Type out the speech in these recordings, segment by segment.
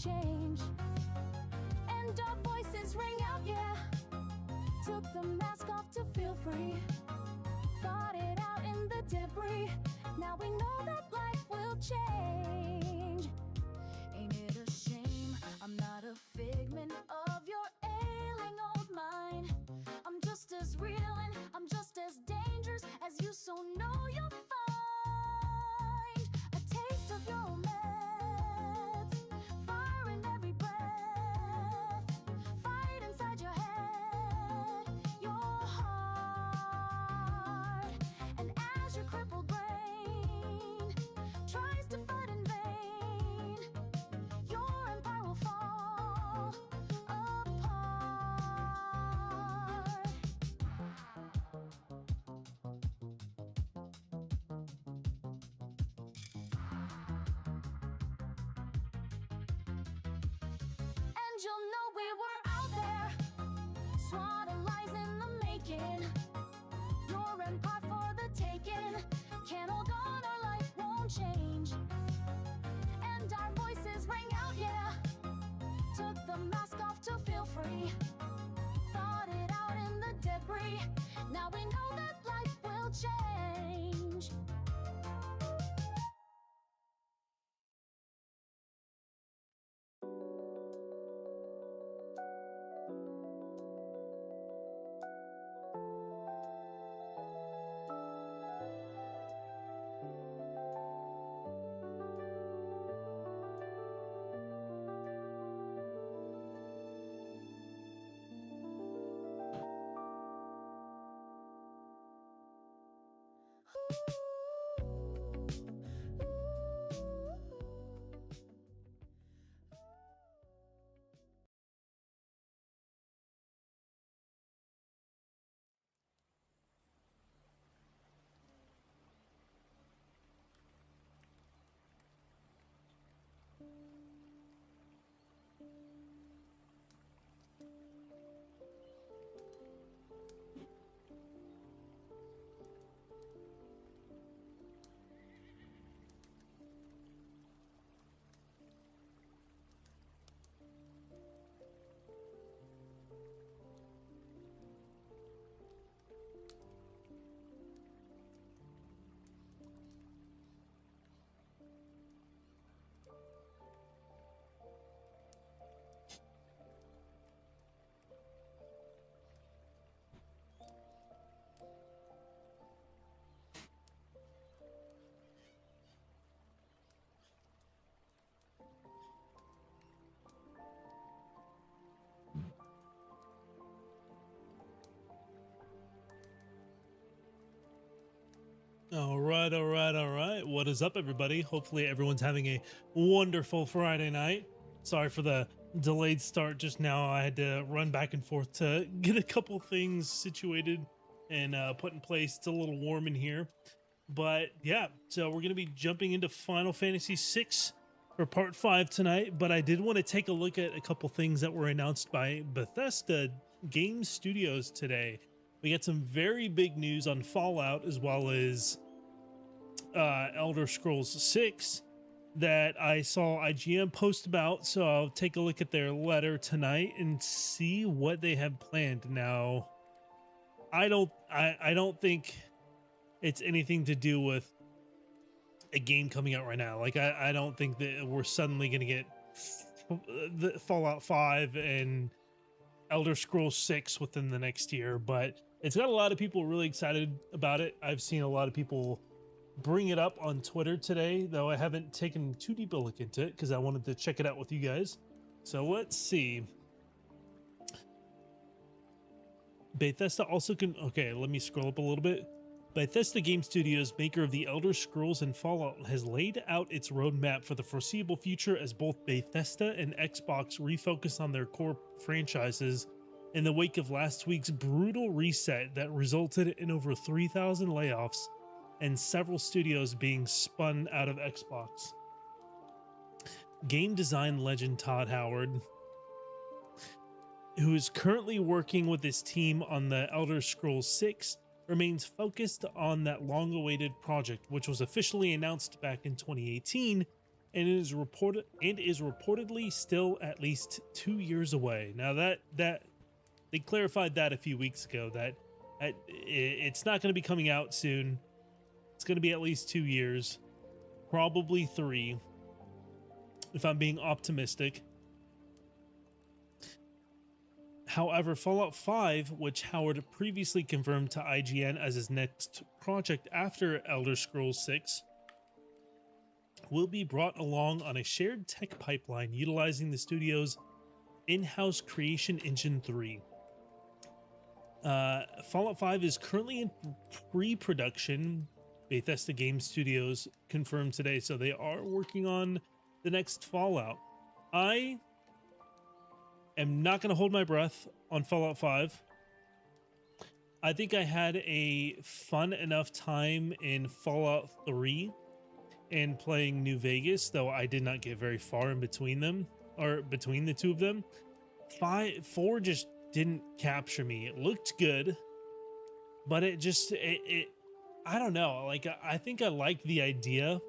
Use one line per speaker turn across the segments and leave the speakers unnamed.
change. And our voices ring out, yeah. Took the mask off to feel free. Fought it out in the debris. Now we know that life will change. Ain't it a shame I'm not a figment of your ailing old mind? I'm just as real and I'm just as dangerous as you, so know you'll find a taste of your own meds. Fire in every breath. Fight inside your head, your heart. And as your crippled brain tries to fight in vain, your empire will fall apart. And you'll know we were out there, swatting lies in the making. Your empire for the taking. Can't hold on, our life won't change. And our voices rang out, yeah. Took the mask off to feel free. Thought it out in the debris. Now we know that life will change.
All right, all right, all right. What is up, everybody? Hopefully everyone's having a wonderful Friday night. Sorry for the delayed start just now. I had to run back and forth to get a couple things situated and put in place. It's a little warm in here. But yeah, so we're going to be jumping into Final Fantasy VI for part 5 tonight. But I did want to take a look at a couple things that were announced by Bethesda Game Studios today. We got some very big news on Fallout, as well as Elder Scrolls 6 that I saw IGN post about. So I'll take a look at their letter tonight and see what they have planned. Now, I don't think it's anything to do with a game coming out right now. Like I don't think that we're suddenly going to get the Fallout 5 and Elder Scrolls 6 within the next year, but it's got a lot of people really excited about it. I've seen a lot of people bring it up on Twitter today, though I haven't taken too deep a look into it because I wanted to check it out with you guys. So let's see. Bethesda also can... Okay, let me scroll up a little bit. Bethesda Game Studios, maker of the Elder Scrolls and Fallout, has laid out its roadmap for the foreseeable future as both Bethesda and Xbox refocus on their core franchises in the wake of last week's brutal reset that resulted in over 3,000 layoffs and several studios being spun out of Xbox. Game design legend Todd Howard, who is currently working with his team on the Elder Scrolls 6, remains focused on that long-awaited project, which was officially announced back in 2018 and is reportedly still at least 2 years away. Now that they clarified that a few weeks ago that it's not going to be coming out soon. It's going to be at least 2 years, probably 3, if I'm being optimistic. However, Fallout 5, which Howard previously confirmed to IGN as his next project after Elder Scrolls 6, will be brought along on a shared tech pipeline utilizing the studio's in-house creation engine 3. Fallout 5 is currently in pre-production. Bethesda Game Studios confirmed today, so they are working on the next Fallout. I am not going to hold my breath on Fallout 5. I think I had a fun enough time in Fallout 3 and playing New Vegas, though I did not get very far in between them, or between the two of them. 4 just didn't capture me. It looked good, but it I don't know. Like, I think I like the idea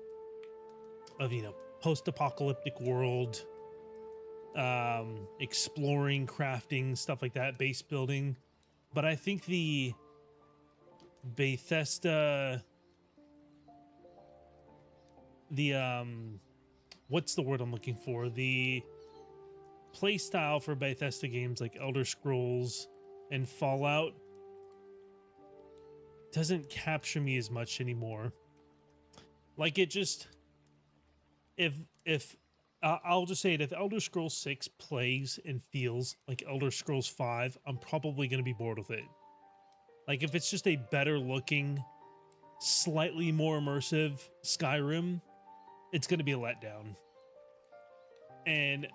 of, post-apocalyptic world, exploring, crafting, stuff like that, base building. But I think the Bethesda, what's the word I'm looking for? The play style for Bethesda games like Elder Scrolls and Fallout doesn't capture me as much anymore. Like, it just, if I'll just say it, if Elder Scrolls 6 plays and feels like Elder Scrolls 5, I'm probably going to be bored with it. Like, if it's just a better looking, slightly more immersive Skyrim, it's going to be a letdown. And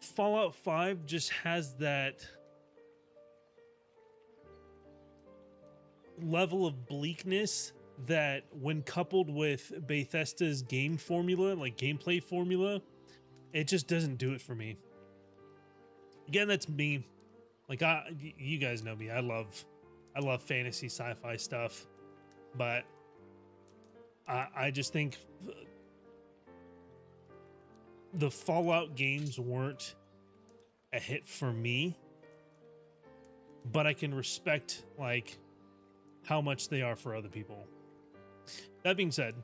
Fallout 5 just has that level of bleakness that, when coupled with Bethesda's game formula, like gameplay formula, it just doesn't do it for me. Again, that's me. Like, you guys know me. I love fantasy sci-fi stuff, but I just think the Fallout games weren't a hit for me, but I can respect, like, how much they are for other people. That being said,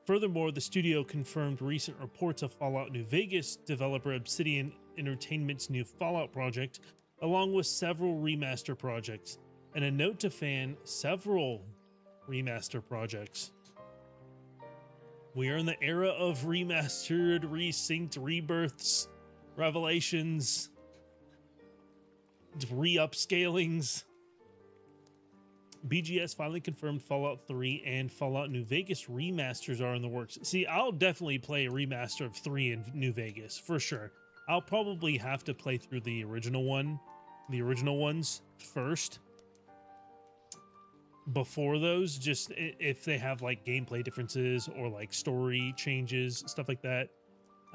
furthermore, the studio confirmed recent reports of Fallout New Vegas developer Obsidian Entertainment's new Fallout project, along with several remaster projects, and a note to fan, several remaster projects. We are in the era of remastered, resynced, rebirths, revelations, re-upscalings. BGS finally confirmed Fallout 3 and Fallout New Vegas remasters are in the works. See, I'll definitely play a remaster of 3 in New Vegas, for sure. I'll probably have to play through the original ones first, before those, just if they have like gameplay differences or like story changes, stuff like that.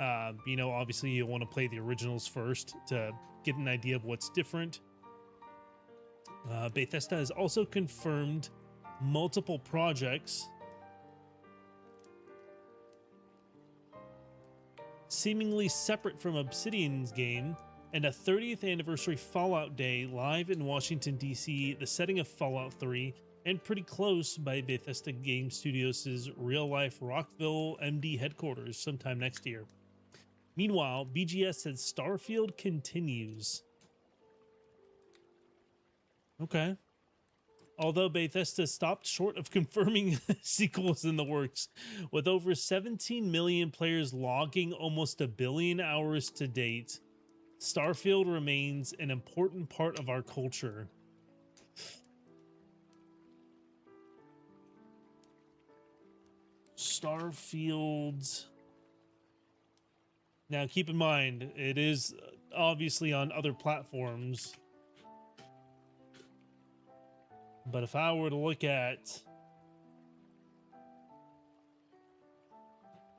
Obviously you want to play the originals first to get an idea of what's different. Bethesda has also confirmed multiple projects seemingly separate from Obsidian's game, and a 30th anniversary Fallout Day live in Washington, D.C., the setting of Fallout 3, and pretty close by Bethesda Game Studios' real-life Rockville, MD headquarters sometime next year. Meanwhile, BGS said Starfield continues. Okay. Although Bethesda stopped short of confirming sequels in the works, with over 17 million players logging almost 1 billion hours to date, Starfield remains an important part of our culture. Starfield. Now, keep in mind, it is obviously on other platforms. But if I were to look at,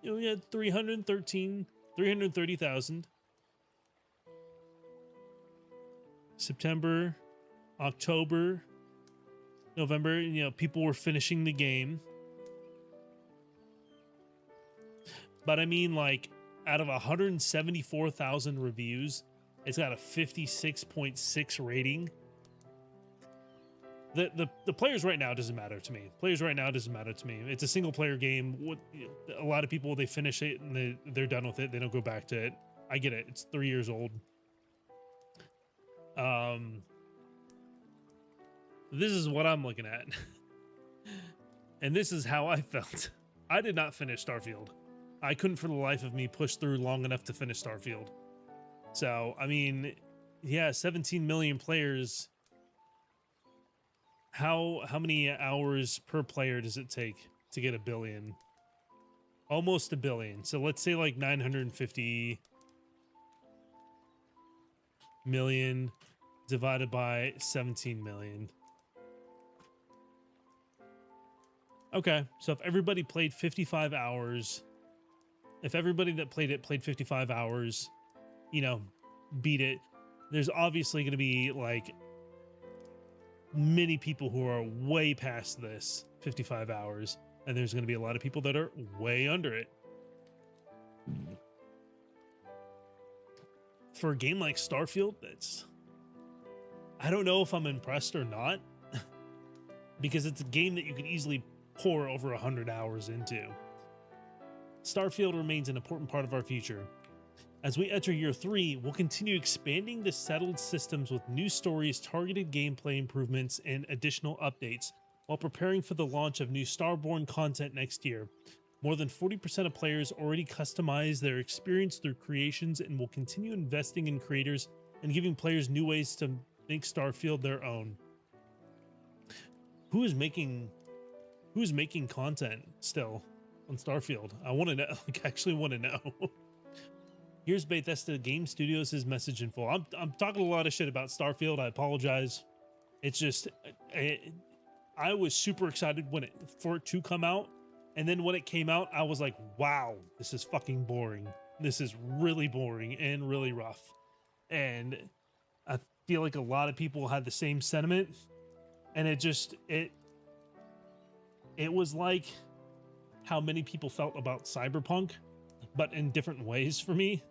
we had 330,000. September, October, November, people were finishing the game. but I mean, like, out of 174,000 reviews, it's got a 56.6 rating. The players right now doesn't matter to me. Players right now doesn't matter to me. It's a single player game. What a lot of people, they finish it and they're done with it. They don't go back to it. I get it. It's 3 years old. This is what I'm looking at. And this is how I felt. I did not finish Starfield. I couldn't for the life of me push through long enough to finish Starfield. So, I mean, yeah, 17 million players. How many hours per player does it take to get a billion? Almost a billion. So let's say like 950 million divided by 17 million. Okay, so if everybody played 55 hours, if everybody that played it played 55 hours, you know, beat it, there's obviously going to be like many people who are way past this 55 hours, and there's going to be a lot of people that are way under it. For a game like Starfield, I don't know if I'm impressed or not, because it's a game that you could easily pour over 100 hours into. Starfield remains an important part of our future. As we enter year 3, we'll continue expanding the settled systems with new stories, targeted gameplay improvements, and additional updates, while preparing for the launch of new Starborn content next year. More than 40% of players already customize their experience through creations, and will continue investing in creators and giving players new ways to make Starfield their own. Who is making content still on Starfield? I want to know. Like, actually want to know. Here's Bethesda Game Studios' message in full. I'm talking a lot of shit about Starfield. I apologize. It's just, I was super excited for it to come out, and then when it came out, I was like, wow, this is fucking boring. This is really boring and really rough. And I feel like a lot of people had the same sentiment, and it was like how many people felt about Cyberpunk, but in different ways for me.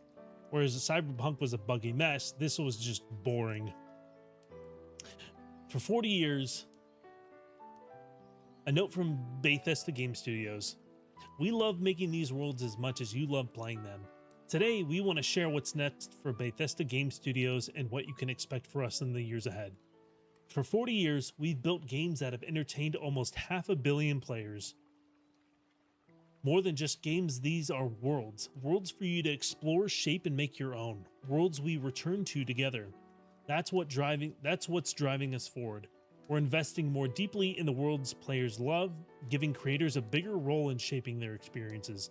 Whereas Cyberpunk was a buggy mess, this was just boring. For 40 years, a note from Bethesda Game Studios. We love making these worlds as much as you love playing them. Today, we want to share what's next for Bethesda Game Studios and what you can expect for us in the years ahead. For 40 years, we've built games that have entertained almost 500 million players. More than just games, these are worlds. Worlds for you to explore, shape, and make your own. Worlds we return to together. That's what's driving us forward. We're investing more deeply in the worlds players love, giving creators a bigger role in shaping their experiences,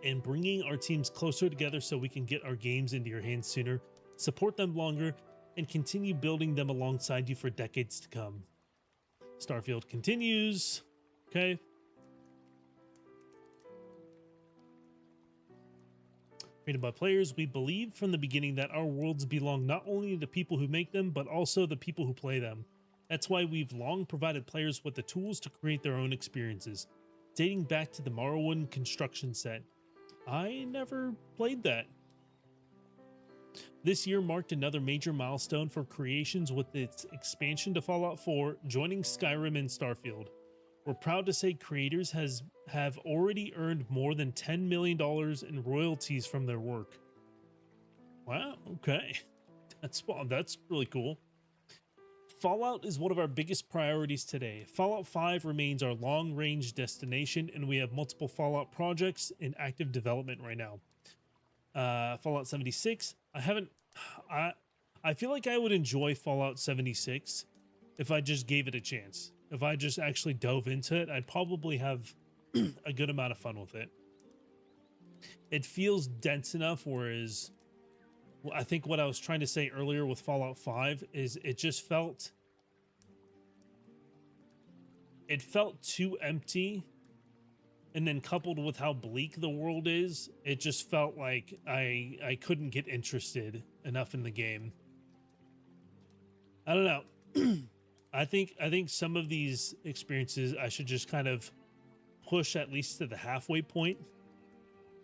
and bringing our teams closer together so we can get our games into your hands sooner, support them longer, and continue building them alongside you for decades to come. Starfield continues. Okay. Created by players, we believe from the beginning that our worlds belong not only to the people who make them, but also the people who play them. That's why we've long provided players with the tools to create their own experiences, dating back to the Morrowind construction set. I never played that. This year marked another major milestone for Creations with its expansion to Fallout 4, joining Skyrim and Starfield. We're proud to say creators have already earned more than $10 million in royalties from their work. Wow, okay. That's really cool. Fallout is one of our biggest priorities today. Fallout 5 remains our long-range destination, and we have multiple Fallout projects in active development right now. Fallout 76, I feel like I would enjoy Fallout 76 if I just gave it a chance. If I just actually dove into it, I'd probably have a good amount of fun with it. It feels dense enough, whereas I think what I was trying to say earlier with Fallout 5 is it felt too empty, and then coupled with how bleak the world is, it just felt like I couldn't get interested enough in the game. I don't know. I think some of these experiences I should just kind of push at least to the halfway point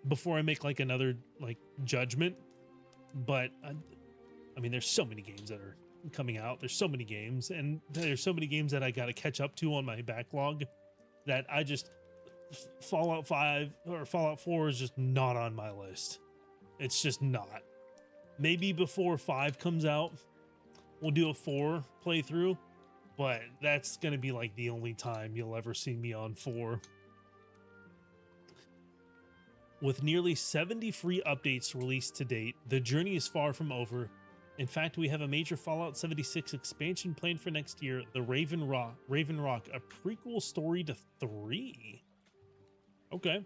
before I make like another like judgment. But I mean, there's so many games that are coming out. There's so many games, and there's so many games that I got to catch up to on my backlog that I just Fallout 5 or Fallout 4 is just not on my list. It's just not. Maybe before 5 comes out, we'll do a 4 playthrough, but that's going to be like the only time you'll ever see me on 4. With nearly 70 free updates released to date, the journey is far from over. In fact, we have a major Fallout 76 expansion planned for next year, the Raven Rock, a prequel story to 3. Okay.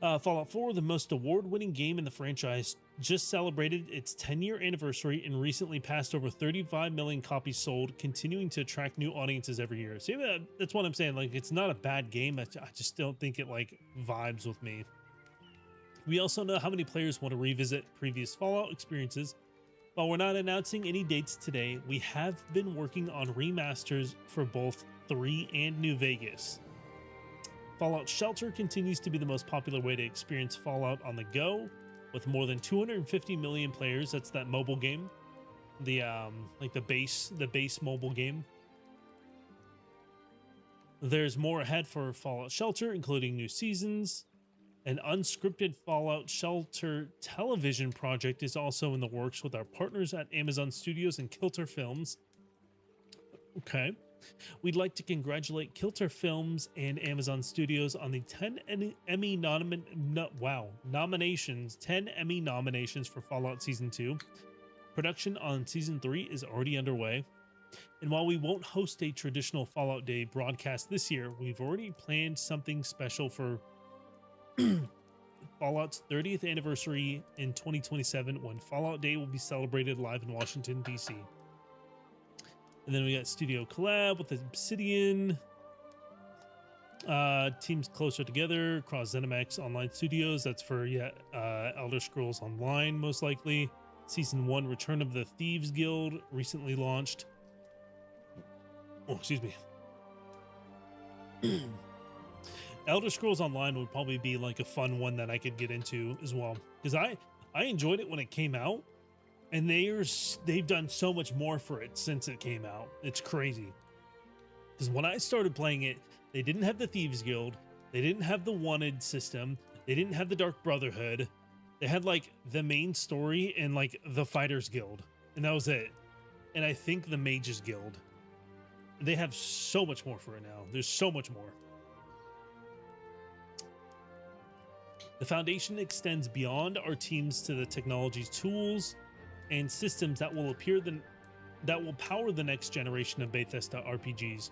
Fallout 4, the most award-winning game in the franchise, just celebrated its 10-year anniversary and recently passed over 35 million copies sold, continuing to attract new audiences every year. See, that's what I'm saying. Like, it's not a bad game. I just don't think it like vibes with me. We also know how many players want to revisit previous Fallout experiences. While we're not announcing any dates today, we have been working on remasters for both 3 and New Vegas. Fallout Shelter continues to be the most popular way to experience Fallout on the go, with more than 250 million players. That's that mobile game, the like the base mobile game. There's more ahead for Fallout Shelter, including new seasons. An unscripted Fallout Shelter television project is also in the works with our partners at Amazon Studios and Kilter Films. Okay. We'd like to congratulate Kilter Films and Amazon Studios on the 10 Emmy nominations, 10 Emmy nominations for Fallout Season 2. Production on Season 3 is already underway. And while we won't host a traditional Fallout Day broadcast this year, we've already planned something special for Fallout's 30th anniversary in 2027, when Fallout Day will be celebrated live in Washington, D.C. And then we got Studio Collab with Obsidian. Teams closer together across ZeniMax Online Studios. That's for Elder Scrolls Online, most likely. Season 1 Return of the Thieves Guild recently launched. Oh, excuse me. Elder Scrolls Online would probably be like a fun one that I could get into as well, because I enjoyed it when it came out, and they've done so much more for it since it came out. It's crazy. Because when I started playing it, they didn't have the Thieves Guild, they didn't have the Wanted system, they didn't have the Dark Brotherhood. They had like the main story and like the Fighters Guild, and that was it. And I think the Mages Guild. They have so much more for it now. There's so much more. The foundation extends beyond our teams to the technologies, tools, and systems that will power the next generation of Bethesda RPGs.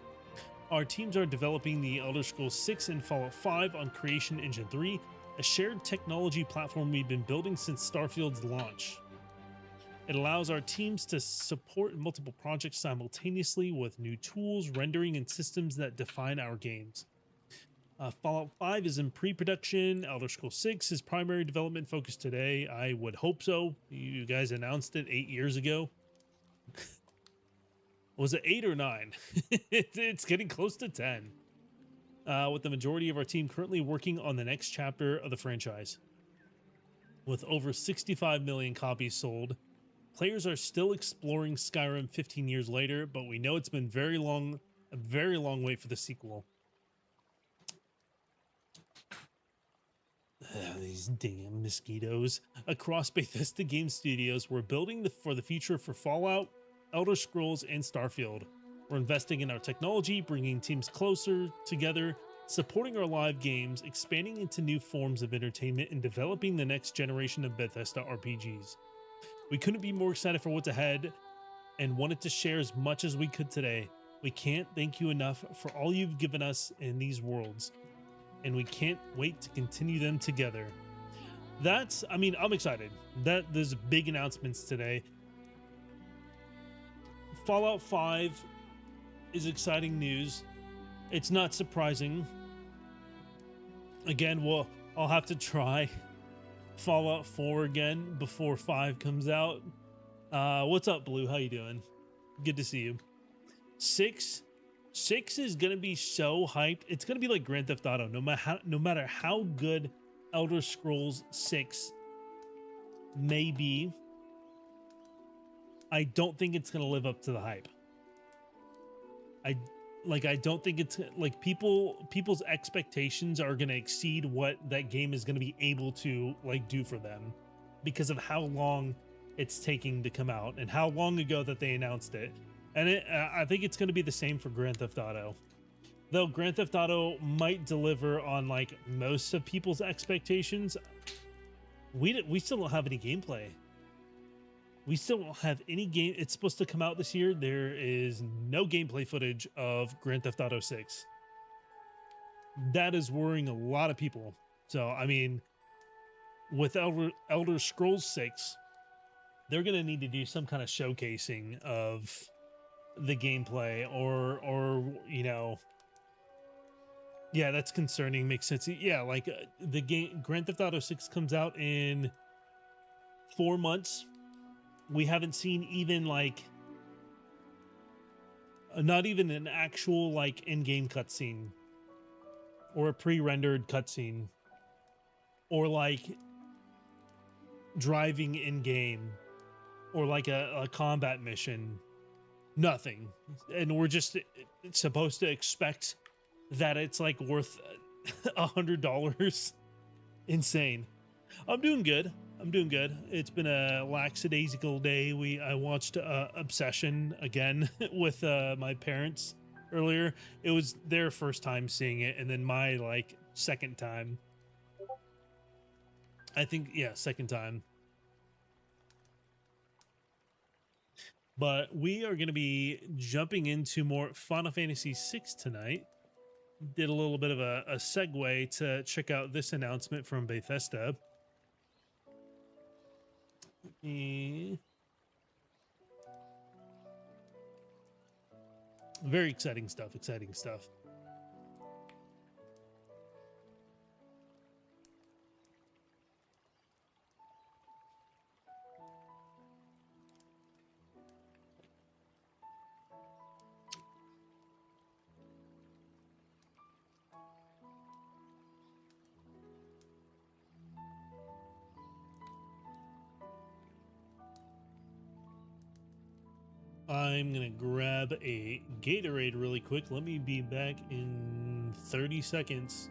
Our teams are developing the Elder Scrolls 6 and Fallout 5 on Creation Engine 3, a shared technology platform we've been building since Starfield's launch. It allows our teams to support multiple projects simultaneously with new tools, rendering, and systems that define our games. Fallout 5 is in pre-production. Elder Scrolls 6 is primary development focus today. I would hope so. You guys announced it 8 years ago. Was it 8 or 9? It's getting close to 10. With the majority of our team currently working on the next chapter of the franchise. With over 65 million copies sold, players are still exploring Skyrim 15 years later, but we know it's been a very long wait for the sequel. These damn mosquitoes. Across Bethesda Game Studios, we're building for the future for Fallout, Elder Scrolls, and Starfield. We're investing in our technology, bringing teams closer together, supporting our live games, expanding into new forms of entertainment, and developing the next generation of Bethesda RPGs. We couldn't be more excited for what's ahead and wanted to share as much as we could today. We can't thank you enough for all you've given us in these worlds, and we can't wait to continue them together. I'm excited that there's big announcements today. Fallout 5 is exciting news. It's not surprising. Again, I'll have to try Fallout 4 again before 5 comes out. What's up, Blue? How you doing? Good to see you. 6 is gonna be so hyped. It's gonna be like Grand Theft Auto. No matter how good Elder Scrolls 6 maybe. I don't think it's going to live up to the hype. I don't think it's like people's expectations are going to exceed what that game is going to be able to like do for them because of how long it's taking to come out and how long ago that they announced it. And I think it's going to be the same for Grand Theft Auto. Though Grand Theft Auto might deliver on like most of people's expectations, we still don't have any gameplay. We still don't have any game. It's supposed to come out this year. There is no gameplay footage of Grand Theft Auto 6. That is worrying a lot of people. So, I mean, with Elder Scrolls 6, they're going to need to do some kind of showcasing of the gameplay or you know, yeah, that's concerning. Makes sense. Yeah, like the game Grand Theft Auto 6 comes out in 4 months. We haven't seen even like not even an actual like in-game cutscene or a pre-rendered cutscene or like driving in-game or like a combat mission. Nothing. And we're just supposed to expect that it's like worth $100. Insane. I'm doing good. It's been a lackadaisical day. I watched Obsession again with my parents earlier. It was their first time seeing it, and then my like second time. I think, yeah, second time. But we are going to be jumping into more Final Fantasy VI tonight. Did a little bit of a segue to check out this announcement from Bethesda. Very exciting stuff. I'm gonna grab a Gatorade really quick. Let me be back in 30 seconds.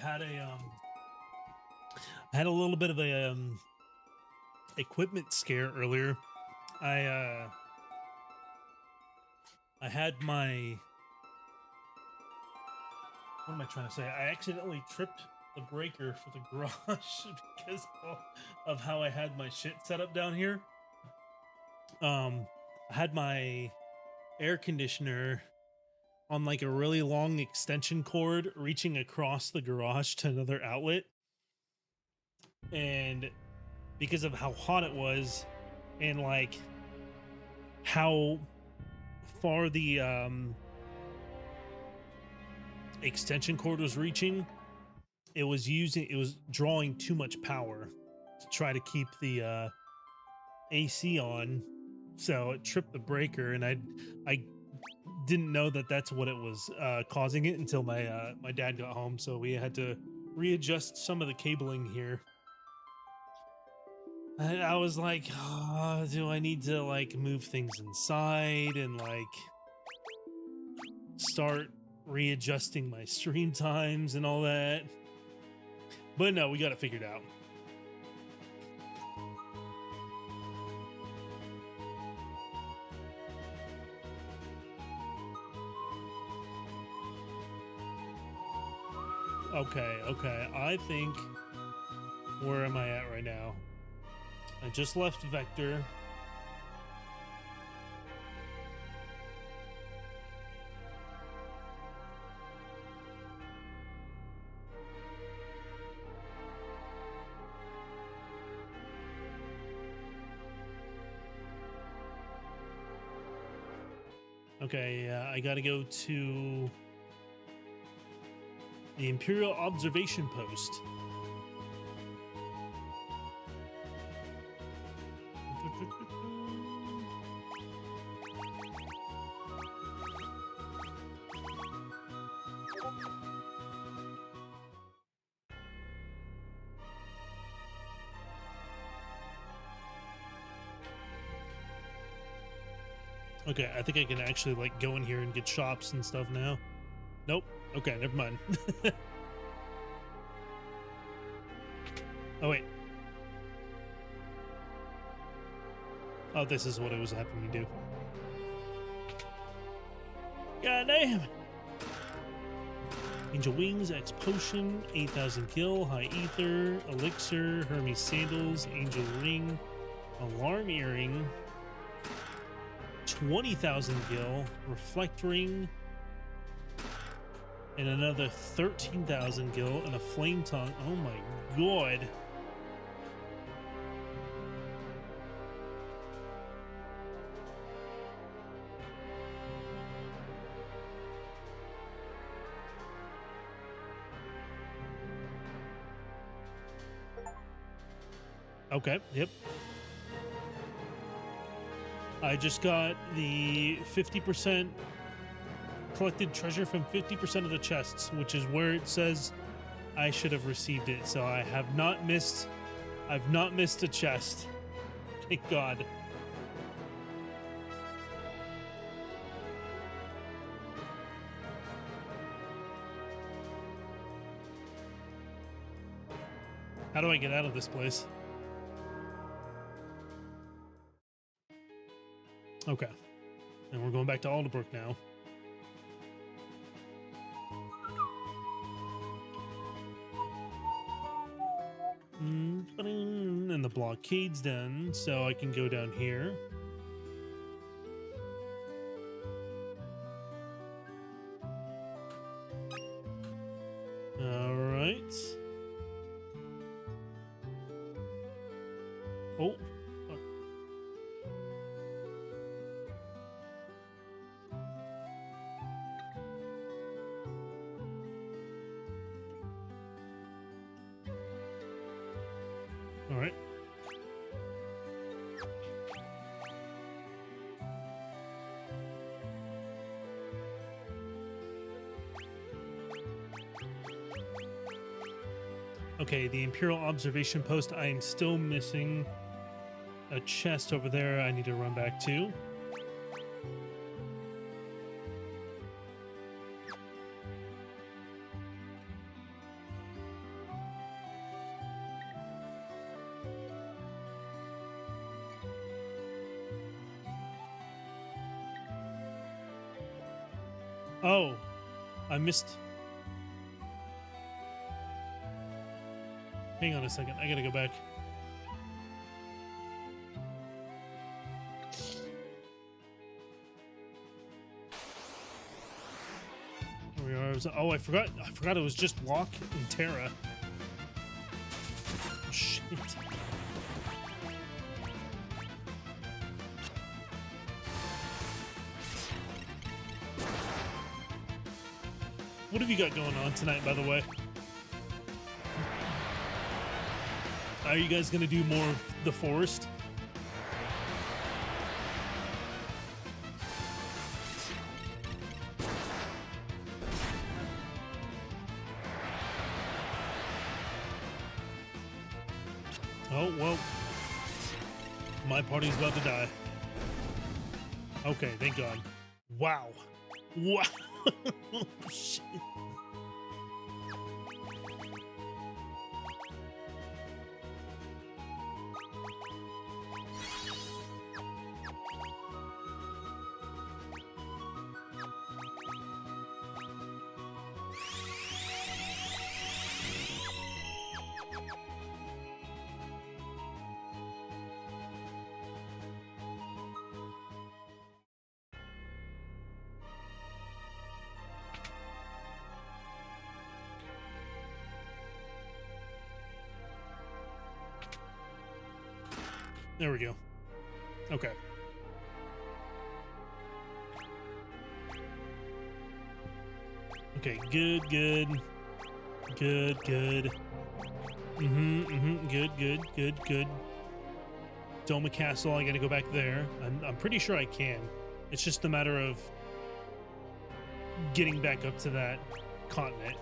I had a little bit of a equipment scare earlier. I had my, what am I trying to say? I accidentally tripped the breaker for the garage because of how I had my shit set up down here. I had my air conditioner on like a really long extension cord reaching across the garage to another outlet. And because of how hot it was and like how far the extension cord was reaching, it was drawing too much power to try to keep the AC on. So it tripped the breaker, and I didn't know that that's what it was causing it until my dad got home. So we had to readjust some of the cabling here. I was like, oh, do I need to like move things inside and like start readjusting my stream times and all that? But no, we got it figured out. Okay. I think, where am I at right now? I just left Vector. Okay, I gotta go to the Imperial Observation Post. Okay, I think I can actually like go in here and get shops and stuff now. Nope. Okay, never mind. Oh wait. Oh, this is what it was having me do. God damn. Angel Wings, X Potion, 8,000 Gil, High Ether, Elixir, Hermes Sandals, Angel Ring, Alarm Earring, 20,000 Gil, Reflect Ring, and another 13,000 Gil, and a Flame Tongue. Oh my god. Okay, yep. I just got the 50% collected treasure from 50% of the chests, which is where it says I should have received it. So I have not missed, I've not missed a chest. Thank God. How do I get out of this place? Okay. And we're going back to Alderbrook now. And the blockade's done, so I can go down here. All right. Oh. All right. Okay, the Imperial Observation Post. I am still missing a chest over there I need to run back to. Oh, I missed. Hang on a second. I gotta go back. Here we are. Oh, I forgot it was just Locke and Terra. Shit. What have you got going on tonight, by the way? Are you guys gonna do more of the forest? Oh, well. My party's about to die. Okay, thank God. Wow. Wow. Oh, shit. There we go. Okay. Okay, good, good. Good, good. Good. Doma Castle, I gotta go back there. I'm pretty sure I can. It's just a matter of getting back up to that continent.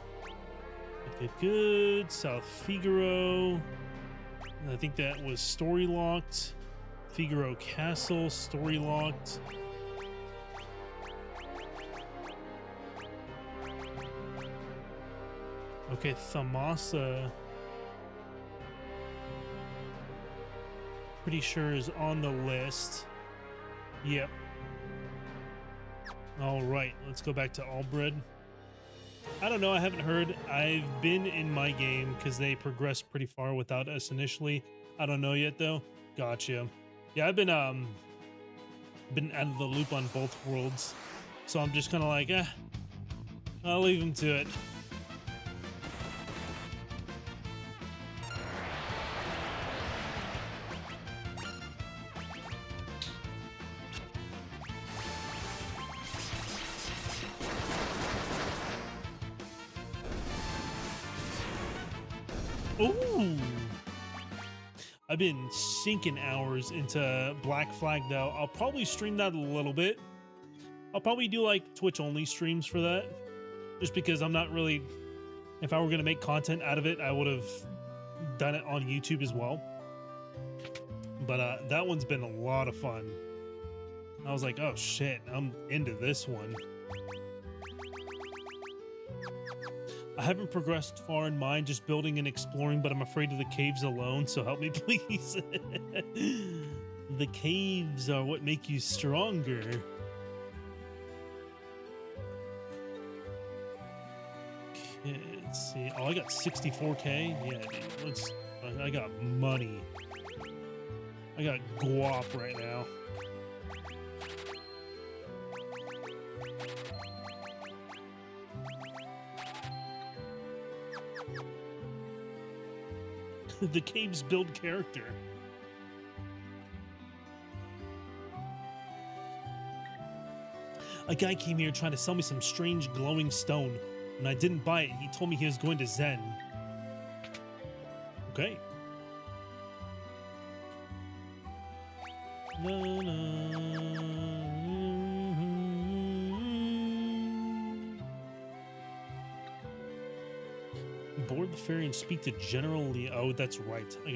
Good. South Figaro. I think that was story locked. Figaro Castle, story locked. Okay, Thamasa. Pretty sure is on the list. Yep. All right, let's go back to Albred. I don't know, I haven't heard. I've been in my game because they progressed pretty far without us initially. I don't know yet though. Gotcha. Yeah, I've been out of the loop on both worlds. So I'm just kind of like, I'll leave them to it. Ooh. I've been sinking hours into Black Flag though. I'll probably stream that a little bit. I'll probably do like Twitch only streams for that. Just because I'm not really, if I were gonna make content out of it, I would have done it on YouTube as well. But that one's been a lot of fun. I was like, oh shit, I'm into this one. I haven't progressed far in mine, just building and exploring, but I'm afraid of the caves alone, so help me please. The caves are what make you stronger. Okay, let's see. Oh, I got 64k? Yeah, dude. I got money. I got guap right now. The caves build character. A guy came here trying to sell me some strange glowing stone. When I didn't buy it, he told me he was going to Zen. Okay. Board the ferry and speak to General Leo. Oh, that's right. I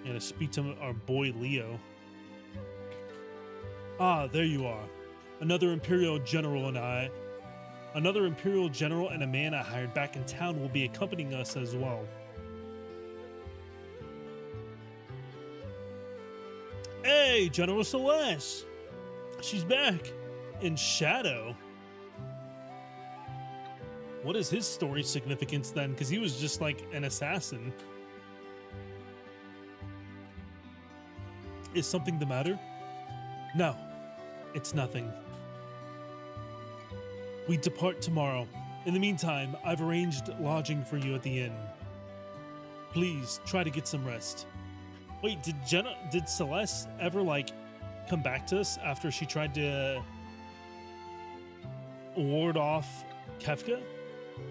gotta speak to our boy Leo. Ah, there you are. Another Imperial General and a man I hired back in town will be accompanying us as well. Hey, General Celeste. She's back in shadow. What is his story significance then? Because he was just like an assassin. Is something the matter? No, it's nothing. We depart tomorrow. In the meantime, I've arranged lodging for you at the inn. Please try to get some rest. Wait, did Celeste ever like come back to us after she tried to ward off Kefka?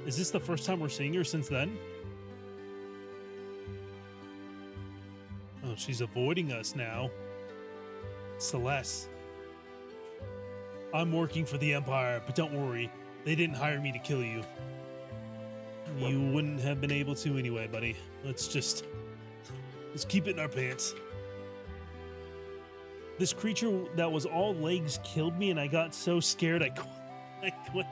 Is this the first time we're seeing her since then? Oh, she's avoiding us now. Celeste. I'm working for the Empire, but don't worry. They didn't hire me to kill you. You wouldn't have been able to anyway, buddy. Let's keep it in our pants. This creature that was all legs killed me and I got so scared I quit.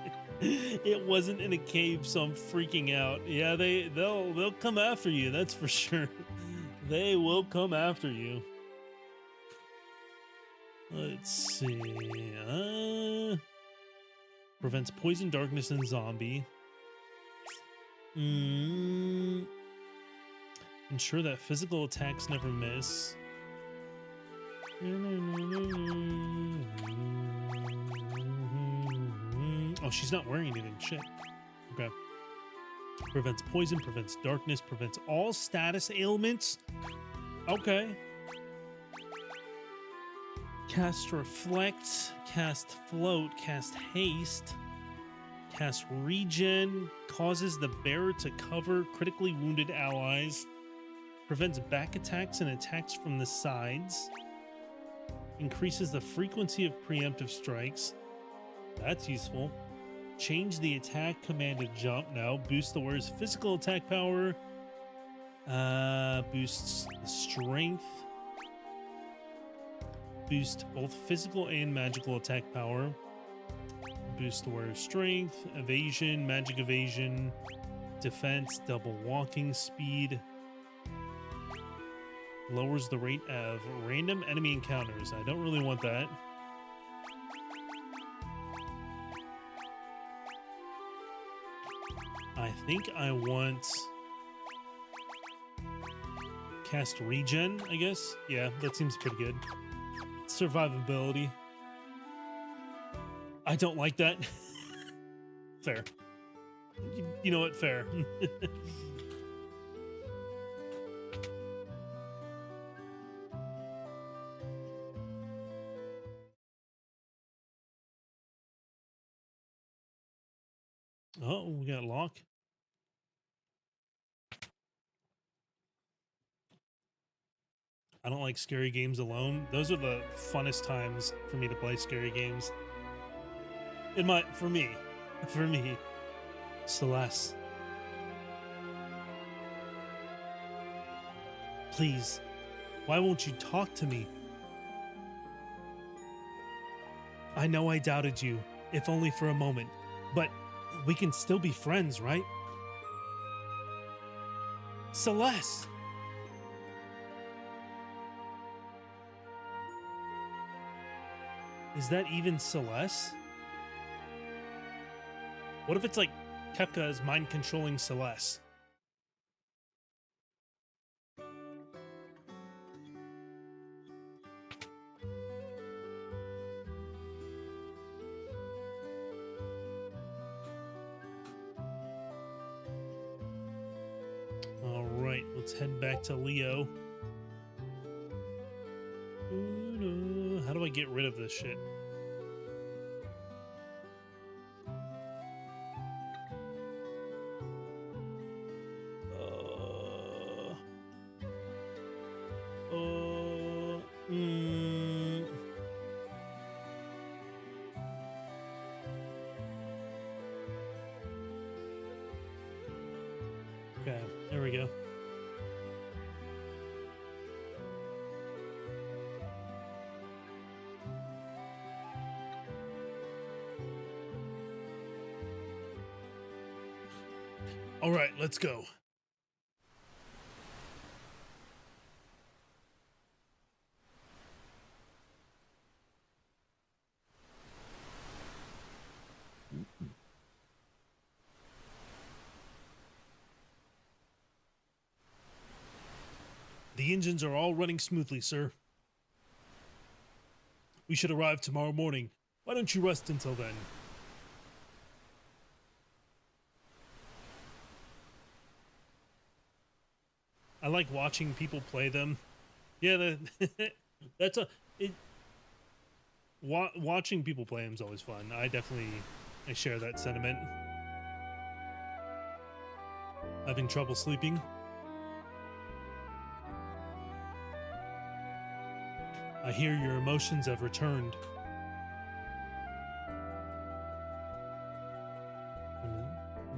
It wasn't in a cave, so I'm freaking out. Yeah, they'll come after you, that's for sure. They will come after you. Let's see. Prevents poison, darkness, and zombie. Ensure that physical attacks never miss. Oh, she's not wearing anything. Shit. Okay. Prevents poison, prevents darkness, prevents all status ailments. Okay. Cast reflect, cast float, cast haste, cast Regen, causes the bearer to cover critically wounded allies, prevents back attacks and attacks from the sides, increases the frequency of preemptive strikes. That's useful. Change the attack command to jump now. Boost the warrior's physical attack power. Boosts strength. Boost both physical and magical attack power. Boost the warrior's strength, evasion, magic evasion, defense, double walking speed. Lowers the rate of random enemy encounters. I don't really want that. I think I want cast Regen, I guess. Yeah, that seems pretty good. Survivability. I don't like that. Fair. You know what? Fair. Oh, we got lock. I don't like scary games alone. Those are the funnest times for me to play scary games. For me. Celeste. Please, why won't you talk to me? I know I doubted you, if only for a moment, but we can still be friends, right? Celeste! Is that even Celeste? What if it's like Kefka is mind controlling Celeste? All right, let's head back to Leo. How do I get rid of this shit? Okay, there we go. All right, let's go. The engines are all running smoothly, sir. We should arrive tomorrow morning. Why don't you rest until then? I like watching people play them. Yeah, that's watching people play them is always fun. I share that sentiment. Having trouble sleeping? I hear your emotions have returned.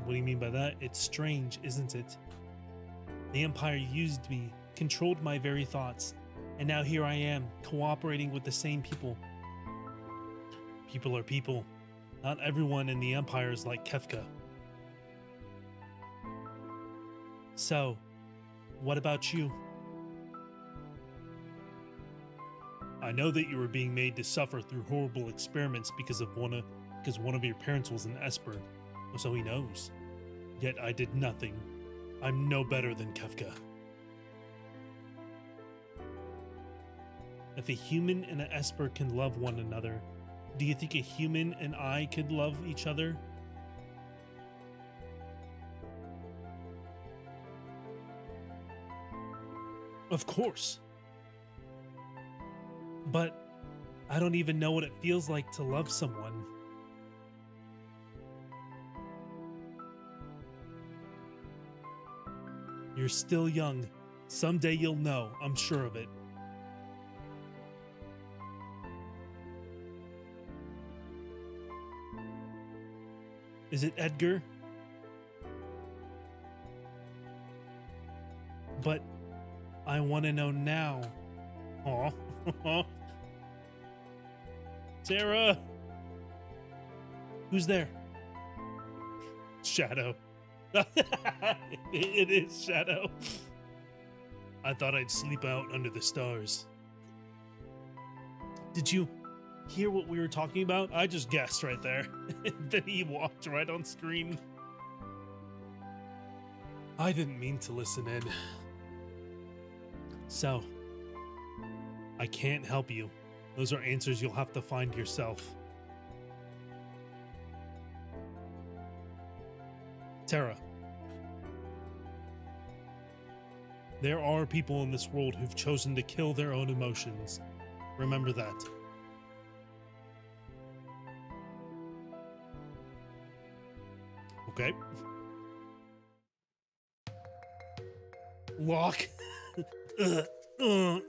What do you mean by that? It's strange, isn't it? The Empire used me, controlled my very thoughts, and now here I am, cooperating with the same people. People are people. Not everyone in the Empire is like Kefka. So, what about you? I know that you were being made to suffer through horrible experiments because one of your parents was an Esper, so he knows. Yet I did nothing. I'm no better than Kefka. If a human and an Esper can love one another, do you think a human and I could love each other? Of course. But I don't even know what it feels like to love someone. You're still young. Someday you'll know, I'm sure of it. Is it Edgar? But I want to know now. Aw. Tara! Who's there? Shadow. It is Shadow. I thought I'd sleep out under the stars. Did you hear what we were talking about? I just guessed right there. Then he walked right on screen. I didn't mean to listen in. So, I can't help you. Those are answers you'll have to find yourself. Tara. There are people in this world who've chosen to kill their own emotions. Remember that. Okay. Lock. Oh.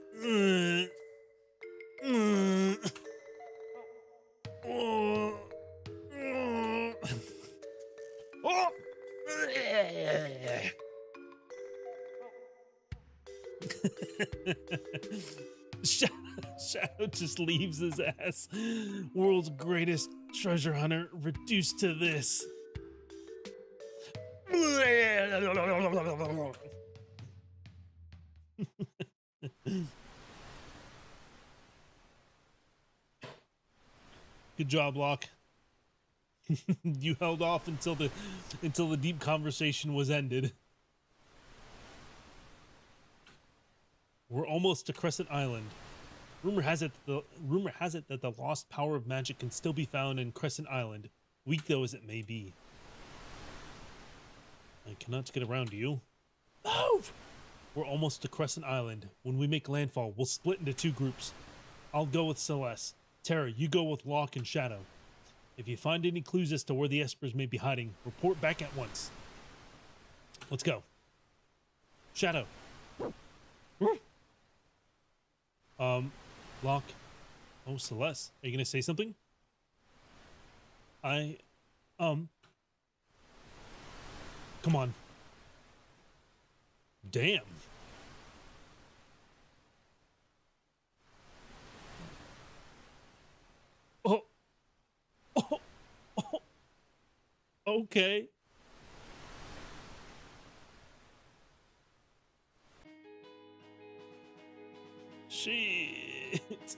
Shadow just leaves his ass. World's greatest treasure hunter reduced to this. Good job, Locke. You held off until the deep conversation was ended. We're almost to Crescent Island. Rumor has it that the lost power of magic can still be found in Crescent Island, weak though as it may be. I cannot get around you. Move! We're almost to Crescent Island. When we make landfall, we'll split into 2 groups. I'll go with Celeste. Tara, you go with Locke and Shadow. If you find any clues as to where the Espers may be hiding, report back at once. Let's go. Shadow. Locke. Oh, Celeste. Are you gonna say something? Come on. Damn. Oh. Okay. Shit.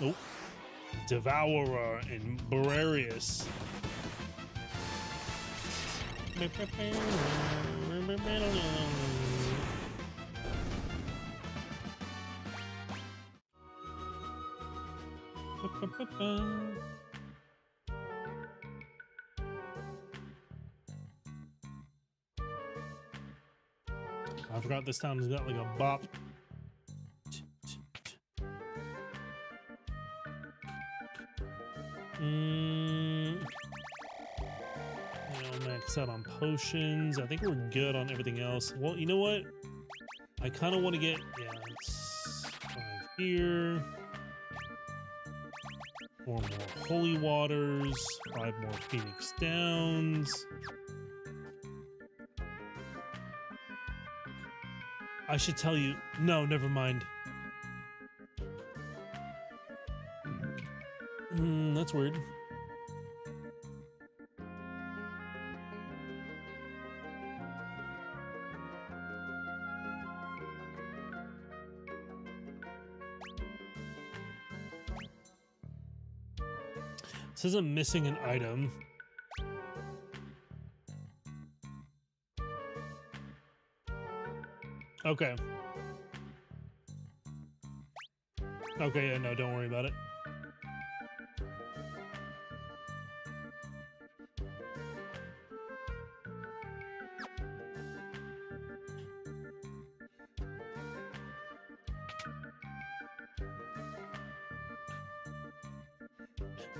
Nope. Devourer and Bararius. I forgot this town has got like a bop. Max out on potions. I think we're good on everything else. Well, you know what? I kind of want to get, yeah, it's 5 here. 4 more holy waters. 5 more Phoenix Downs. I should tell you. No, never mind. That's weird. It says I'm missing an item. Okay. Okay, yeah, no, don't worry about it.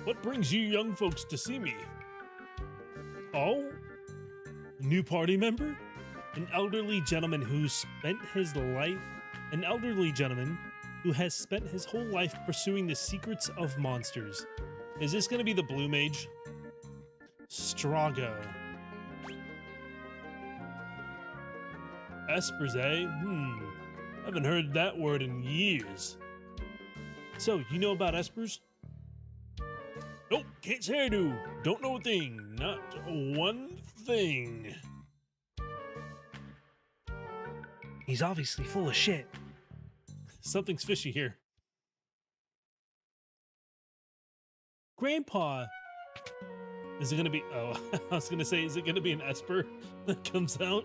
What brings you young folks to see me? Oh? New party member? An elderly gentleman who has spent his whole life pursuing the secrets of monsters. Is this gonna be the blue mage? Strago. Espers, eh? Haven't heard that word in years. So, you know about espers? Nope, can't say I do. Don't know a thing. Not one thing.
He's obviously full of shit.
Something's fishy here. Grandpa! Is it gonna be... Oh, I was gonna say, is it gonna be an Esper that comes out?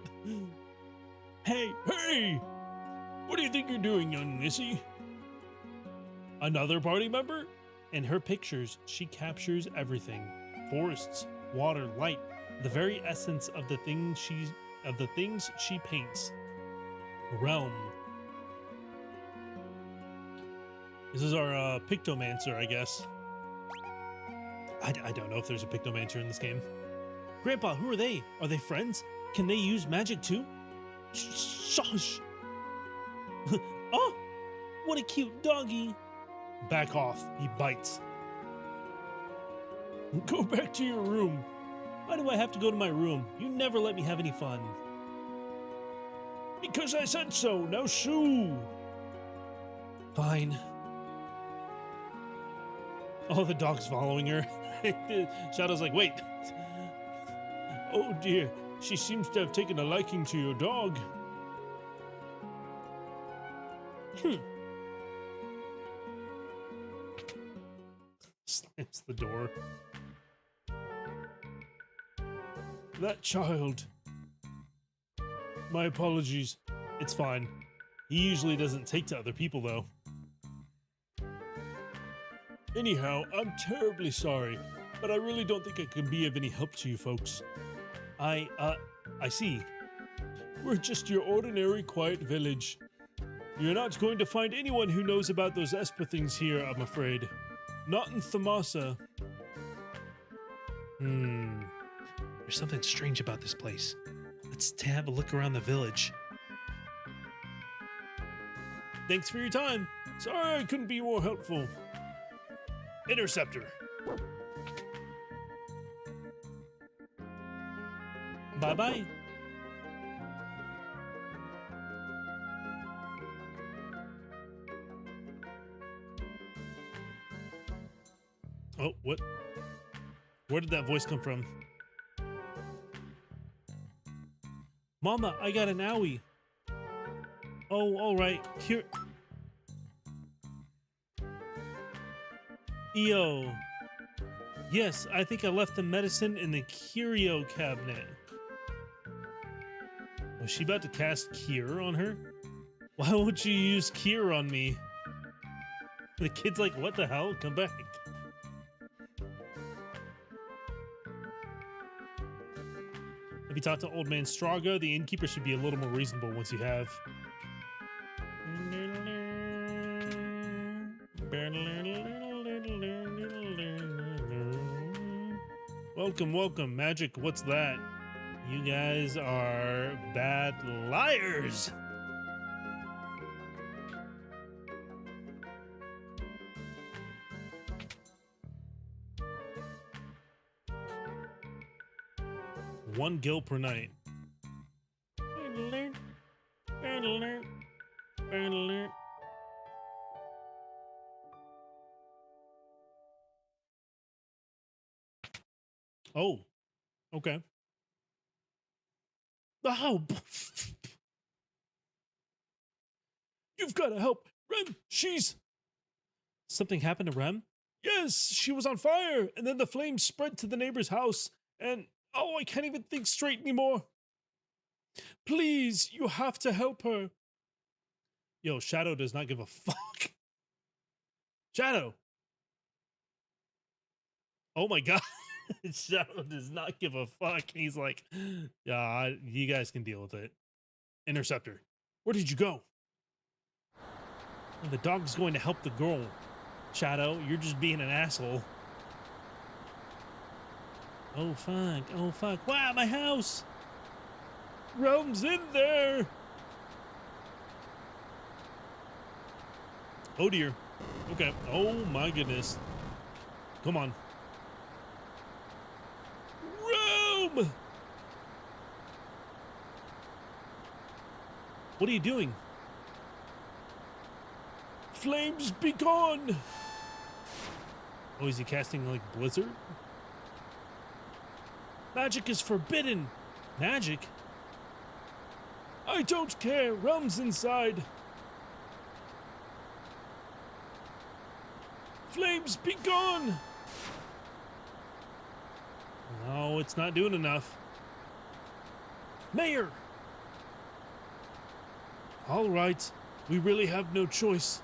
Hey! What do you think you're doing, young Missy? Another party member? In her pictures, she captures everything. Forests, water, light, the very essence of the things she paints. Realm. This is our Pictomancer, I guess. I don't know if there's a Pictomancer in this game. Grandpa, who are they? Are they friends? Can they use magic too? Shush! Oh! What a cute doggy! Back off, he bites. Go back to your room. Why do I have to go to my room? You never let me have any fun. Because I said so, now shoo! Fine. Oh, the dog's following her. Shadow's like, wait. Oh dear, she seems to have taken a liking to your dog. Slams the door. That child. My apologies. It's fine. He usually doesn't take to other people, though. Anyhow, I'm terribly sorry, but I really don't think I can be of any help to you folks. I see. We're just your ordinary quiet village. You're not going to find anyone who knows about those Esper things here, I'm afraid. Not in Thamasa.
There's something strange about this place. Let's have a look around the village.
Thanks for your time. Sorry I couldn't be more helpful. Interceptor. Bye-bye. Oh, what? Where did that voice come from? Mama, I got an owie. Oh, all right. Here. Yo. Yes, I think I left the medicine in the curio cabinet. Was she about to cast Cure on her? Why would you use Cure on me? The kid's like, what the hell? Come back. Have you talked to Old Man Straga? The innkeeper should be a little more reasonable once you have. Welcome, welcome. Magic, what's that? You guys are bad liars. One gil per night. Oh, okay. Oh, you've got to help. Rem, she's... Something happened to Rem? Yes, she was on fire, and then the flames spread to the neighbor's house, and... Oh, I can't even think straight anymore. Please, you have to help her. Yo, Shadow does not give a fuck. Shadow. Oh my god. Shadow does not give a fuck. He's like, yeah, you guys can deal with it. Interceptor. Where did you go? The dog's going to help the girl. Shadow, you're just being an asshole. Oh fuck, oh fuck. Wow, my house! Realm's in there! Oh dear. Okay. Oh my goodness. Come on. Realm! What are you doing? Flames be gone! Oh, is he casting like Blizzard? Magic is forbidden! Magic? I don't care! Realm's inside! Flames be gone! No, it's not doing enough. Mayor! All right, we really have no choice.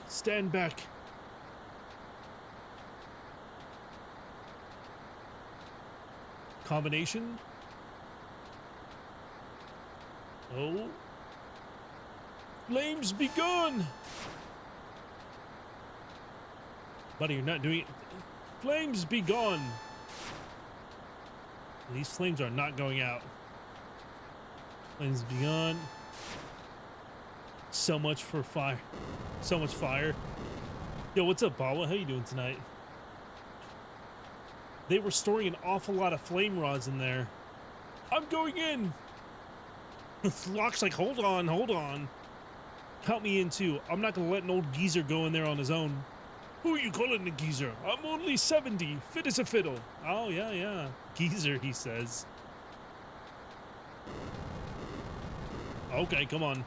Stand back. Combination? Oh. Flames be gone! Buddy, you're not doing it. Flames be gone! These flames are not going out. Flames be gone. So much for fire. So much fire. Yo, what's up, Bawa? How you doing tonight? They were storing an awful lot of flame rods in there. I'm going in! Locke's like, hold on, hold on. Count me in too. I'm not gonna let an old geezer go in there on his own. Who are you calling a geezer? I'm only 70, fit as a fiddle. Oh, yeah, yeah. Geezer, he says. Okay, come on.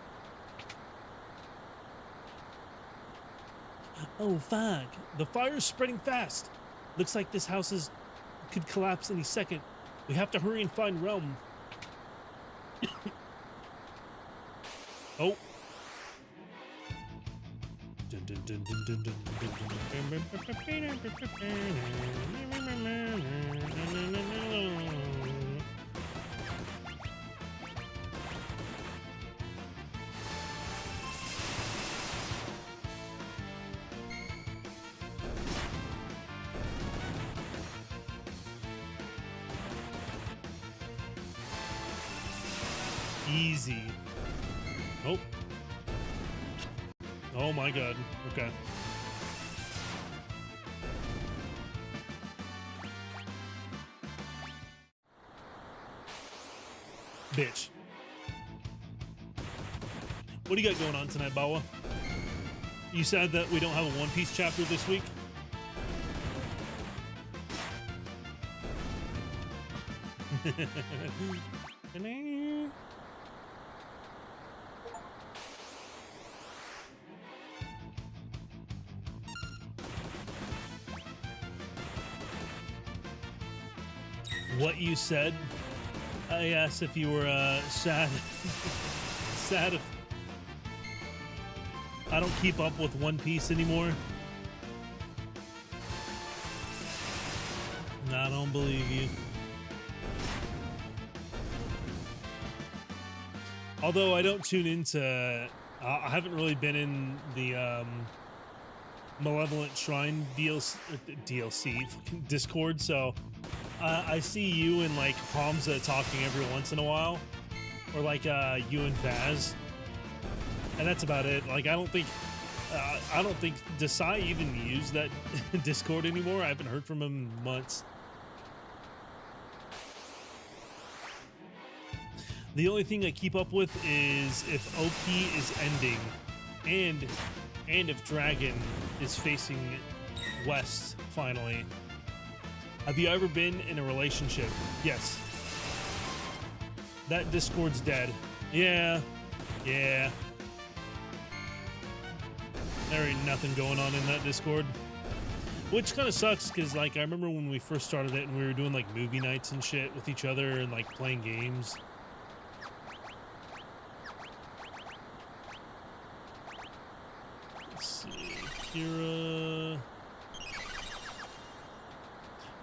Oh, fuck. The fire's spreading fast. Looks like this house could collapse any second. We have to hurry and find Realm. Oh. Easy. Oh. Oh my god. Okay. Bitch. What do you got going on tonight, Bawa? You said that we don't have a One Piece chapter this week? What you said? I asked if you were sad. Sad if I don't keep up with One Piece anymore. I don't believe you. Although I don't tune into, I haven't really been in the Malevolent Shrine DLC Discord, so I see you and like Hamza talking every once in a while, or like you and Vaz, and that's about it. Like I don't think Desai even use that Discord anymore. I haven't heard from him in months. The only thing I keep up with is if OP is ending, and if Dragon is facing west finally. Have you ever been in a relationship? Yes. That Discord's dead. Yeah. Yeah. There ain't nothing going on in that Discord. Which kind of sucks, because, like, I remember when we first started it and we were doing, like, movie nights and shit with each other and, like, playing games. Let's see. Kira...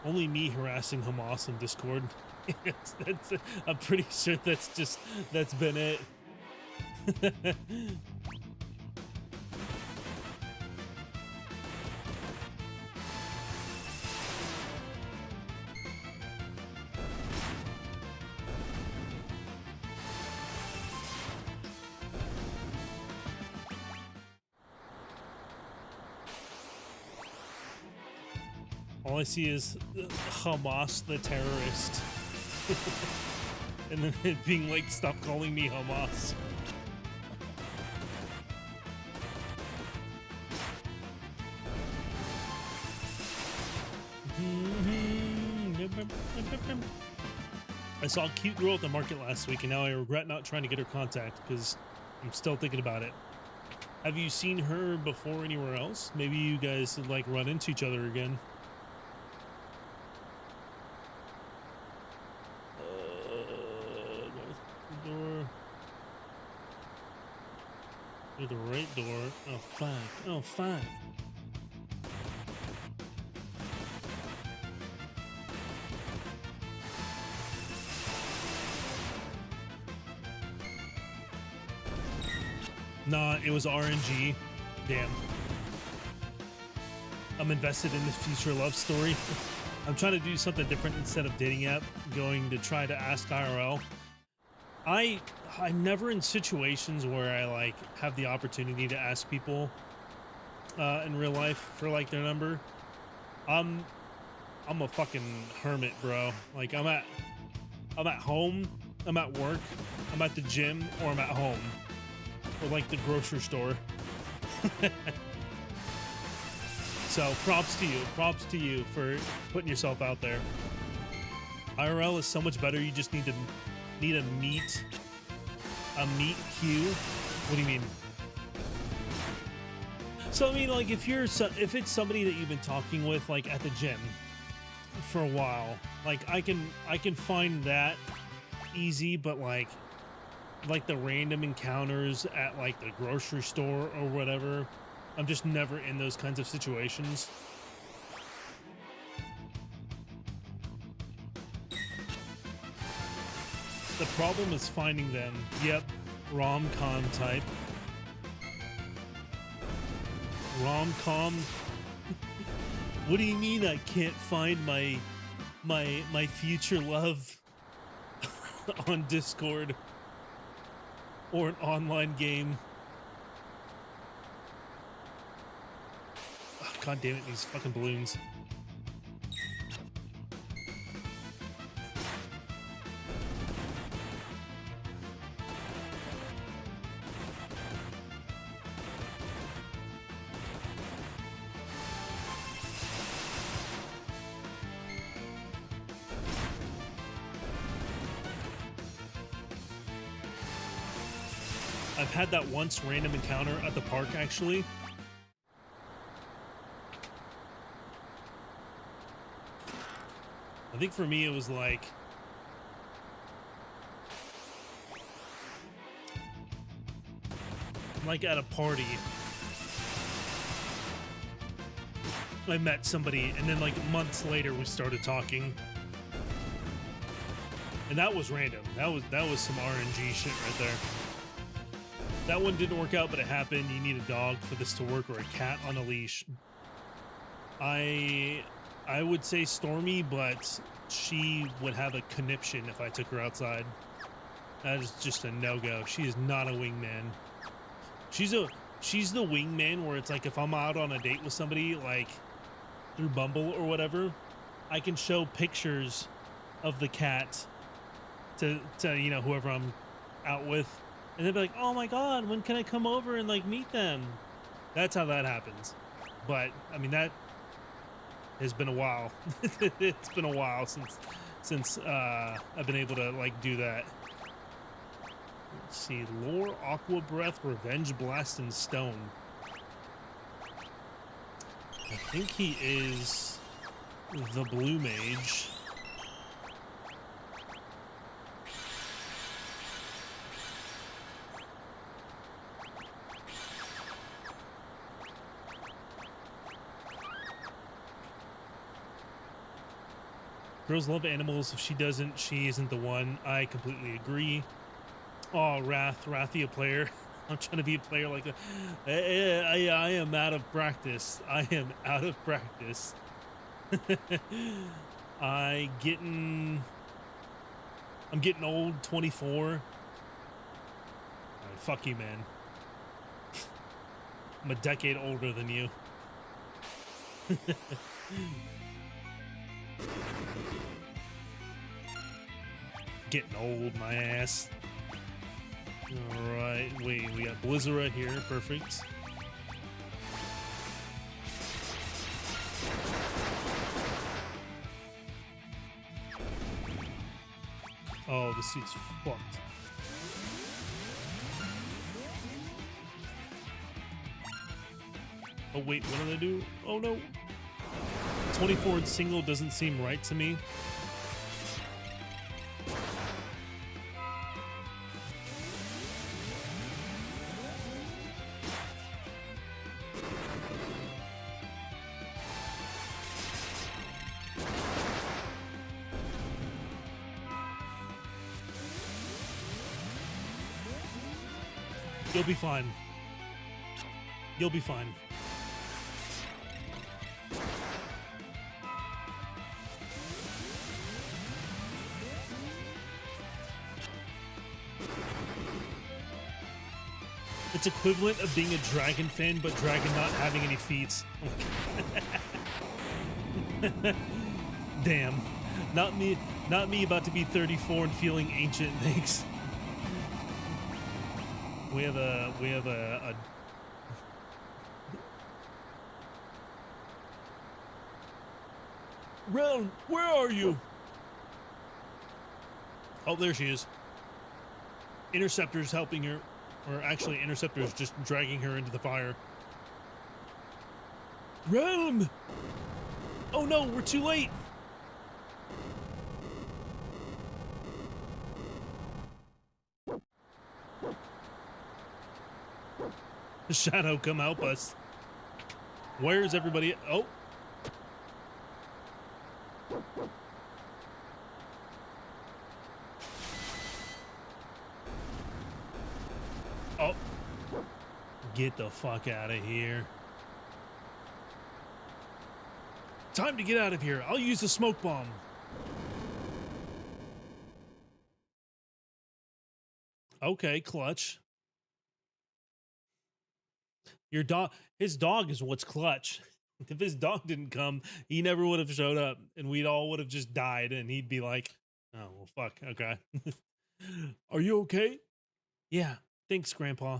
Only me harassing Hamas in Discord. I'm pretty sure that's been it. All I see is Hamas the terrorist. And then it being like, stop calling me Hamas. I saw a cute girl at the market last week, and now I regret not trying to get her contact because I'm still thinking about it. Have you seen her before anywhere else? Maybe you guys would like run into each other again. Door. Through the right door. Oh, 5. Oh, 5. Nah, it was RNG. Damn. I'm invested in this future love story. I'm trying to do something different instead of dating app, going to try to ask IRL. I'm never in situations where I like have the opportunity to ask people in real life for like their number. I'm a fucking hermit, bro. Like I'm at home, I'm at work, I'm at the gym, or I'm at home. Or like the grocery store. So props to you for putting yourself out there. IRL is so much better. You just need a meet queue. What do you mean? So I mean, like if it's somebody that you've been talking with like at the gym for a while, like I can find that easy, but like the random encounters at like the grocery store or whatever, I'm just never in those kinds of situations. The problem is finding them. Yep, rom-com type. Rom-com. What do you mean I can't find my future love on Discord? Or an online game. Oh, God damn it, these fucking balloons. I've had that once random encounter at the park, actually. I think for me, it was like... at a party. I met somebody, and then like months later, we started talking. And that was random. That was some RNG shit right there. That one didn't work out, but it happened. You need a dog for this to work, or a cat on a leash. I would say Stormy, but she would have a conniption if I took her outside. That is just a no-go. She is not a wingman. She's the wingman where it's like if I'm out on a date with somebody, like through Bumble or whatever, I can show pictures of the cat to you know, whoever I'm out with. And they'd be like, oh my God, when can I come over and like meet them? That's how that happens. But I mean, that has been a while. It's been a while since I've been able to like do that. Let's see, Lore, Aqua Breath, Revenge Blast, and Stone. I think he is the blue mage. Girls love animals. If she doesn't, she isn't the one. I completely agree. Oh, Rathia player. I'm trying to be a player like that. I am out of practice. I am out of practice. I'm getting old, 24. All right, fuck you, man. I'm a decade older than you. Getting old, my ass. Alright, wait, we got Blizzard right here. Perfect. Oh, this seat's fucked. Oh, wait, what did I do? Oh, no. 24 and single doesn't seem right to me. You'll be fine. You'll be fine. It's equivalent of being a Dragon fan, but Dragon not having any feats. Damn. Not me about to be 34 and feeling ancient. Thanks. We have a Realm, where are you? Oh, there she is. Interceptor's helping her, or actually Interceptor's just dragging her into the fire. Realm! Oh no, we're too late. Shadow, come help us. Where's everybody? Oh. Oh. Get the fuck out of here. Time to get out of here. I'll use the smoke bomb. Okay, clutch. Your dog, his dog is what's clutch. If his dog didn't come, he never would have showed up and we'd all would have just died and he'd be like, oh, well, fuck. Okay. Are you okay? Yeah. Thanks, Grandpa.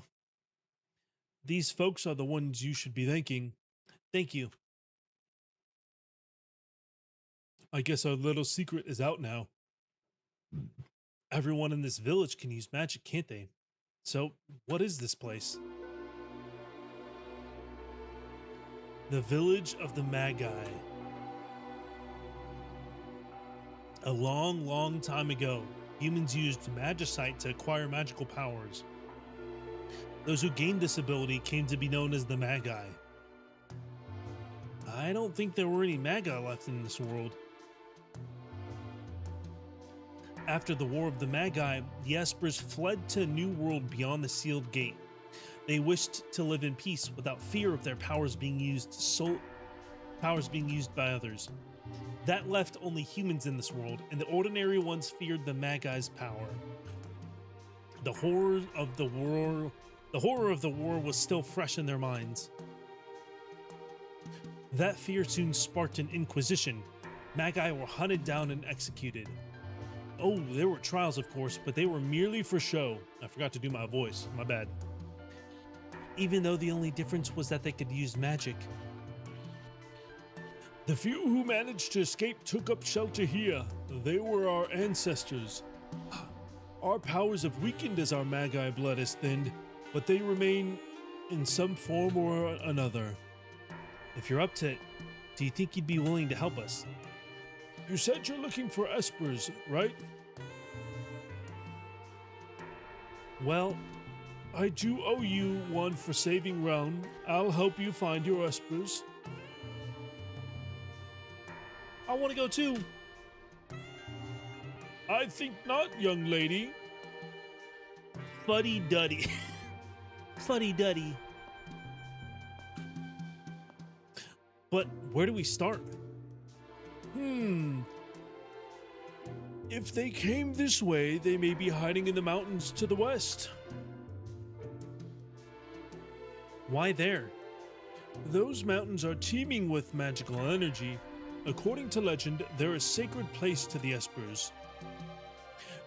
These folks are the ones you should be thanking. Thank you. I guess our little secret is out now. Everyone in this village can use magic, can't they? So, what is this place? The village of the Magi. A long, long time ago, humans used magicite to acquire magical powers. Those who gained this ability came to be known as the Magi. I don't think there were any Magi left in this world. After the War of the Magi, the Espers fled to a new world beyond the sealed gate. They wished to live in peace without fear of their powers being used by others. That left only humans in this world, and the ordinary ones feared the Magi's power. The horror of the war was still fresh in their minds. That fear soon sparked an inquisition. Magi were hunted down and executed. Oh, there were trials, of course, but they were merely for show. I forgot to do my voice. My bad. Even though the only difference was that they could use magic. The few who managed to escape took up shelter here. They were our ancestors. Our powers have weakened as our Magi blood has thinned, but they remain in some form or another. If you're up to it, do you think you'd be willing to help us? You said you're looking for Espers, right? Well, I do owe you one for saving Realm. I'll help you find your Espers. I want to go too. I think not, young lady. Fuddy-duddy. Fuddy-duddy. But where do we start? If they came this way, they may be hiding in the mountains to the west. Why there? Those mountains are teeming with magical energy. According to legend, there is sacred place to the Espers.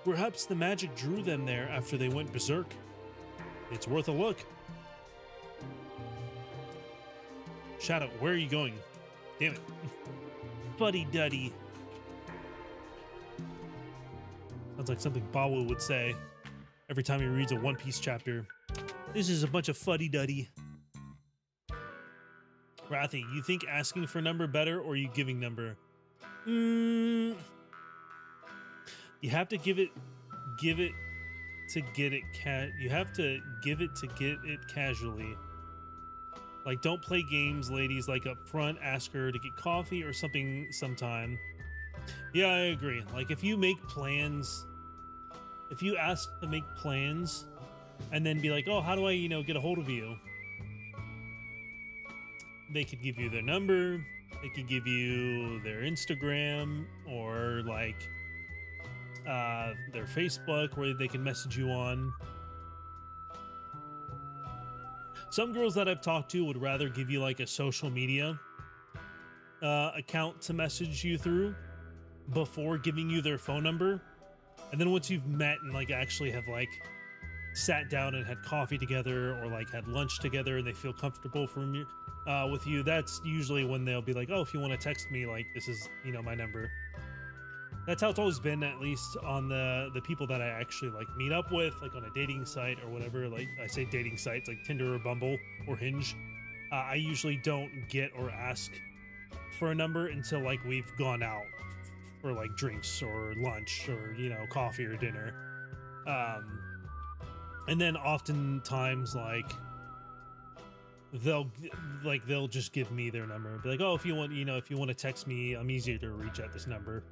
Perhaps the magic drew them there after they went berserk. It's worth a look. Shadow, where are you going? Damn it. Fuddy-duddy. Sounds like something Bawu would say every time he reads a One Piece chapter. This is a bunch of fuddy-duddy. Rathy, you think asking for number better or you giving number? You have to give it to get it you have to give it to get it casually. Like, don't play games, ladies, like up front, ask her to get coffee or something sometime. Yeah, I agree. Like, if you make plans, if you ask to make plans and then be like, oh, how do I, get a hold of you? They could give you their number, they could give you their Instagram or like their Facebook where they can message you on. Some girls that I've talked to would rather give you like a social media account to message you through before giving you their phone number. And then once you've met and like actually have like sat down and had coffee together or like had lunch together and they feel comfortable with you, that's usually when they'll be like, oh, if you want to text me, like this is, my number. That's how it's always been, at least on the people that I actually like meet up with, like on a dating site or whatever. Like I say dating sites like Tinder or Bumble or Hinge. I usually don't get or ask for a number until like we've gone out for like drinks or lunch or, coffee or dinner. And then oftentimes like they'll just give me their number and be like, oh, if you want to text me, I'm easier to reach at this number.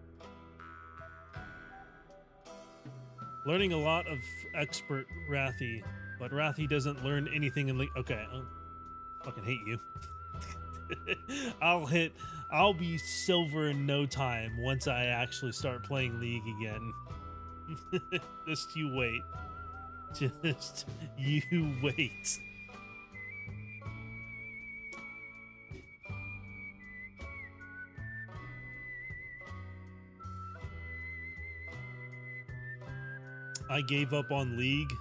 Learning a lot of expert Rathy, but Rathy doesn't learn anything in okay, I fucking hate you. I'll be silver in no time once I actually start playing League again. Just you wait. Just you wait. I gave up on League.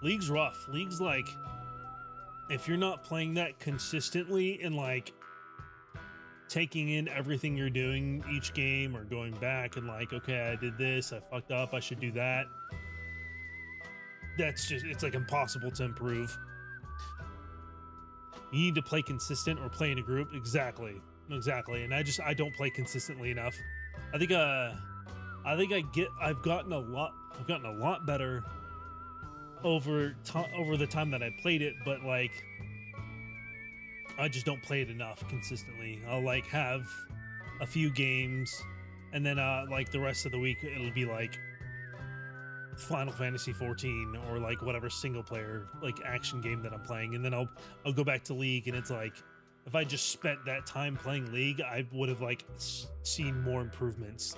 League's rough. League's like, if you're not playing that consistently and like taking in everything you're doing each game or going back and like, okay, I did this, I fucked up, I should do that. It's like impossible to improve. You need to play consistent or play in a group. Exactly. And I don't play consistently enough. I've gotten a lot better over the time that I played it, but like I just don't play it enough consistently. I'll like have a few games and then like the rest of the week it'll be like Final Fantasy 14 or like whatever single player like action game that I'm playing, and then I'll go back to League, and it's like if I just spent that time playing League, I would have like seen more improvements.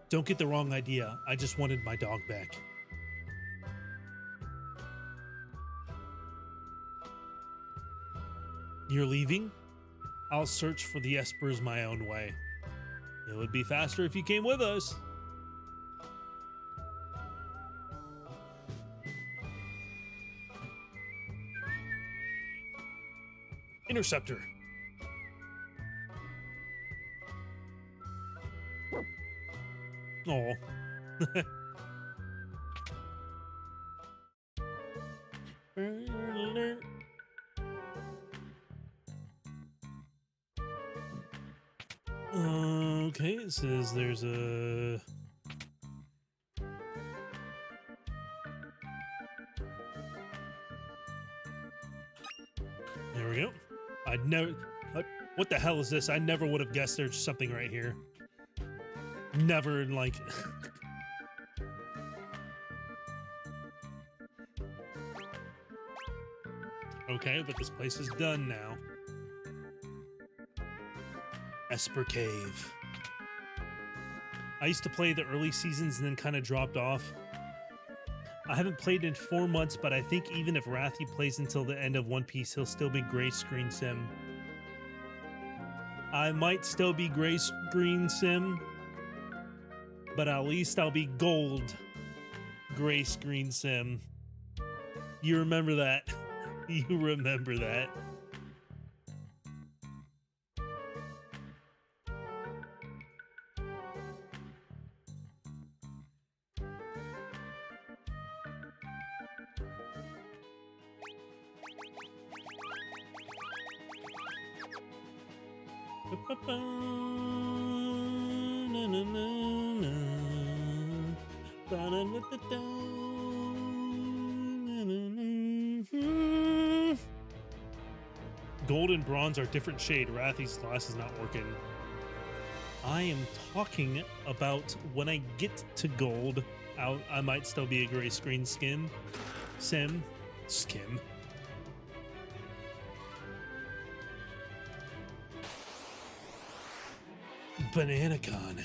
Don't get the wrong idea. I just wanted my dog back. You're leaving? I'll search for the Espers my own way. It would be faster if you came with us. Interceptor. Oh. Okay, it says there's a... There we go. I'd never... What the hell is this? I never would have guessed there's something right here. Never, like... Okay, but this place is done now. Esper Cave. I used to play the early seasons and then kind of dropped off. I haven't played in 4 months, but I think even if Rathy plays until the end of One Piece, he'll still be Gray Screen Sim. I might still be green sim, but at least I'll be gold grace green sim. You remember that. You remember that. Gold and bronze are different shade. Rathy's glass is not working. I am talking about when I get to gold, I might still be a gray screen skim. BananaCon.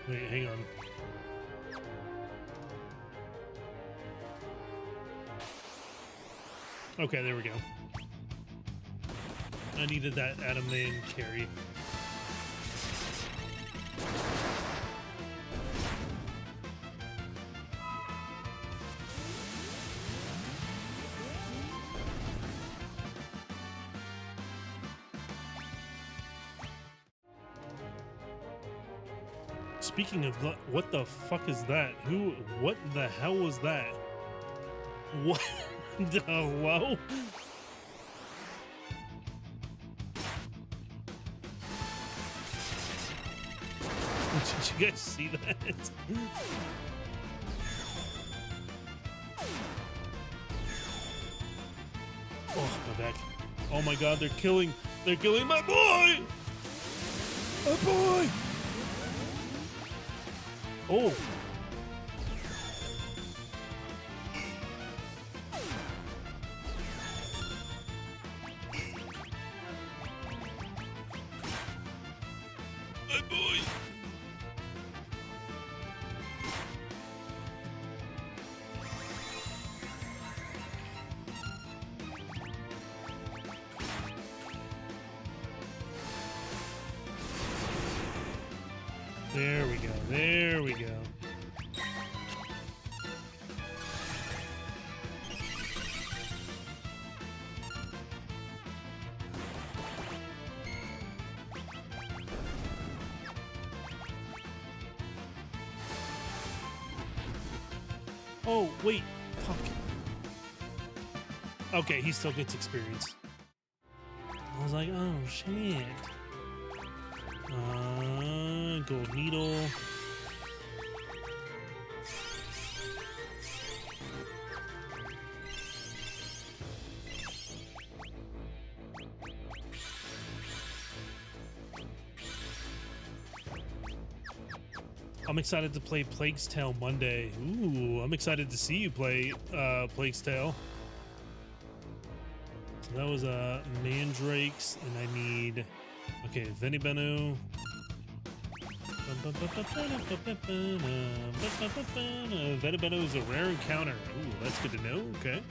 Wait, hang on. Okay, there we go. I needed that Adam Man carry. Speaking of, what the fuck is that? What the hell was that? What? Hello? Did you guys see that? Oh, my back. Oh my god, they're killing my boy! My boy! Oh. My boy. There we go. There we go. Oh, wait. Fuck. Okay, he still gets experience. I was like, oh, shit. Gold needle. I'm excited to play Plague's Tale Monday. Ooh, I'm excited to see you play Plague's Tale. So that was Mandrakes, and I need, okay, Venibenu. Venibenu is a rare encounter. Ooh, that's good to know. Okay.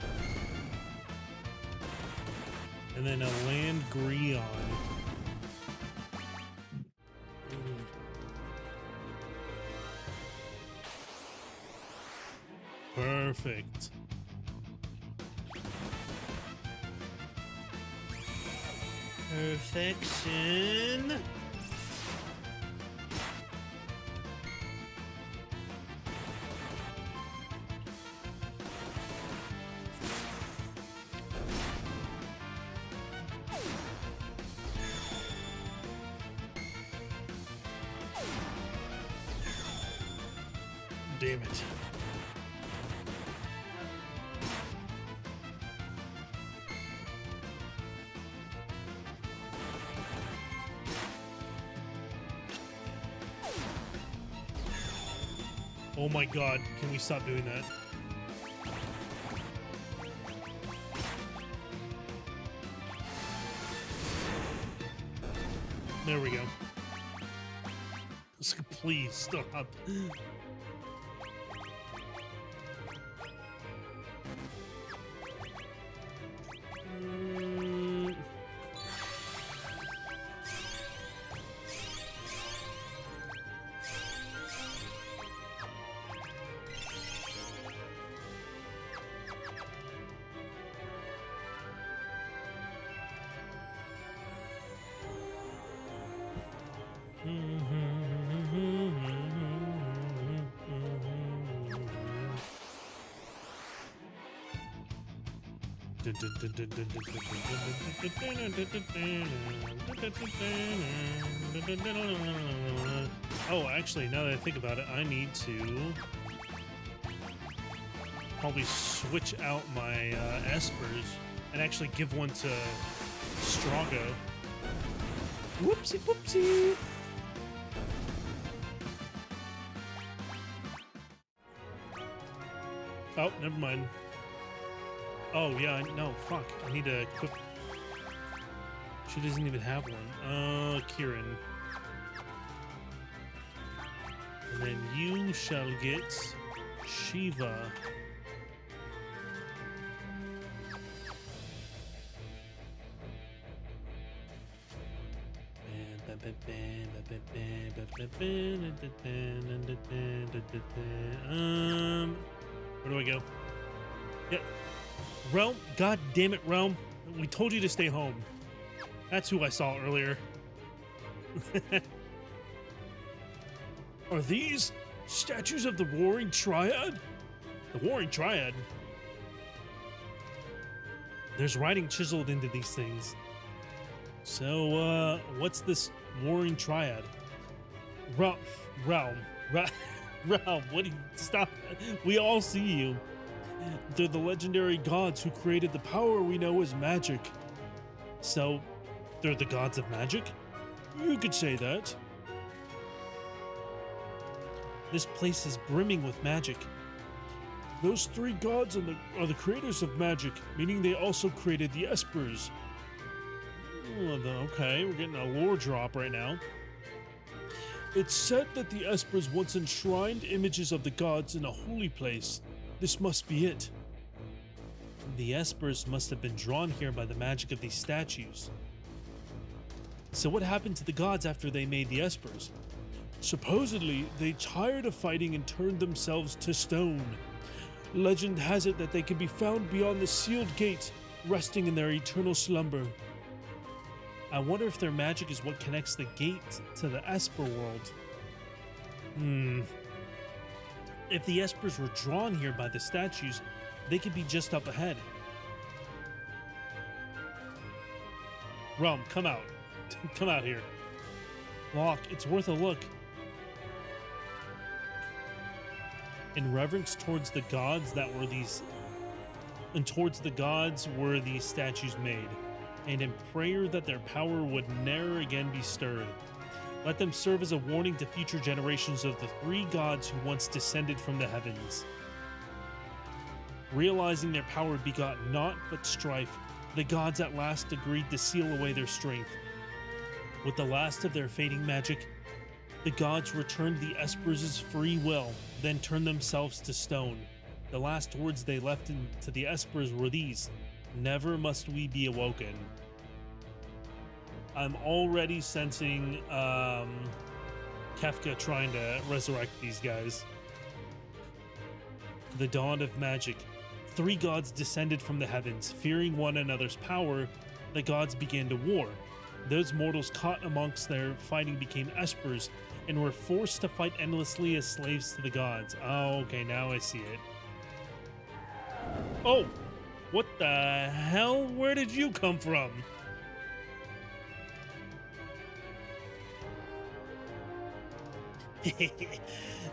And then a Land Greon. Perfect. Perfection. Damn it. Oh my god, can we stop doing that? There we go. Please stop. Oh, actually, now that I think about it, I need to probably switch out my espers and actually give one to Strago. Whoopsie whoopsie. Oh, never mind. Oh, yeah, no, fuck. I need to equip... She doesn't even have one. Kieran. And then you shall get Shiva. Where do I go? Yeah. Realm, god damn it, Realm. We told you to stay home. That's who I saw earlier. Are these statues of the Warring Triad? The Warring Triad? There's writing chiseled into these things. So, what's this Warring Triad? Realm, what do you... Stop. We all see you. They're the legendary gods who created the power we know as magic. So, they're the gods of magic? You could say that. This place is brimming with magic. Those three gods are the creators of magic, meaning they also created the espers. Okay, we're getting a lore drop right now. It's said that the espers once enshrined images of the gods in a holy place. This must be it. The espers must have been drawn here by the magic of these statues. So what happened to the gods after they made the espers? Supposedly, they tired of fighting and turned themselves to stone. Legend has it that they can be found beyond the sealed gate, resting in their eternal slumber. I wonder if their magic is what connects the gate to the Esper world. If the Espers were drawn here by the statues, they could be just up ahead. Realm, come out. Come out here. Locke, it's worth a look. In reverence towards the gods that were these... And towards the gods were these statues made, and in prayer that their power would ne'er again be stirred. Let them serve as a warning to future generations of the three gods who once descended from the heavens. Realizing their power begot naught but strife, the gods at last agreed to seal away their strength. With the last of their fading magic, the gods returned the Espers' free will, then turned themselves to stone. The last words they left to the Espers were these: "Never must we be awoken." I'm already sensing Kefka trying to resurrect these guys. The dawn of magic. Three gods descended from the heavens. Fearing one another's power, the gods began to war. Those mortals caught amongst their fighting became Espers and were forced to fight endlessly as slaves to the gods. Oh, okay, now I see it. Oh, what the hell? Where did you come from?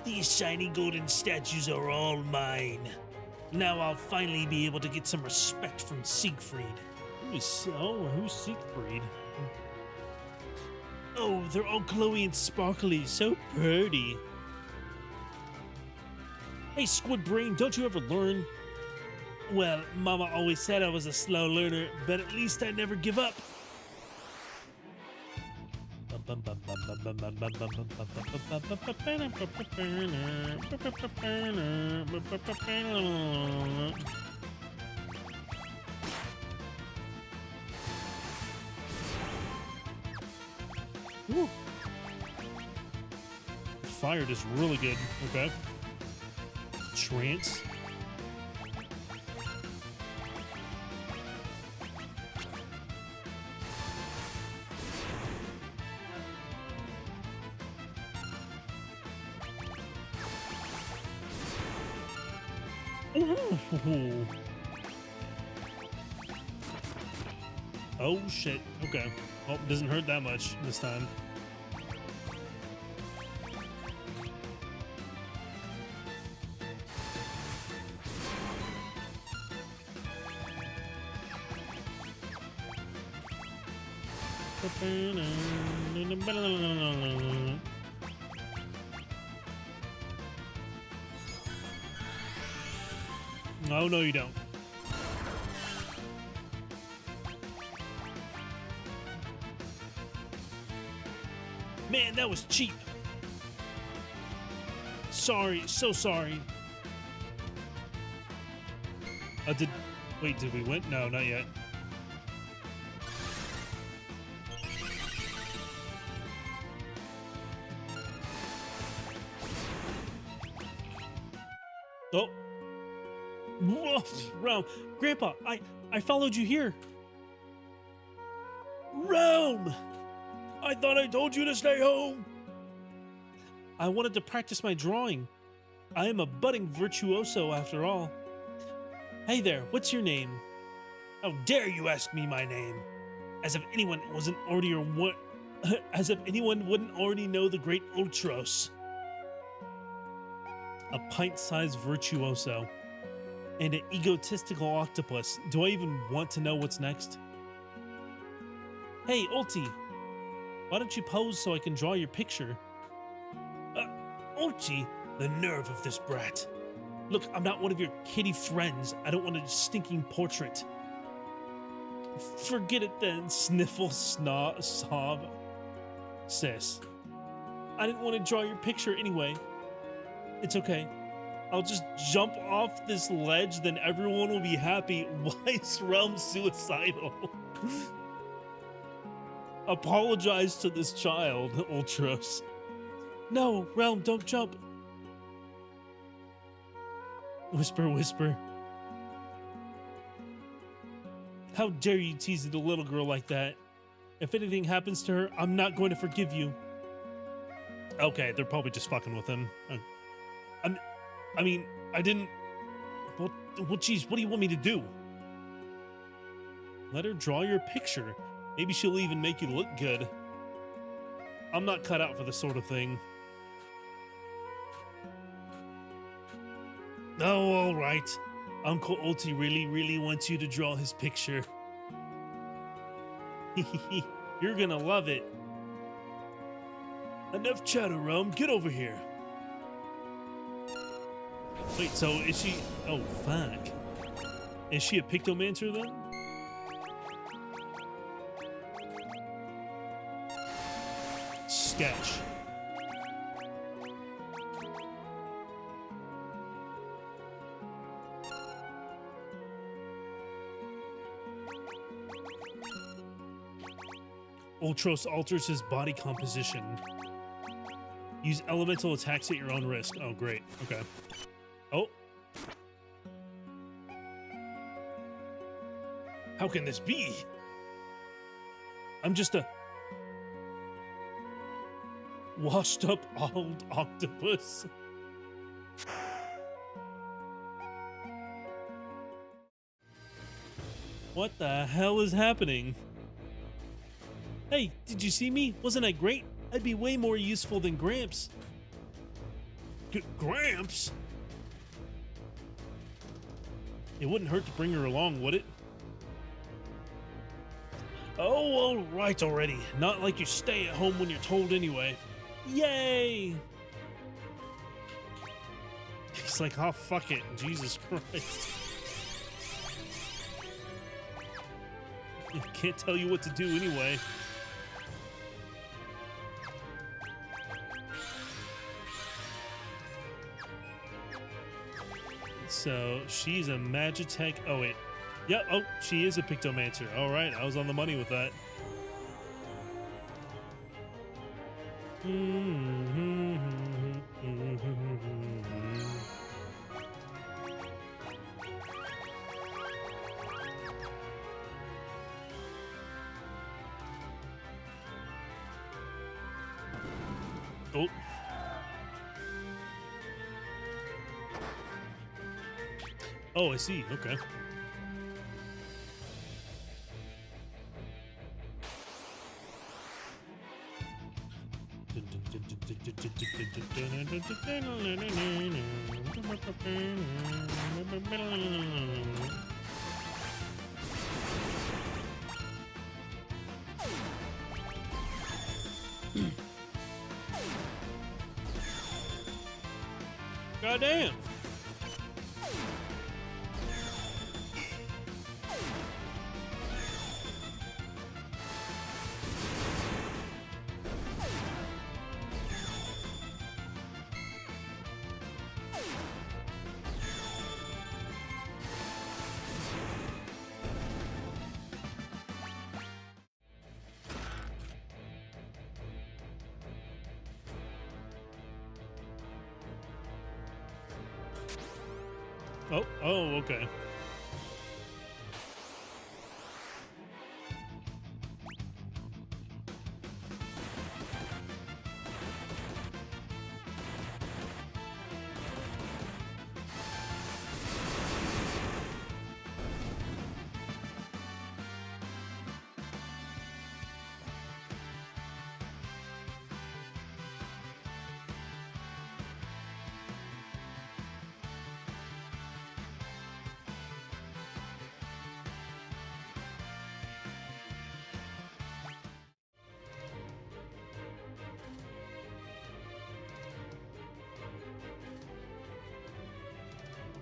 These shiny golden statues are all mine. Now I'll finally be able to get some respect from Siegfried. Who's Siegfried? Oh, they're all glowy and sparkly, so pretty. Hey, Squid Brain, don't you ever learn? Well, Mama always said I was a slow learner, but at least I never give up. Woo. Fired is really good. Okay. Trance. Ooh. Oh shit. Okay. Oh, doesn't hurt that much this time. Oh, no, you don't. Man, that was cheap. Sorry, so sorry. Wait, did we win? No, not yet. Oh. Whoa, Rome. Grandpa, I followed you here. Rome! I thought I told you to stay home. I wanted to practice my drawing. I am a budding virtuoso after all. Hey there, what's your name? How dare you ask me my name? As if anyone wasn't already or what as if anyone wouldn't already know the great Ultros. A pint-sized virtuoso. And an egotistical octopus. Do I even want to know what's next? Hey, Ulti. Why don't you pose so I can draw your picture? Ulti, the nerve of this brat. Look, I'm not one of your kitty friends. I don't want a stinking portrait. Forget it then, sniffle, sob. Sis, I didn't want to draw your picture anyway. It's okay. I'll just jump off this ledge, then everyone will be happy. Why is Realm suicidal? Apologize to this child, Ultros. No, Realm, don't jump. Whisper, whisper. How dare you tease the little girl like that? If anything happens to her, I'm not going to forgive you. Okay, they're probably just fucking with him. I mean, I didn't... Well, geez, what do you want me to do? Let her draw your picture. Maybe she'll even make you look good. I'm not cut out for this sort of thing. Oh, all right. Uncle Ulti really wants you to draw his picture. You're gonna love it. Enough chatter, Rome. Get over here. Wait, so is she... Oh, fuck. Is she a Pictomancer then? Sketch. Ultros alters his body composition. Use elemental attacks at your own risk. Oh, great. Okay. Oh. How can this be? I'm just a washed up old octopus. What the hell is happening? Hey, did you see me? Wasn't I great? I'd be way more useful than Gramps. Gramps? It wouldn't hurt to bring her along, would it? Oh, all right already. Not like you stay at home when you're told anyway. Yay! He's like, oh, fuck it. Jesus Christ. I can't tell you what to do anyway. So she's a Magitech. Oh, wait. Yeah, oh, she is a Pictomancer. All right, I was on the money with that. Oh. Oh, I see. Okay. Goddamn. Oh, okay.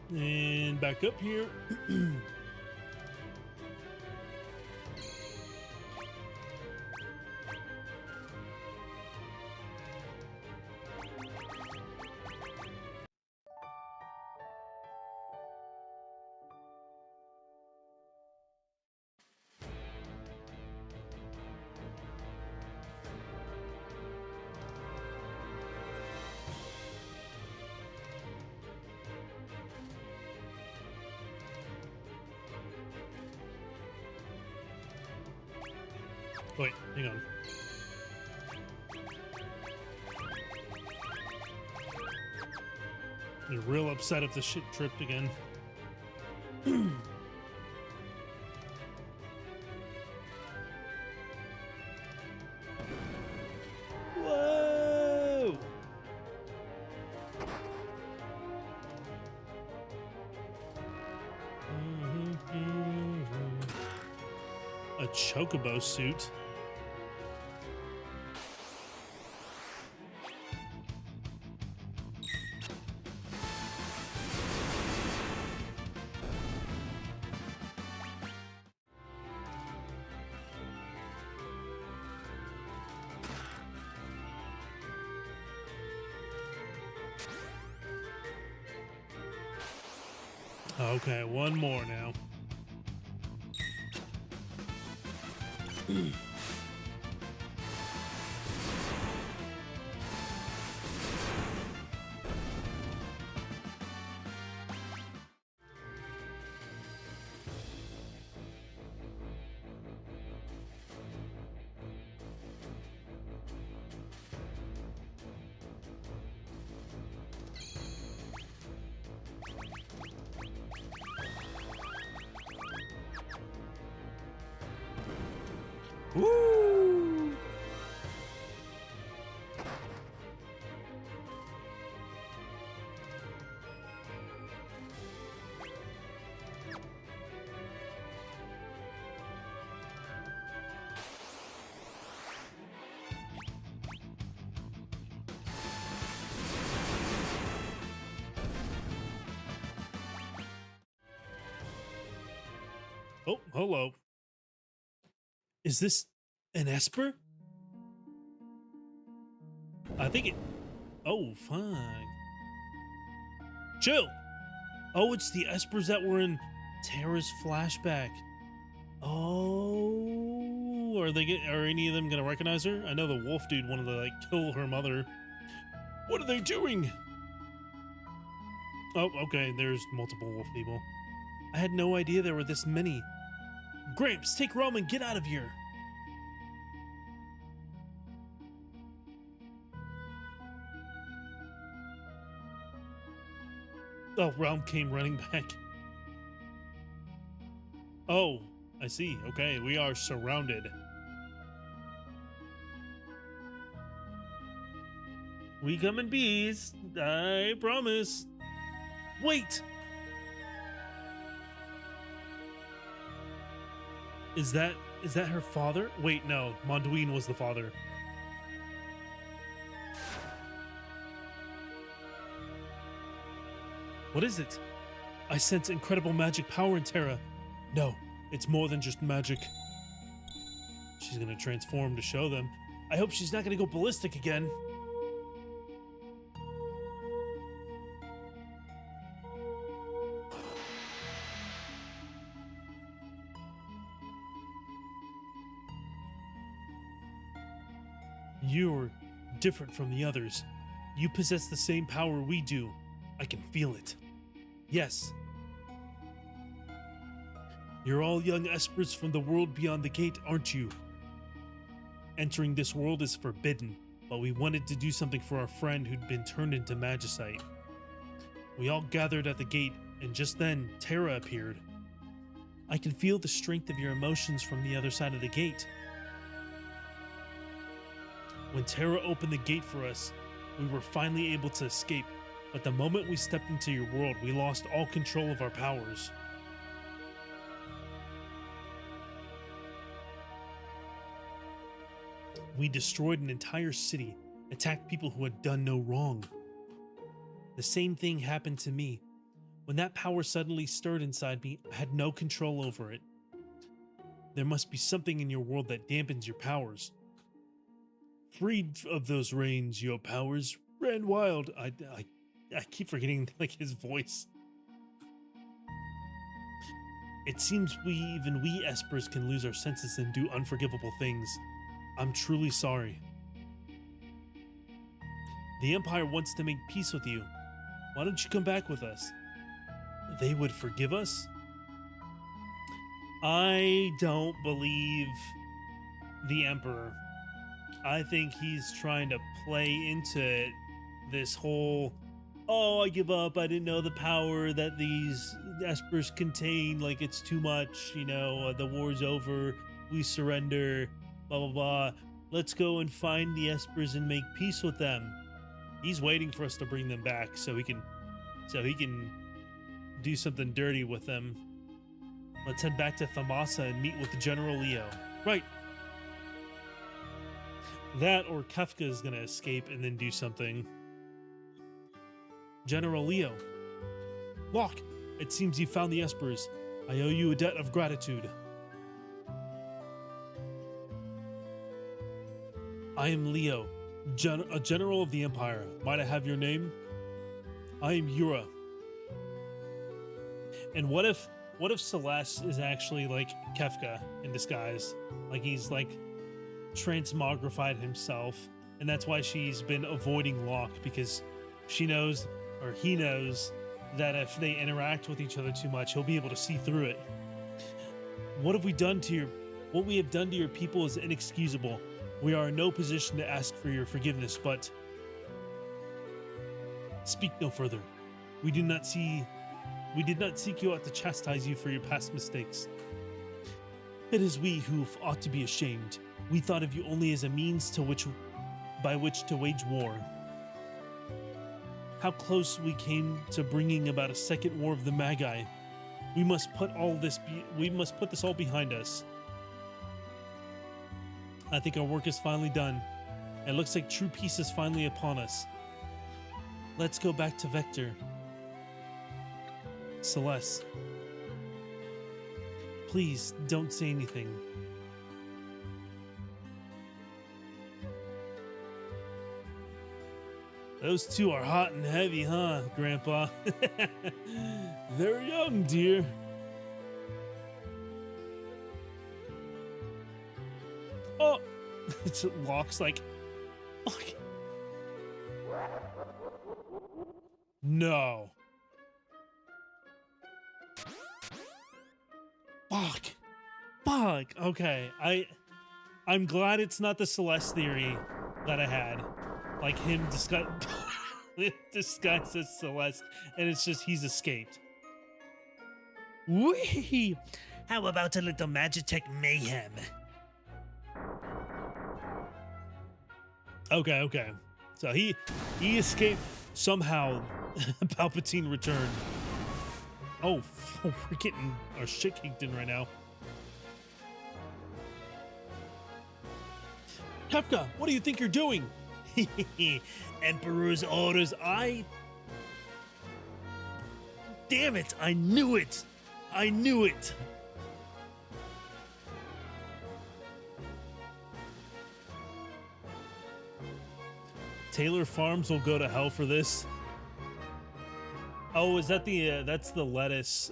And back up here. Wait, hang on. You're real upset if the shit tripped again. Whoa! A chocobo suit. Okay, one more now. Woo! Oh, hello. Is this an Esper? I think it. Oh, fine. Chill. Oh, it's the Espers that were in Tara's flashback. Oh, are any of them gonna recognize her? I know the wolf dude wanted to like kill her mother. What are they doing? Oh, okay. There's multiple wolf people. I had no idea there were this many. Gramps, take Rome and get out of here. Oh, Realm came running back. Oh, I see. Okay, we are surrounded. We come in peace. I promise. Wait! Is that her father? Wait, no. Monduine was the father. What is it? I sense incredible magic power in Terra. No, it's more than just magic. She's gonna transform to show them. I hope she's not gonna go ballistic again. You're different from the others. You possess the same power we do. I can feel it. Yes. You're all young Espers from the world beyond the gate, aren't you? Entering this world is forbidden, but we wanted to do something for our friend who'd been turned into magicite. We all gathered at the gate, and just then, Terra appeared. I can feel the strength of your emotions from the other side of the gate. When Terra opened the gate for us, we were finally able to escape, but the moment we stepped into your world, we lost all control of our powers. We destroyed an entire city, attacked people who had done no wrong. The same thing happened to me. When that power suddenly stirred inside me, I had no control over it. There must be something in your world that dampens your powers. Freed of those reins, your powers ran wild. I keep forgetting like his voice. It seems even we Espers can lose our senses and do unforgivable things. I'm truly sorry. The Empire wants to make peace with you. Why don't you come back with us? They would forgive us? I don't believe the Emperor. I think he's trying to play into it, this whole, oh, I give up, I didn't know the power that these Espers contain, like it's too much, you know, the war's over, we surrender, blah, blah, blah. Let's go and find the Espers and make peace with them. He's waiting for us to bring them back so he can do something dirty with them. Let's head back to Thamasa and meet with General Leo. Right. That or Kefka is gonna escape and then do something. General Leo. Locke, it seems you found the Espers. I owe you a debt of gratitude. I am Leo, a general of the Empire. Might I have your name? I am Yura. And what if Celeste is actually like Kefka in disguise? Like he's like transmogrified himself, and that's why she's been avoiding Locke, because she knows, or he knows, that if they interact with each other too much, he'll be able to see through it. What we have done to your people is inexcusable. We are in no position to ask for your forgiveness, but speak no further. We did not seek you out to chastise you for your past mistakes. It is we who ought to be ashamed. We thought of you only as a means by which to wage war. How close we came to bringing about a second war of the Magi. We must put this all behind us. I think our work is finally done. It looks like true peace is finally upon us. Let's go back to Vector. Celeste. Please don't say anything. Those two are hot and heavy, huh, Grandpa? They're young, dear. Oh, it locks like, fuck. No. Fuck. Fuck. Okay. I'm glad it's not the Celeste theory that I had. Like him disguised as Celeste, and it's just he's escaped. Wee! How about a little Magitech mayhem? Okay. So he escaped somehow. Palpatine returned. Oh, we're getting our shit kicked in right now. Kefka, what do you think you're doing? Emperor's orders. Damn it! I knew it! I knew it! Taylor Farms will go to hell for this. Oh, is that that's the lettuce,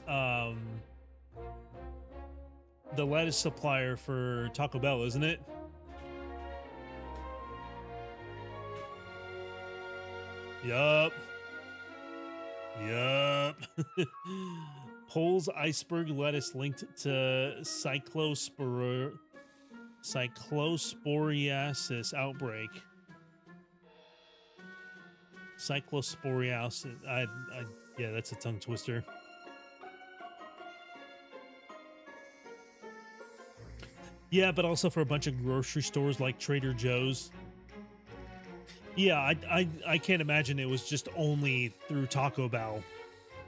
the lettuce supplier for Taco Bell, isn't it? Yup. Pole's iceberg lettuce linked to cyclosporiasis outbreak. Cyclosporiasis. Yeah, that's a tongue twister. Yeah, but also for a bunch of grocery stores like Trader Joe's. Yeah, I can't imagine it was just only through Taco Bell.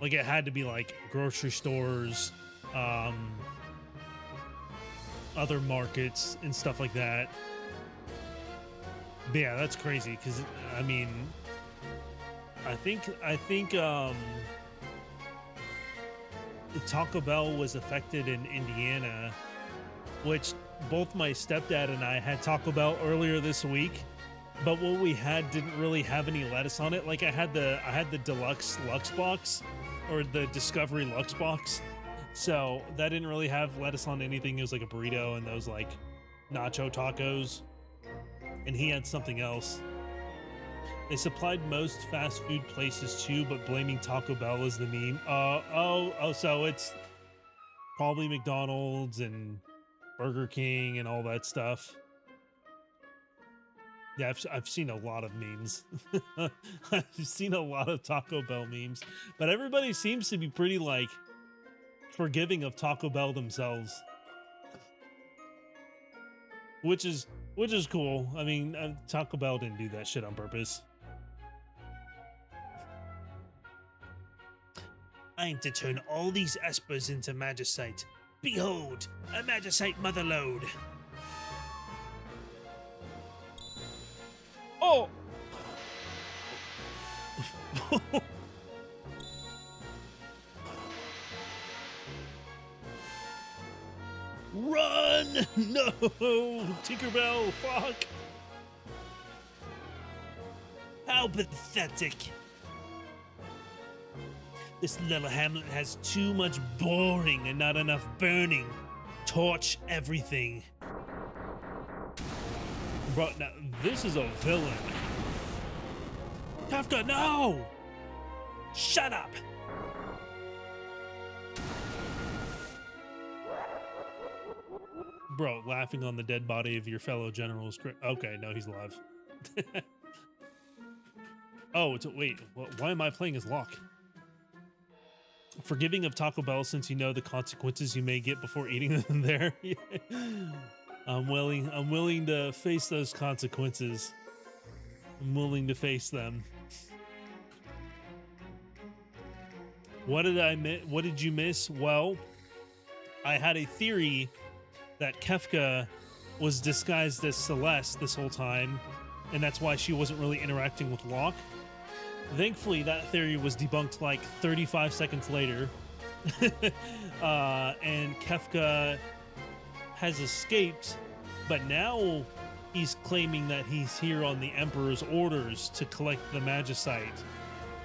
Like it had to be like grocery stores, other markets and stuff like that. But yeah, that's crazy because I mean, I think Taco Bell was affected in Indiana, which both my stepdad and I had Taco Bell earlier this week. But what we had didn't really have any lettuce on it. Like I had the deluxe Lux box, or the Discovery Lux box, so that didn't really have lettuce on anything. It was like a burrito and those like nacho tacos, and he had something else. They supplied most fast food places too, but blaming Taco Bell is the meme. So it's probably McDonald's and Burger King and all that stuff. Yeah, I've seen a lot of memes. I've seen a lot of Taco Bell memes, but everybody seems to be pretty like forgiving of Taco Bell themselves, which is cool. I mean, Taco Bell didn't do that shit on purpose. I aim to turn all these espers into magicite. Behold, a magicite motherlode. Oh! Run! No! Tinkerbell, fuck! How pathetic! This little hamlet has too much boring and not enough burning. Torch everything. Bro, now, this is a villain. Kafka, no! Shut up! Bro, laughing on the dead body of your fellow general is okay, no, he's alive. Oh, wait, why am I playing as Locke? Forgiving of Taco Bell since you know the consequences you may get before eating them there. I'm willing to face those consequences. I'm willing to face them. What did I miss? What did you miss? Well, I had a theory that Kefka was disguised as Celeste this whole time, and that's why she wasn't really interacting with Locke. Thankfully, that theory was debunked like 35 seconds later. And Kefka has escaped, but now he's claiming that he's here on the Emperor's orders to collect the Magicite.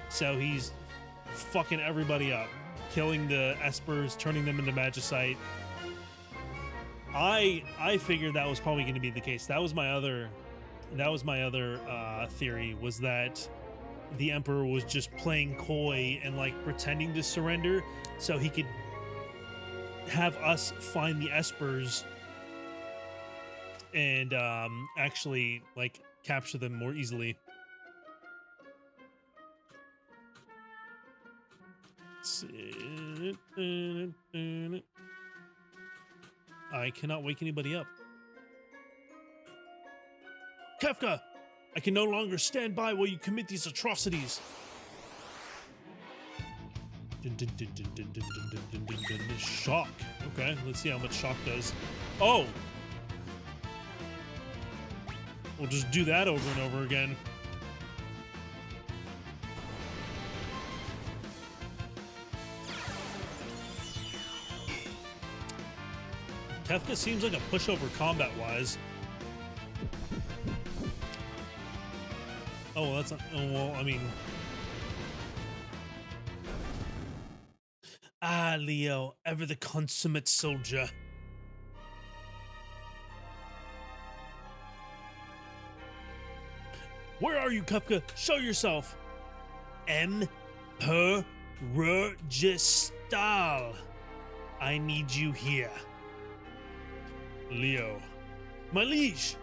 So he's fucking everybody up, killing the Espers, turning them into Magicite. I figured that was probably going to be the case. That was my other theory, was that the Emperor was just playing coy and like pretending to surrender so he could have us find the Espers and actually like capture them more easily. I cannot wake anybody up. Kefka, I can no longer stand by while you commit these atrocities. Shock. Okay, let's see how much shock does. Oh! We'll just do that over and over again. Kefka seems like a pushover combat-wise. Oh, that's not... Oh, well, I mean... Ah, Leo, ever the consummate soldier. Where are you, Kefka? Show yourself! Emperor Gestal. I need you here. Leo. My liege!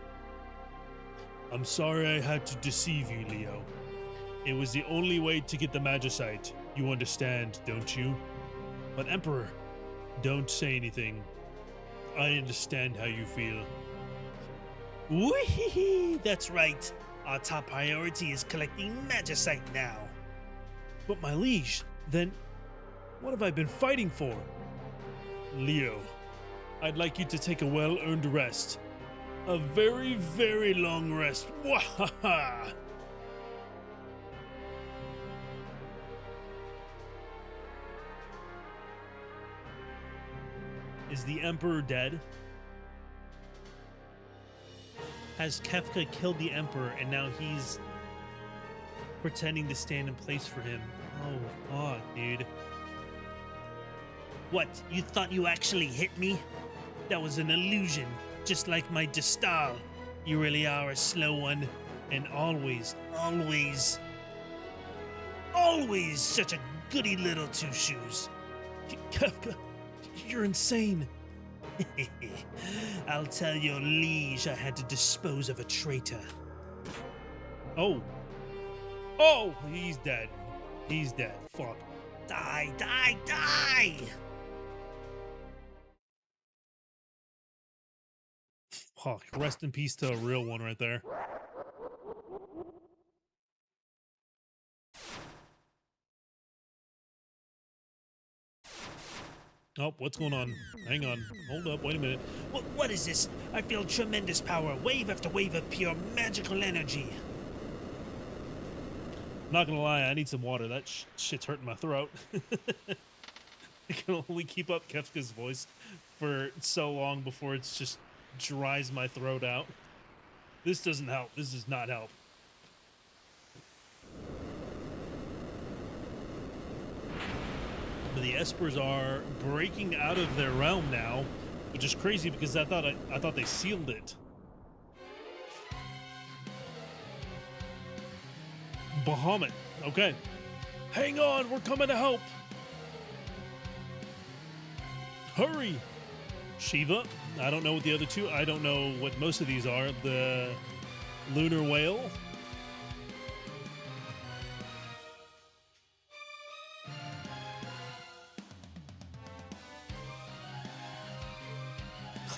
I'm sorry I had to deceive you, Leo. It was the only way to get the Magicite. You understand, don't you? But Emperor, don't say anything. I understand how you feel. Wee-hee-hee, that's right. Our top priority is collecting Magicite now. But my liege, then what have I been fighting for? Leo, I'd like you to take a well-earned rest. A very, very long rest. Wahaha! Is the Emperor dead? Has Kefka killed the Emperor and now he's pretending to stand in place for him? Oh, fuck, dude. What, you thought you actually hit me? That was an illusion, just like my Gestal. You really are a slow one, and always such a goody little two-shoes. Kefka, you're insane. I'll tell your liege I had to dispose of a traitor. Oh. Oh, he's dead. He's dead. Fuck. Die, die, die! Fuck. Rest in peace to a real one right there. Oh, what's going on? Hang on. Hold up. Wait a minute. What is this? I feel tremendous power. Wave after wave of pure magical energy. Not gonna lie, I need some water. That shit's hurting my throat. I can only keep up Kefka's voice for so long before it's just dries my throat out. This doesn't help. This does not help. But the Espers are breaking out of their realm now, which is crazy because I thought they sealed it. Bahamut. Okay. Hang on, we're coming to help. Hurry. Shiva. I don't know what the other two, I don't know what most of these are. The lunar whale.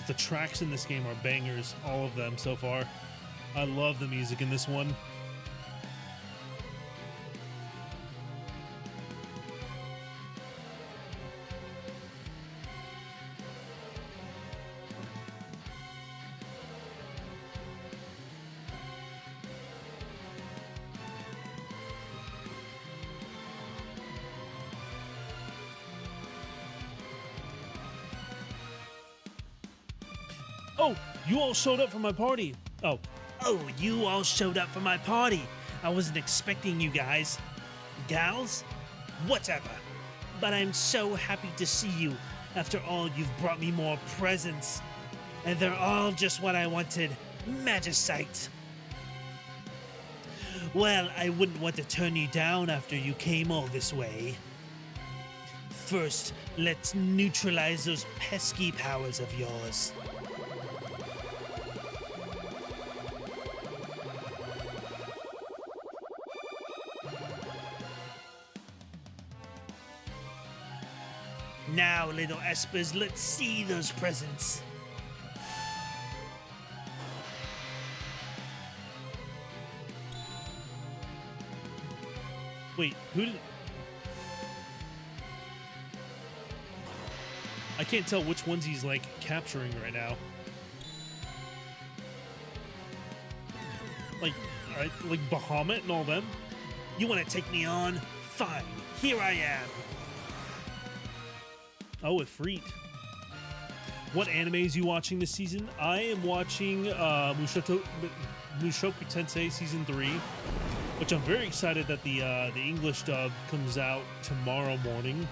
The tracks in this game are bangers, all of them so far. I love the music in this one. Oh, you all showed up for my party. Oh,
You all showed up for my party. I wasn't expecting you guys. Gals? Whatever. But I'm so happy to see you. After all, you've brought me more presents. And they're all just what I wanted. Magicite. Well, I wouldn't want to turn you down after you came all this way. First, let's neutralize those pesky powers of yours. Now, little espers, let's see those presents.
wait, who did... I can't tell which ones he's, like, capturing right now. Like Bahamut and all them?
You want to take me on? Fine, here I am.
Oh, with Freet. What anime is you watching this season? I am watching Mushoku Tensei Season 3, which I'm very excited that the English dub comes out tomorrow morning.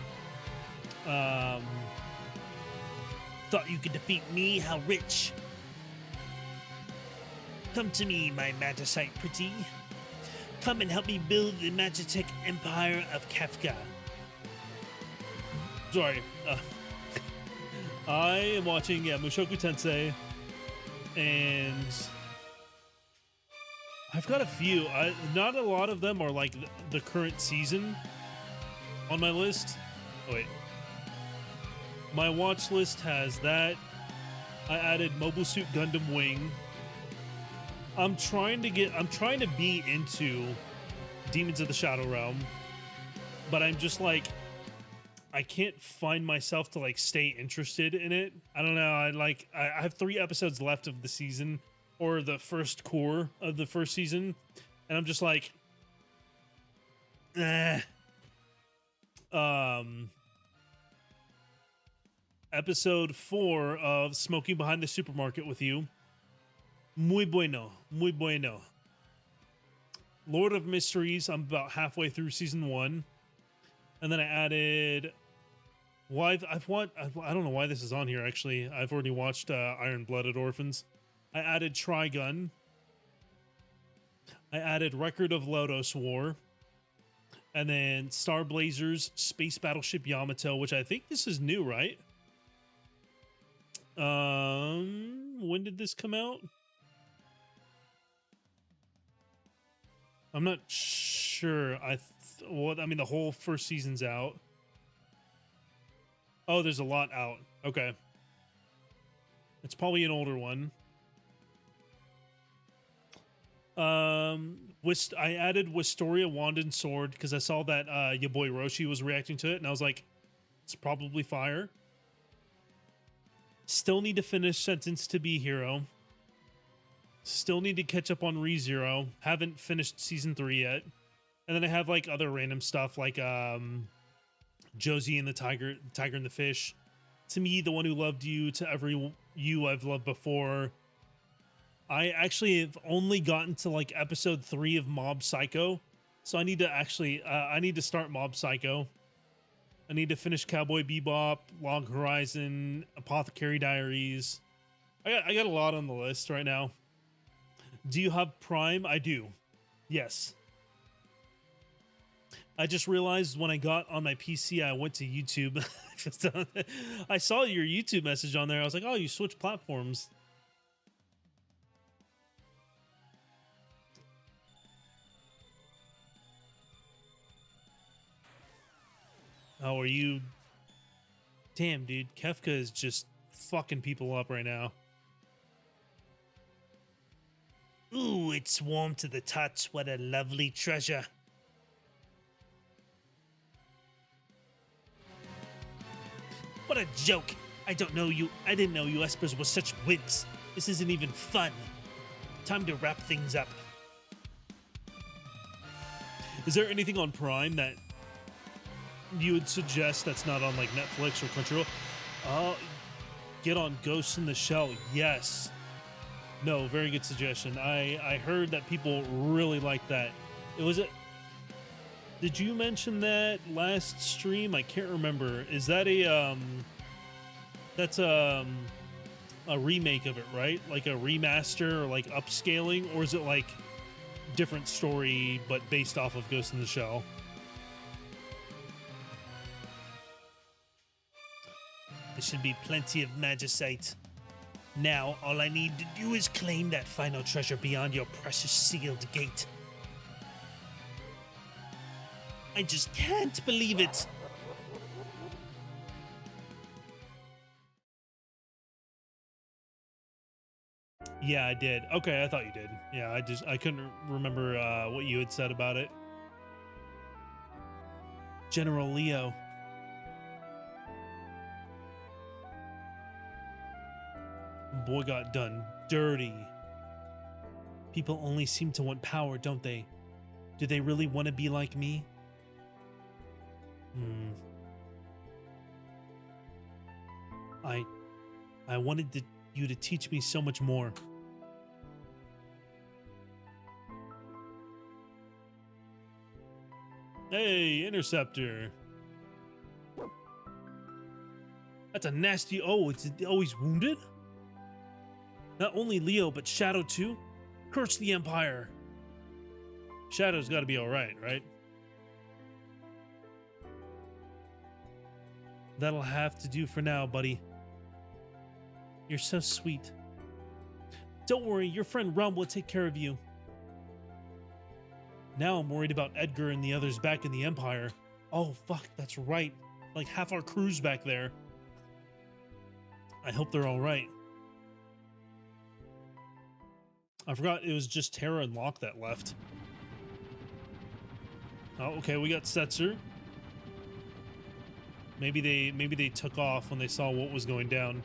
Thought you could defeat me? How rich. Come to me, my Magicite pretty. Come and help me build the Magitek Empire of Kefka.
Sorry. I am watching, Mushoku Tensei, and I've got a few. Not a lot of them are like the current season on my list. Oh, wait. My watch list has that. I added Mobile Suit Gundam Wing. I'm trying to be into Demons of the Shadow Realm, but I'm just like, I can't find myself to like stay interested in it. I don't know. I have 3 episodes left of the season, or the first core of the first season, and I'm just like, Episode 4 of Smoking Behind the Supermarket with You. Muy bueno. Muy bueno. Lord of Mysteries, I'm about halfway through season 1. And then I added... Well, I don't know why this is on here, actually. I've already watched Iron-Blooded Orphans. I added Trigun. I added Record of Lodos War. And then Star Blazers, Space Battleship Yamato, which I think this is new, right? When did this come out? I'm not sure. The whole first season's out. Oh, there's a lot out. Okay. It's probably an older one. I added Wisteria Wand and Sword because I saw that your boy Roshi was reacting to it, and I was like, it's probably fire. Still need to finish Sentence to Be Hero. Still need to catch up on ReZero. Haven't finished season 3 yet. And then I have like other random stuff like Josie and the Tiger and the Fish. To Me, The One Who Loved You, To Every You I've Loved Before. I actually have only gotten to like episode 3 of Mob Psycho. So I need to actually, I need to start Mob Psycho. I need to finish Cowboy Bebop, Log Horizon, Apothecary Diaries. I got a lot on the list right now. Do you have Prime? I do. Yes. I just realized when I got on my PC, I went to YouTube. I saw your YouTube message on there. I was like, oh, you switched platforms. Oh, are you... Damn, dude. Kefka is just fucking people up right now.
Ooh, it's warm to the touch. What a lovely treasure. What a joke. I didn't know you espers were such wimps. This isn't even fun. Time to wrap things up.
Is there anything on Prime that you would suggest that's not on like Netflix or Crunchyroll? get on Ghost in the Shell. Yes. No, very good suggestion. I heard that people really like that. It was a. Did you mention that last stream? I can't remember. Is that a that's a remake of it, right? Like a remaster or like upscaling, or is it like different story but based off of Ghost in the Shell?
There should be plenty of magicite. Now, all I need to do is claim that final treasure beyond your precious sealed gate. I just can't believe it.
Yeah, I did. Okay, I thought you did. Yeah, I couldn't remember what you had said about it. General Leo. Boy got done dirty. People only seem to want power, don't they? Do they really want to be like me? I wanted you to teach me so much more. Hey, Interceptor. That's a nasty... Oh, it's always wounded? Not only Leo, but Shadow too? Curse the Empire. Shadow's got to be alright, right? That'll have to do for now, buddy. You're so sweet. Don't worry, your friend Rum will take care of you. Now I'm worried about Edgar and the others back in the Empire. Oh, fuck, that's right. Like half our crew's back there. I hope they're alright. I forgot it was just Terra and Locke that left. Oh, okay, we got Setzer. Maybe they took off when they saw what was going down.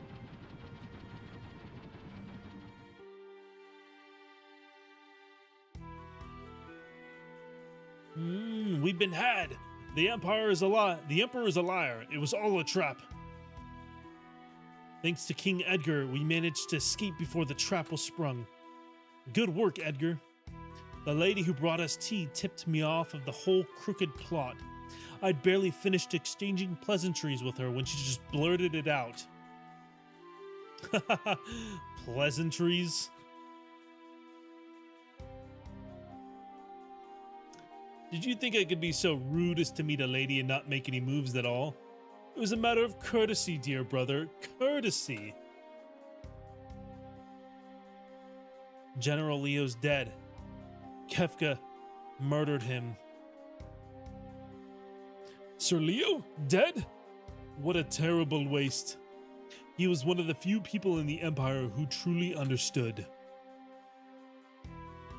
We've been had. The Empire is a lie. The Emperor is a liar. It was all a trap. Thanks to King Edgar, we managed to escape before the trap was sprung. Good work, Edgar. The lady who brought us tea tipped me off of the whole crooked plot. I'd barely finished exchanging pleasantries with her when she just blurted it out. Pleasantries? Did you think I could be so rude as to meet a lady and not make any moves at all? It was a matter of courtesy, dear brother. Courtesy. General Leo's dead. Kefka murdered him. Sir Leo? Dead? What a terrible waste. He was one of the few people in the Empire who truly understood.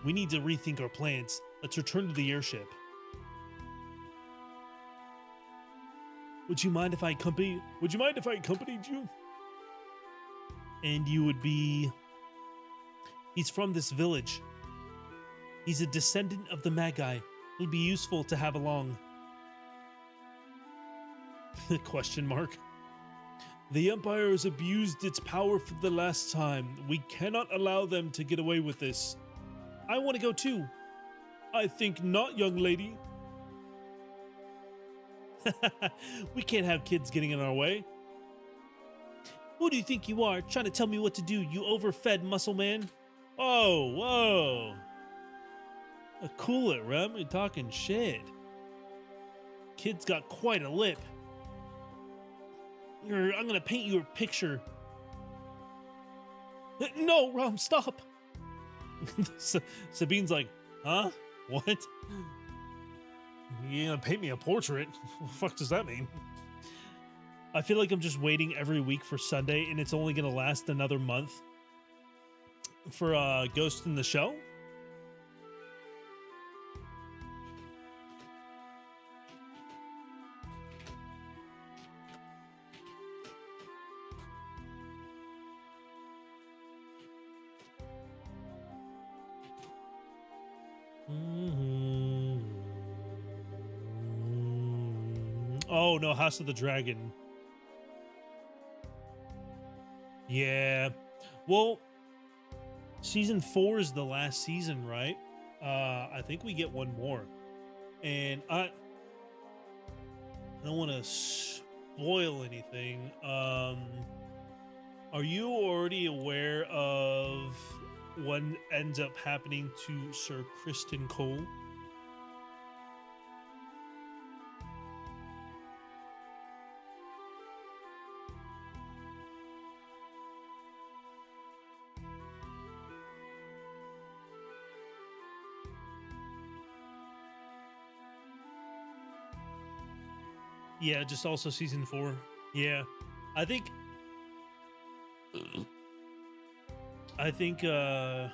We need to rethink our plans. Let's return to the airship. Would you mind if I accompanied you? And you would be... He's from this village. He's a descendant of the Magi. He'll be useful to have along. Question mark. The Empire has abused its power for the last time. We cannot allow them to get away with this. I want to go too. I think not, young lady. We can't have kids getting in our way. Who do you think you are, trying to tell me what to do, you overfed muscle man? Whoa, whoa. Cool it, Rem. You're talking shit. Kid's got quite a lip. I'm gonna paint you a picture. No, Rom, stop. Sabine's like, huh? What? You gonna paint me a portrait? What the fuck does that mean? I feel like I'm just waiting every week for Sunday, and it's only gonna last another month for Ghost in the Shell. Oh no, House of the Dragon. Yeah. Well, season 4 is the last season, right? I think we get one more. And I don't want to spoil anything. Are you already aware of what ends up happening to Sir Kristen Cole? Yeah, just also season 4. Yeah. I think I think I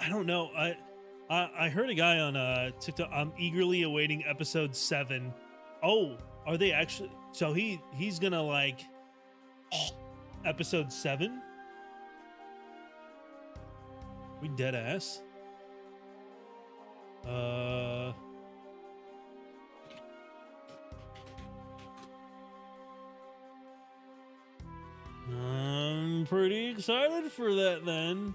don't know. I heard a guy on TikTok. I'm eagerly awaiting episode 7. Oh, are they actually? So he's gonna like episode 7? We dead ass. I'm pretty excited for that then.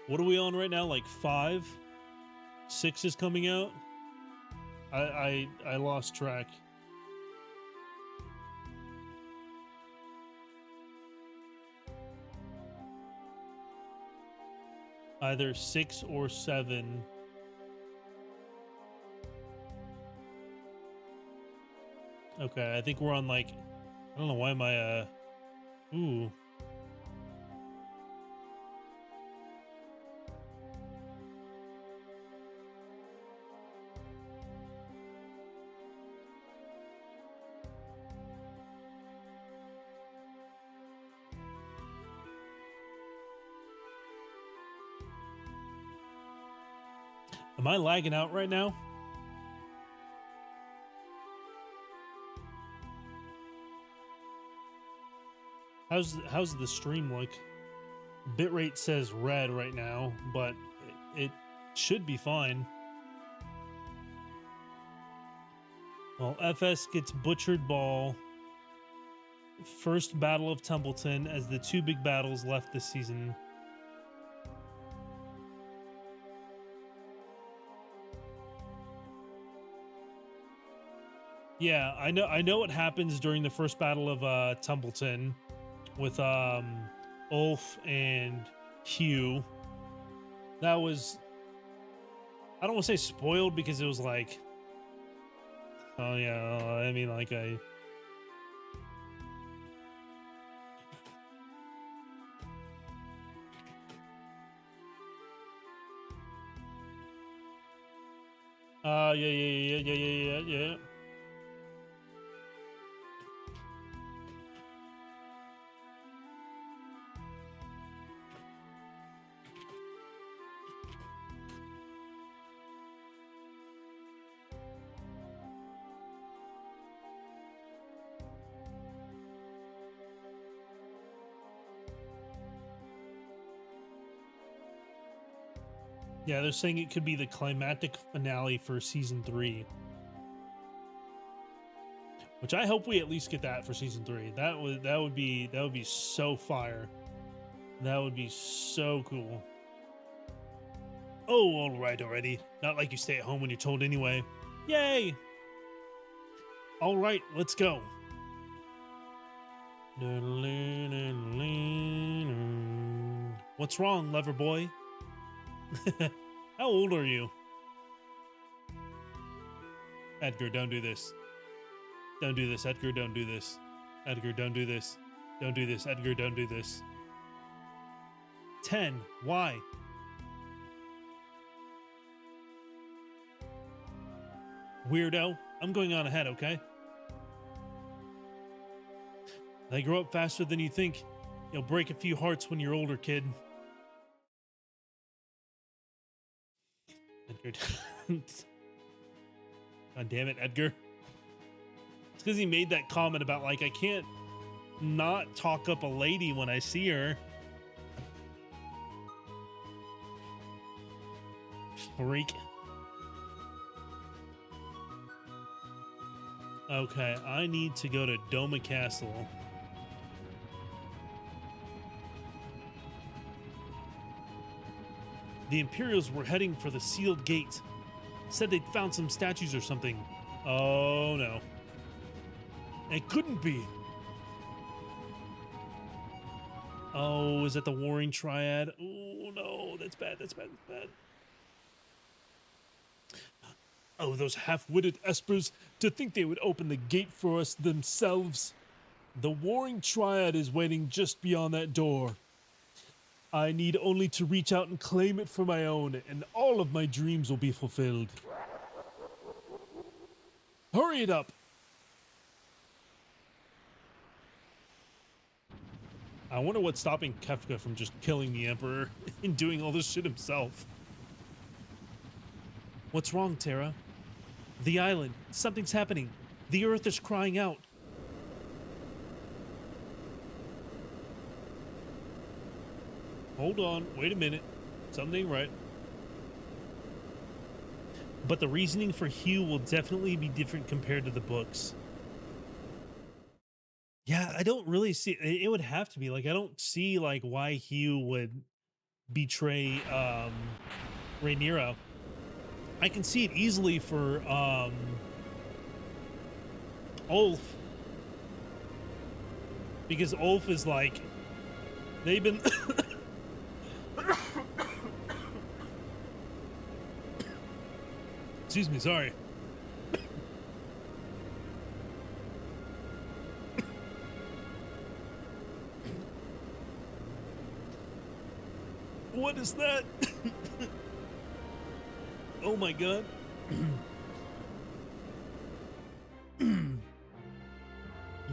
What are we on right now? Like 5? 6 is coming out? I lost track. Either 6 or 7. Okay, I think we're on like, I don't know why my ooh. Am I lagging out right now? How's the stream look? Bitrate says red right now, but it should be fine. Well, FS gets Butchered Ball. First Battle of Templeton as the 2 big battles left this season. Yeah, I know what happens during the first battle of Templeton with Ulf and Hugh. That was, I don't want to say spoiled because it was like, oh yeah, I mean like I yeah. Yeah, they're saying it could be the climactic finale for season 3. Which I hope we at least get that for season 3. That would be so fire. That would be so cool. Oh, all right already. Not like you stay at home when you're told anyway. Yay! All right, let's go. What's wrong, lover boy? How old are you? Edgar, don't do this. Don't do this, Edgar, don't do this. Edgar, don't do this. Don't do this, Edgar, don't do this. 10. Why? Weirdo. I'm going on ahead, okay? They grow up faster than you think. You'll break a few hearts when you're older, kid. Edgar. God damn it, Edgar. It's because he made that comment about, like, I can't not talk up a lady when I see her. Freak. Okay, I need to go to Doma Castle. The Imperials were heading for the sealed gate. Said they'd found some statues or something. Oh no. It couldn't be. Oh, is that the Warring Triad? Oh no, that's bad, that's bad, that's bad. Oh, those half-witted espers, to think they would open the gate for us themselves. The Warring Triad is waiting just beyond that door. I need only to reach out and claim it for my own, and all of my dreams will be fulfilled. Hurry it up! I wonder what's stopping Kefka from just killing the Emperor and doing all this shit himself. What's wrong, Terra? The island. Something's happening. The earth is crying out. Hold on. Wait a minute. Something ain't right. But the reasoning for Hugh will definitely be different compared to the books. Yeah, I don't really see... It would have to be. Like, I don't see, like, why Hugh would betray, Rhaenyra. I can see it easily for, Ulf. Because Ulf is like... They've been... Excuse me, sorry. What is that? Oh my god.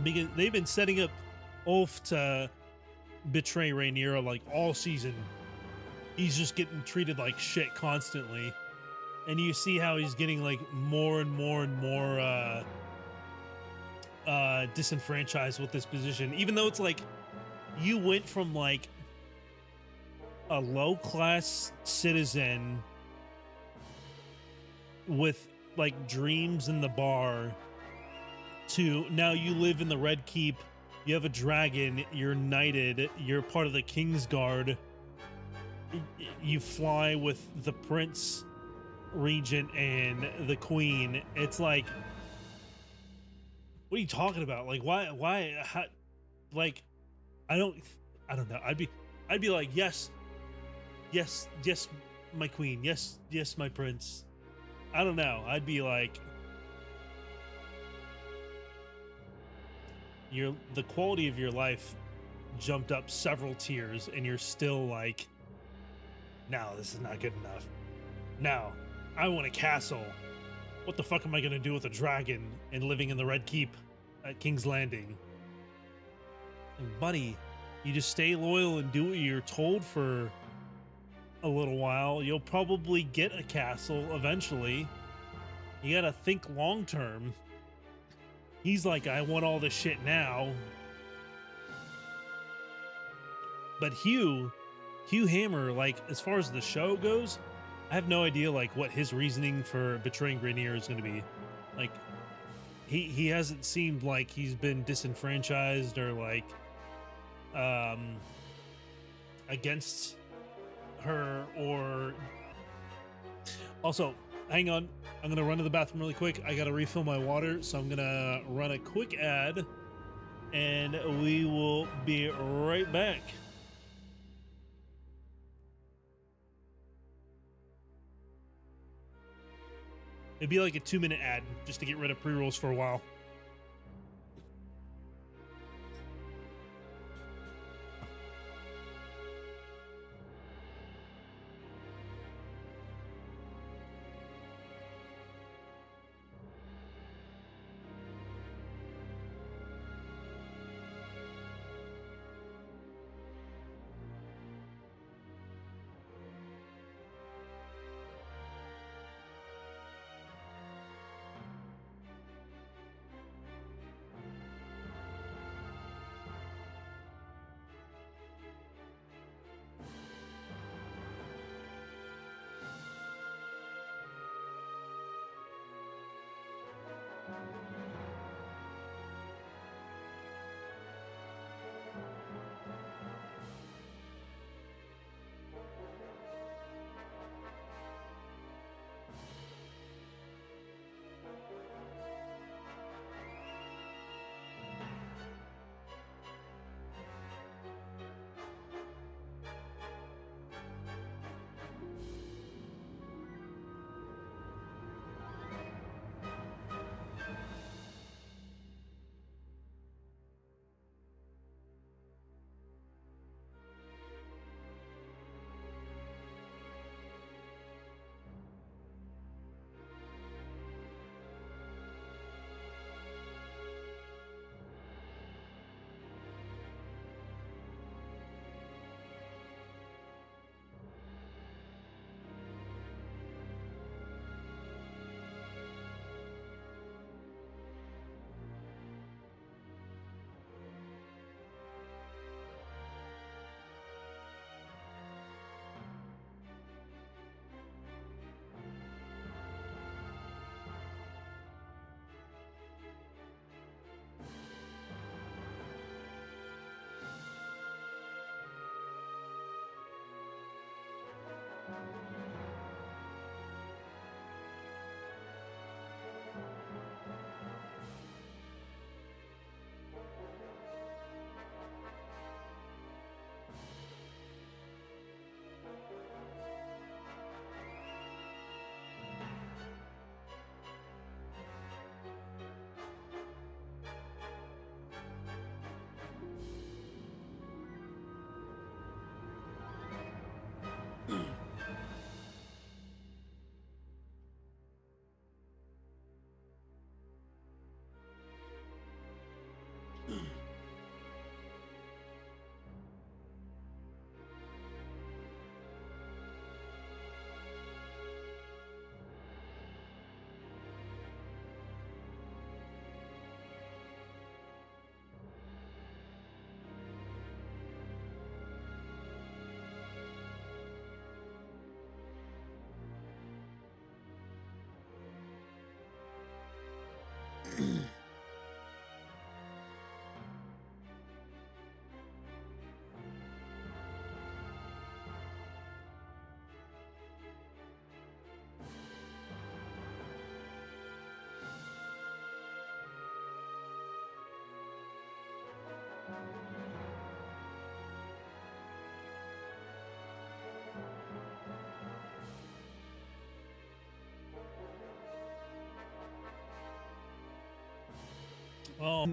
Because they've been setting up Ulf to betray Rhaenyra like all season. He's just getting treated like shit constantly. And you see how he's getting like more and more and more disenfranchised with this position. Even though it's like you went from like a low-class citizen with like dreams in the bar to now you live in the Red Keep, you have a dragon, you're knighted, you're part of the King's Guard, you fly with the Prince Regent and the Queen. It's like, what are you talking about? Like, why, how, like, I don't know. I'd be like, yes, my queen. Yes, my prince. I don't know. I'd be like, the quality of your life jumped up several tiers and you're still like, no, this is not good enough. No, I want a castle. What the fuck am I gonna do with a dragon and living in the Red Keep at King's Landing? And buddy, you just stay loyal and do what you're told for a little while. You'll probably get a castle eventually. You gotta think long term. He's like, I want all this shit now. But Hugh Hammer, like, as far as the show goes, I have no idea, like, what his reasoning for betraying Rhaenyra is going to be. Like, he hasn't seemed like he's been disenfranchised or, like, against her or... Also, hang on. I'm going to run to the bathroom really quick. I got to refill my water, so I'm going to run a quick ad, and we will be right back. It'd be like a 2-minute ad just to get rid of pre-rolls for a while.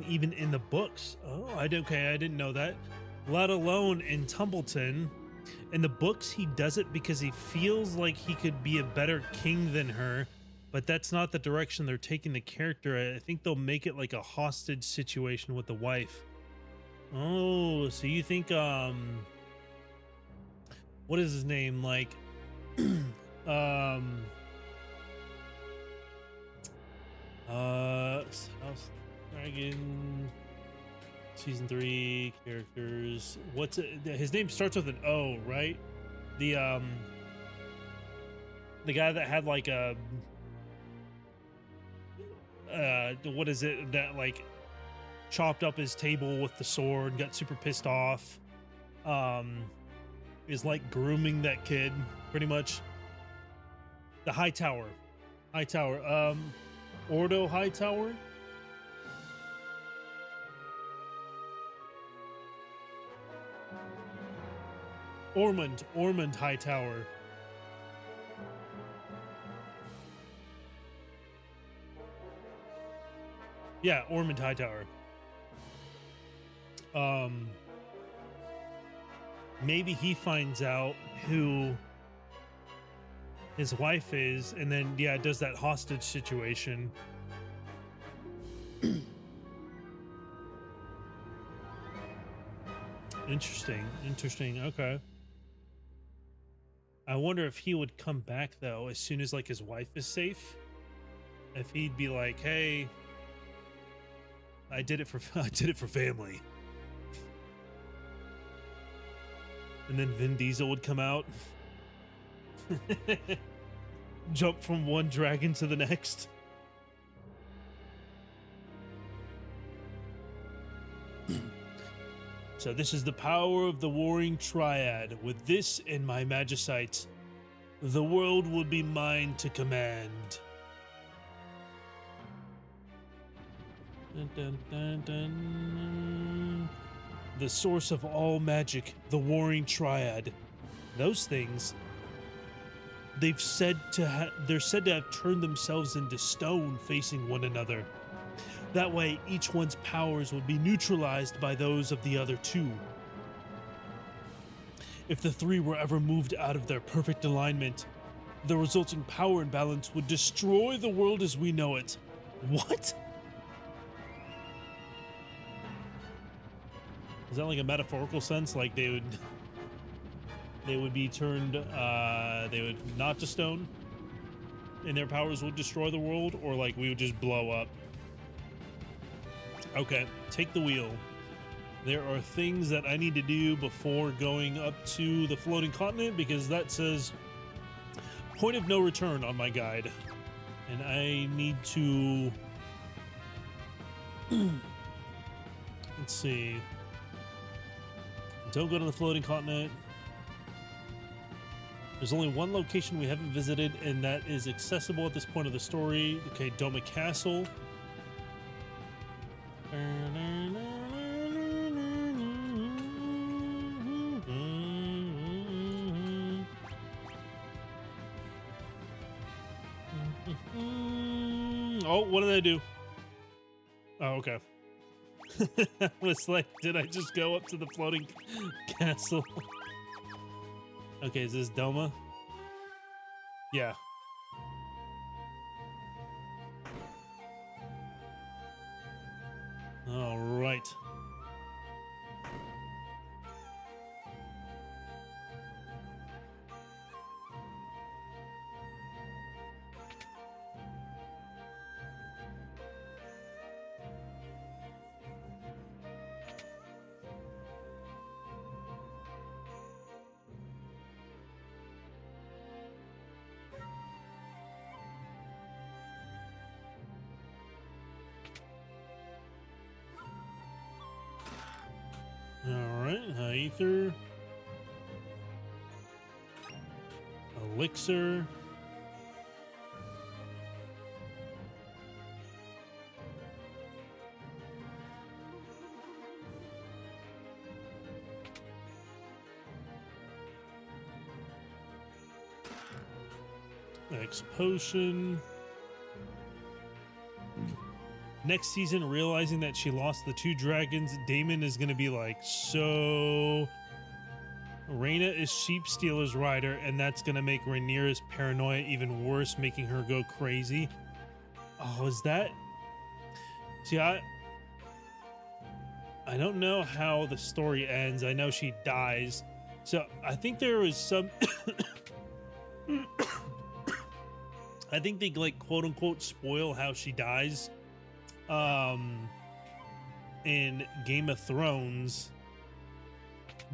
Even in the books. Oh, okay, I didn't know that. Let alone in Tumbleton. In the books, he does it because he feels like he could be a better king than her, but that's not the direction they're taking the character. I think they'll make it like a hostage situation with the wife. Oh, so you think, what is his name? Like, South Dragon season 3 characters. What's it? His name starts with an O, right? The guy that had like a what is it that like chopped up his table with the sword, got super pissed off, is like grooming that kid pretty much. The Hightower, Ordo Hightower. Ormond Hightower. Yeah, Ormond Hightower. Maybe he finds out who his wife is, and then yeah, does that hostage situation. Interesting. Okay. I wonder if he would come back though as soon as like his wife is safe. If he'd be like, "Hey, I did it for family." And then Vin Diesel would come out. Jump from one dragon to the next. So this is the power of the Warring Triad. With this and my Magicites, the world will be mine to command. Dun, dun, dun, dun. The source of all magic, the Warring Triad. Those things, they're said to have turned themselves into stone facing one another. That way, each one's powers would be neutralized by those of the other two. If the three were ever moved out of their perfect alignment, the resulting power imbalance would destroy the world as we know it. What? Is that like a metaphorical sense? Like they would be turned, they would not to stone and their powers would destroy the world, or like we would just blow up? Okay, take the wheel. There are things that I need to do before going up to the floating continent, because that says point of no return on my guide. And I need to... Let's see. Don't go to the floating continent. There's only one location we haven't visited, and that is accessible at this point of the story. Okay, Doma Castle. Oh, what did I do? Oh, okay. I was like, did I just go up to the floating castle? Okay, is this Doma? Yeah. All right. Ether, elixir, X potion, Next season, realizing that she lost the 2 dragons, Damon is going to be like, so Reyna is Sheep Stealer's rider, and that's going to make Rhaenyra's paranoia even worse, making her go crazy. Oh, is that... See, I don't know how the story ends. I know she dies. So I think there was some... I think they, like, quote-unquote spoil how she dies in Game of Thrones,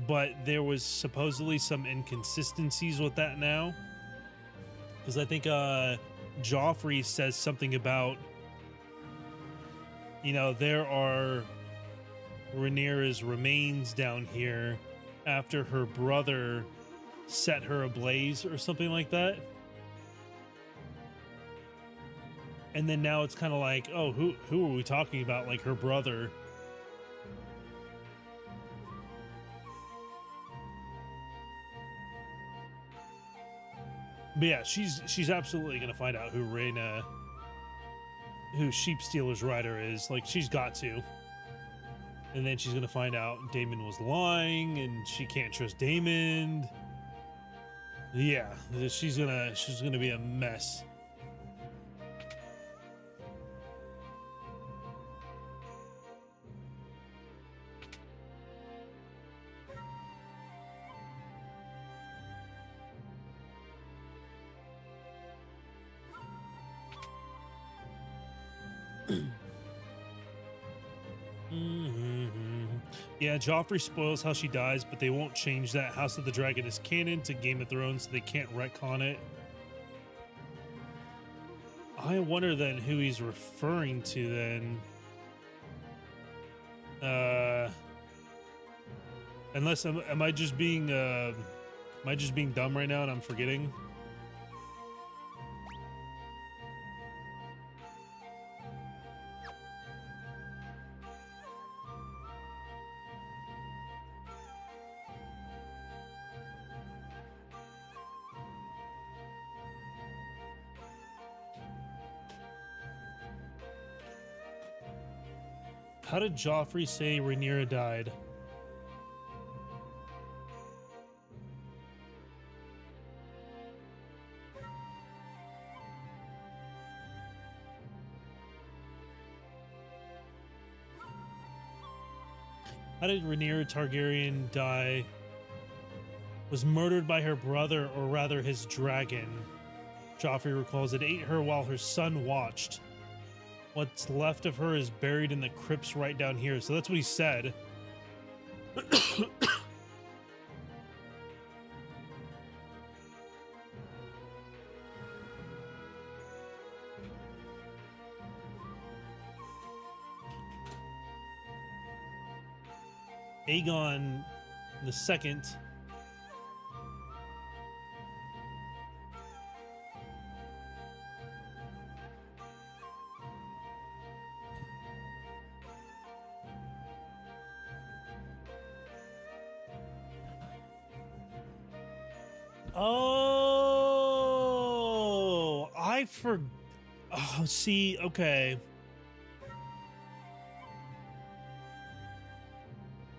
but there was supposedly some inconsistencies with that now, because I think Joffrey says something about, you know, there are Rhaenyra's remains down here after her brother set her ablaze or something like that. And then now it's kind of like, oh, who are we talking about? Like her brother. But yeah, she's absolutely gonna find out who Sheep Stealer's rider is. Like, she's got to. And then she's gonna find out Daemon was lying, and she can't trust Daemon. Yeah, she's gonna be a mess. Yeah, Joffrey spoils how she dies, but they won't change that. House of the Dragon is canon to Game of Thrones, so they can't retcon it. I wonder then who he's referring to then. Unless am I just being dumb right now and I'm forgetting? How did Joffrey say Rhaenyra died? How did Rhaenyra Targaryen die? Was murdered by her brother, or rather his dragon. Joffrey recalls it ate her while her son watched. What's left of her is buried in the crypts right down here. So that's what he said. Aegon the Second. Oh, oh, see, okay.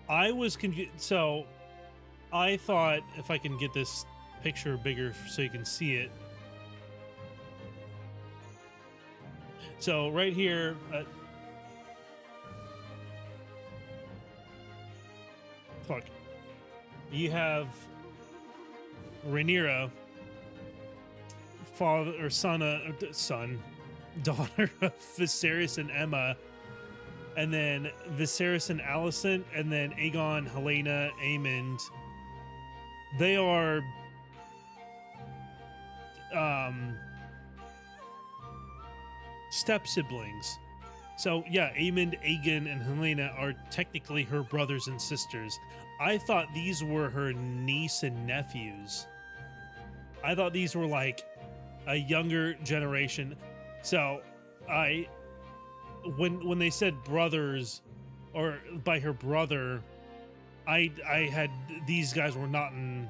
I was confused. So I thought, if I can get this picture bigger so you can see it. So right here, fuck, you have Rhaenyra, father or daughter of Viserys and Aemma, and then Viserys and Alicent, and then Aegon, Helena, Aemond. They are step siblings. So yeah, Aemond, Aegon, and Helena are technically her brothers and sisters. I thought these were her niece and nephews. I thought these were like a younger generation. So when they said brothers, or by her brother, I had, these guys were not in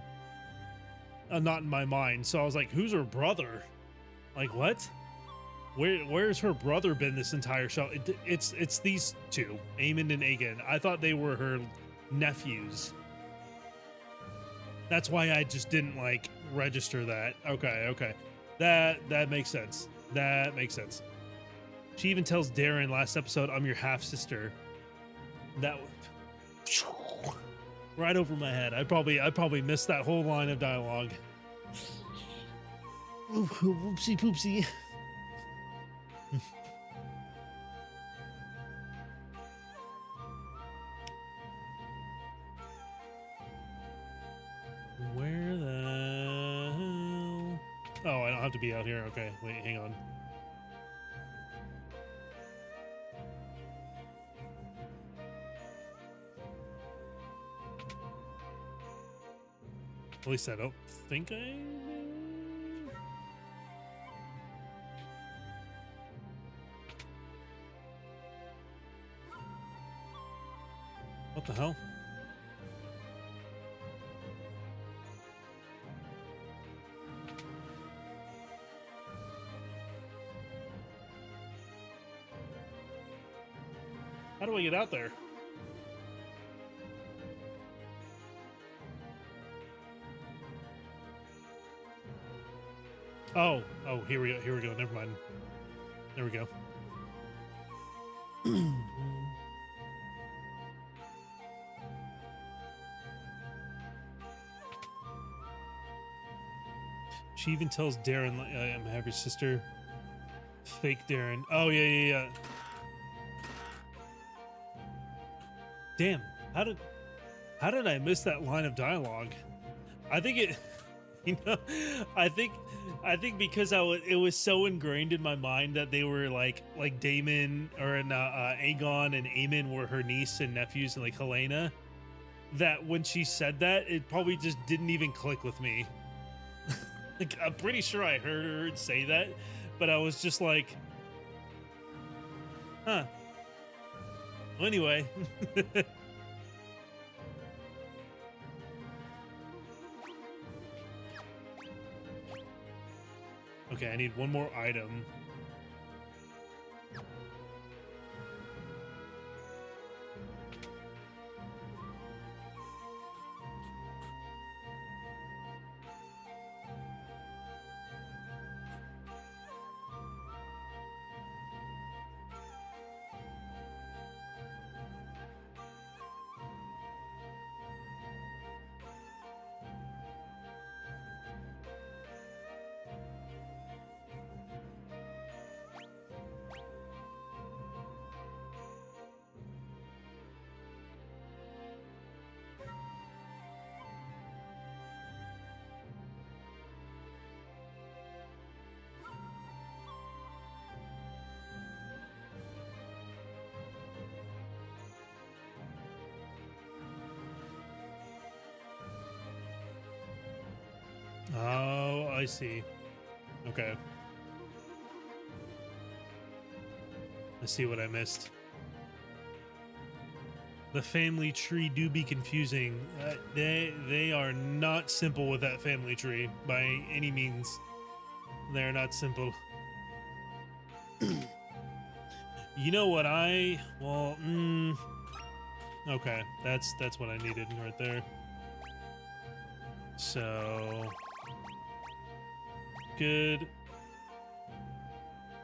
my mind. So I was like, who's her brother? Like, what? Where's her brother been this entire show? It's these two, Eamon and Aegon. I thought they were her nephews. That's why I just didn't like register that. Okay. That makes sense. That makes sense. She even tells Darren last episode, "I'm your half sister." That right over my head. I probably missed that whole line of dialogue. Ooh, whoopsie poopsie. Where the hell? Oh, I don't have to be out here. Okay, wait, hang on. At least I don't think I do. What the hell? How do I get out there? Oh, here we go. Never mind. There we go. She even tells Darren, I'm your sister. Fake Darren. Oh, yeah. Damn, how did I miss that line of dialogue? I think it, I think because it was so ingrained in my mind that they were like Damon or Aegon and Aemon were her niece and nephews, and like Helena, that when she said that, it probably just didn't even click with me. Like, I'm pretty sure I heard her say that, but I was just like, huh. Well, anyway. Okay, I need one more item. Oh, I see. Okay. I see what I missed. The family tree do be confusing. They are not simple with that family tree by any means. They're not simple. You know what okay, that's what I needed right there. So good.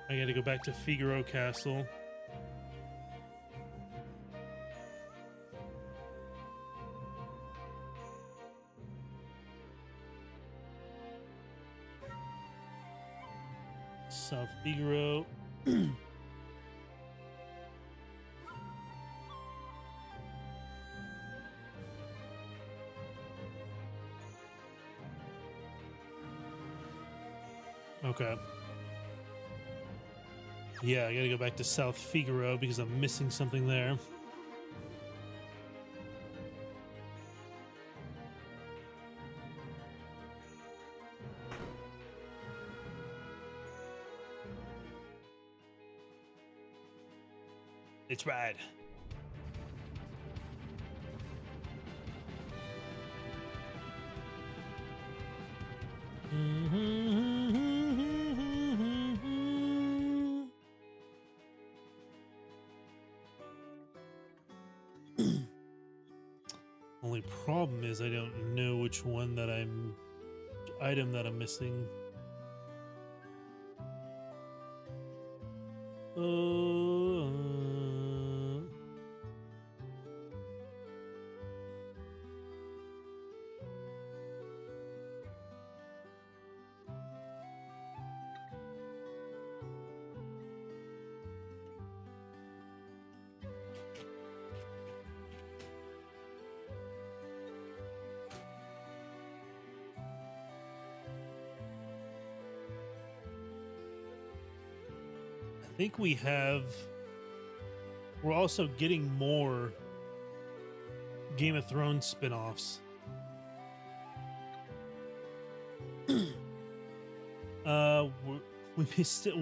I gotta go back to Figaro Castle. South Figaro. Okay. Yeah, I gotta go back to South Figaro because I'm missing something there. It's rad. only problem is I don't know which one that item that I'm missing. I think we're also getting more Game of Thrones spin-offs. We're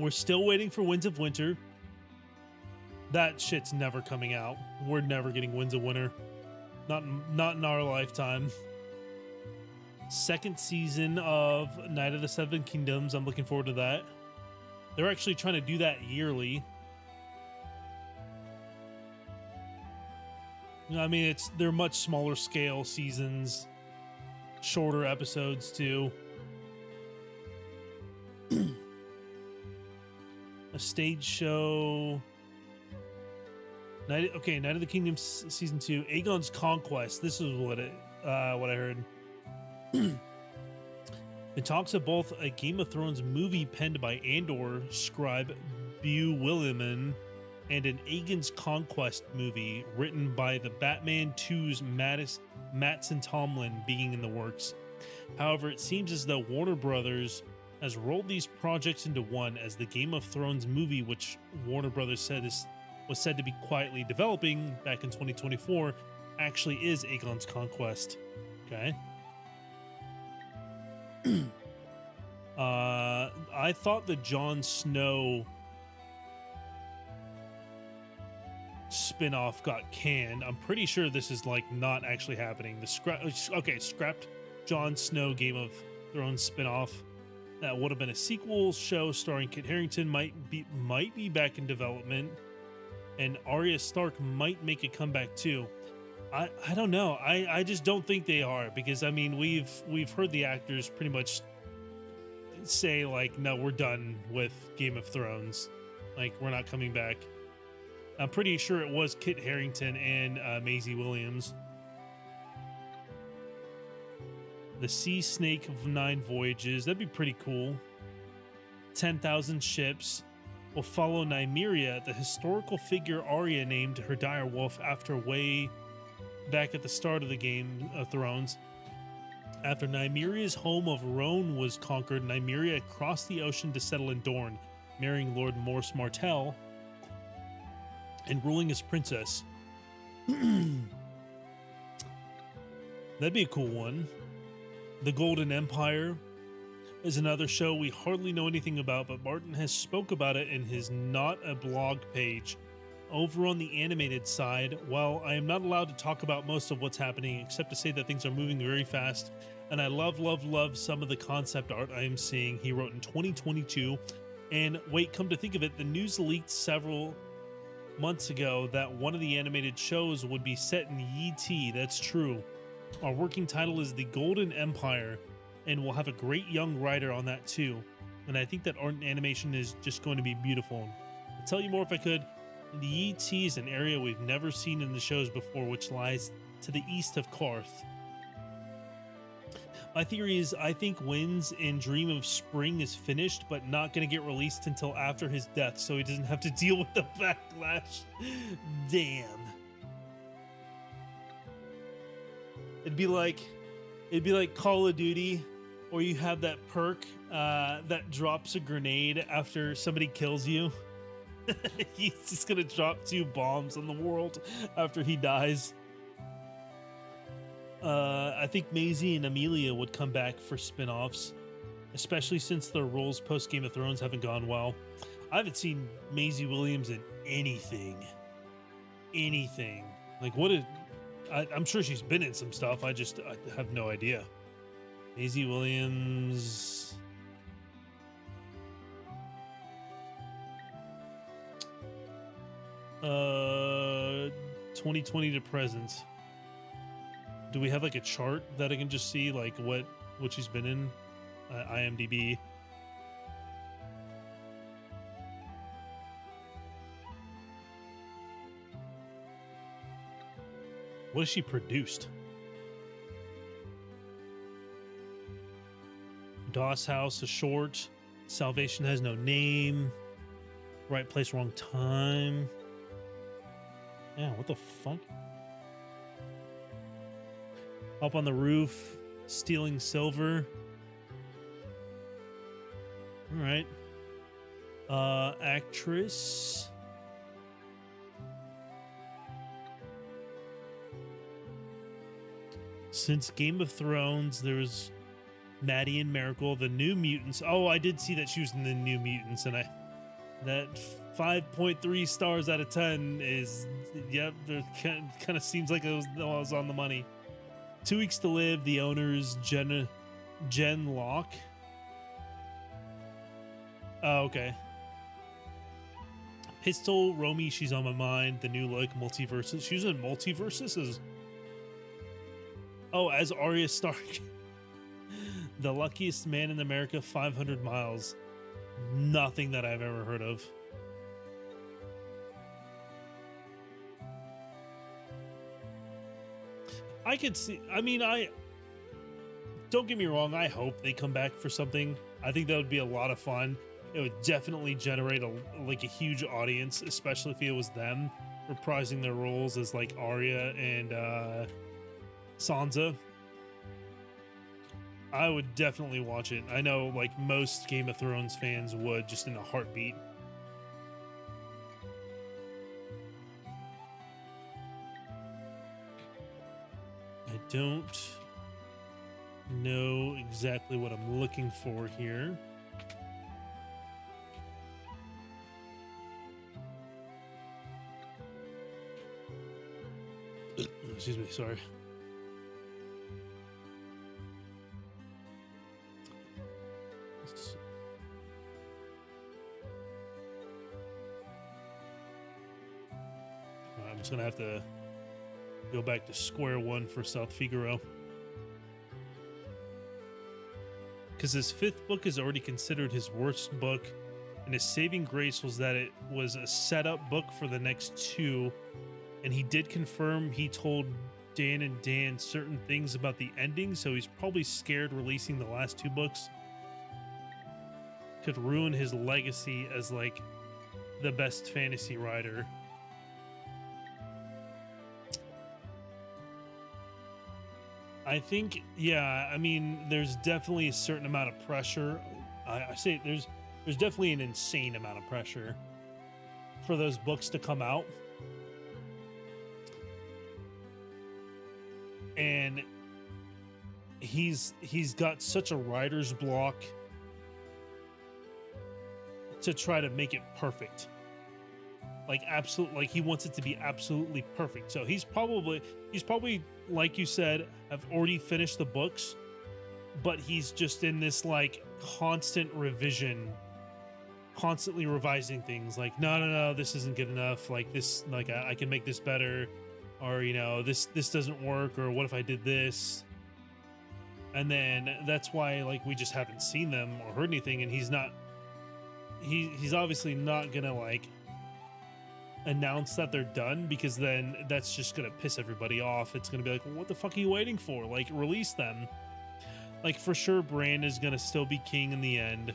still waiting for Winds of Winter. That shit's never coming out. We're never getting Winds of Winter. Not in our lifetime. Second season of Night of the Seven Kingdoms. I'm looking forward to that. They're actually trying to do that yearly. I mean, they're much smaller scale seasons, shorter episodes too. A stage show. Night of the Kingdom season 2. Aegon's Conquest. This is what I heard. It talks of both a Game of Thrones movie penned by Andor scribe Bew Willimon and an Aegon's Conquest movie written by the Batman 2's Mattson Tomlin being in the works. However, it seems as though Warner Brothers has rolled these projects into one, as the Game of Thrones movie, which Warner Brothers was said to be quietly developing back in 2024, actually is Aegon's Conquest. Okay. I thought the Jon Snow spin-off got canned. I'm pretty sure this is like not actually happening. Scrapped Jon Snow Game of Thrones spin-off. That would have been a sequel show starring Kit Harington, might be back in development, and Arya Stark might make a comeback too. I don't know. I just don't think they are, because I mean we've heard the actors pretty much say like, no, we're done with Game of Thrones, like we're not coming back. I'm pretty sure it was Kit Harington and Maisie Williams. The Sea Snake of 9 Voyages, that'd be pretty cool. 10,000 Ships will follow Nymeria, the historical figure Arya named her direwolf after way back at the start of the Game of Thrones. After Nymeria's home of Roan was conquered, Nymeria crossed the ocean to settle in Dorne, marrying Lord Morse Martell and ruling as princess. That'd be a cool one. The Golden Empire is another show we hardly know anything about, but Martin has spoke about it in his Not a Blog page. Over on the animated side, while I am not allowed to talk about most of what's happening, except to say that things are moving very fast, and I love some of the concept art I am seeing, he wrote in 2022. And wait, come to think of it, the news leaked several months ago that one of the animated shows would be set in Yi Ti. That's true. Our working title is The Golden Empire, and we'll have a great young writer on that too. And I think that art and animation is just going to be beautiful. I'll tell you more if I could. The Yi Ti is an area we've never seen in the shows before, which lies to the east of Karth. My theory is I think Winds in Dream of Spring is finished, but not going to get released until after his death, so he doesn't have to deal with the backlash. Damn. It'd be like Call of Duty, or you have that perk that drops a grenade after somebody kills you. He's just gonna drop 2 bombs on the world after he dies. I think Maisie and Amelia would come back for spin-offs, especially since their roles post Game of Thrones haven't gone well. I haven't seen Maisie Williams in anything. Like, I'm sure she's been in some stuff. I have no idea. Maisie Williams. 2020 to present. Do we have like a chart that I can just see like what she's been in? IMDb. What has she produced? Doss House, a short. Salvation Has No Name. Right Place, Wrong Time. Yeah, what the fuck? Up on the Roof. Stealing Silver. All right. Actress. Since Game of Thrones, there was Maddie and Miracle, the New Mutants. Oh, I did see that she was in the New Mutants, and that 5.3 stars out of 10 is, yep, it kind of seems like it was on the money. 2 Weeks to Live, The Owners, Jen Locke. Oh, okay. Pistol, Romy, She's on My Mind, The New Look, Multiverses. She was in Multiverses as... Oh, as Arya Stark. The Luckiest Man in America, 500 Miles. Nothing that I've ever heard of. I could see... I mean, don't get me wrong, I hope they come back for something. I think that would be a lot of fun. It would definitely generate a huge audience, especially if it was them reprising their roles as like Arya and Sansa. I would definitely watch it. I know like most Game of Thrones fans would, just in a heartbeat. I don't know exactly what I'm looking for here. Excuse me, sorry. I'm just gonna have to go back to square one for South Figaro, because his 5th book is already considered his worst book, and his saving grace was that it was a setup book for the next 2. And he did confirm he told Dan and Dan certain things about the ending, so he's probably scared releasing the last 2 books could ruin his legacy as like the best fantasy writer. I think, yeah, I mean, there's definitely a certain amount of pressure. I say there's definitely an insane amount of pressure for those books to come out. And he's got such a writer's block to try to make it perfect. Like like he wants it to be absolutely perfect. So he's probably, like you said, have already finished the books, but he's just in this like constant revision, constantly revising things. Like, no, this isn't good enough. Like this, like I can make this better. Or, you know, this doesn't work, or what if I did this? And then that's why, like, we just haven't seen them or heard anything, and he's obviously not gonna, like, announce that they're done, because then that's just gonna piss everybody off. It's gonna be like, well, what the fuck are you waiting for? Like, release them. Like, for sure, Bran is gonna still be king in the end.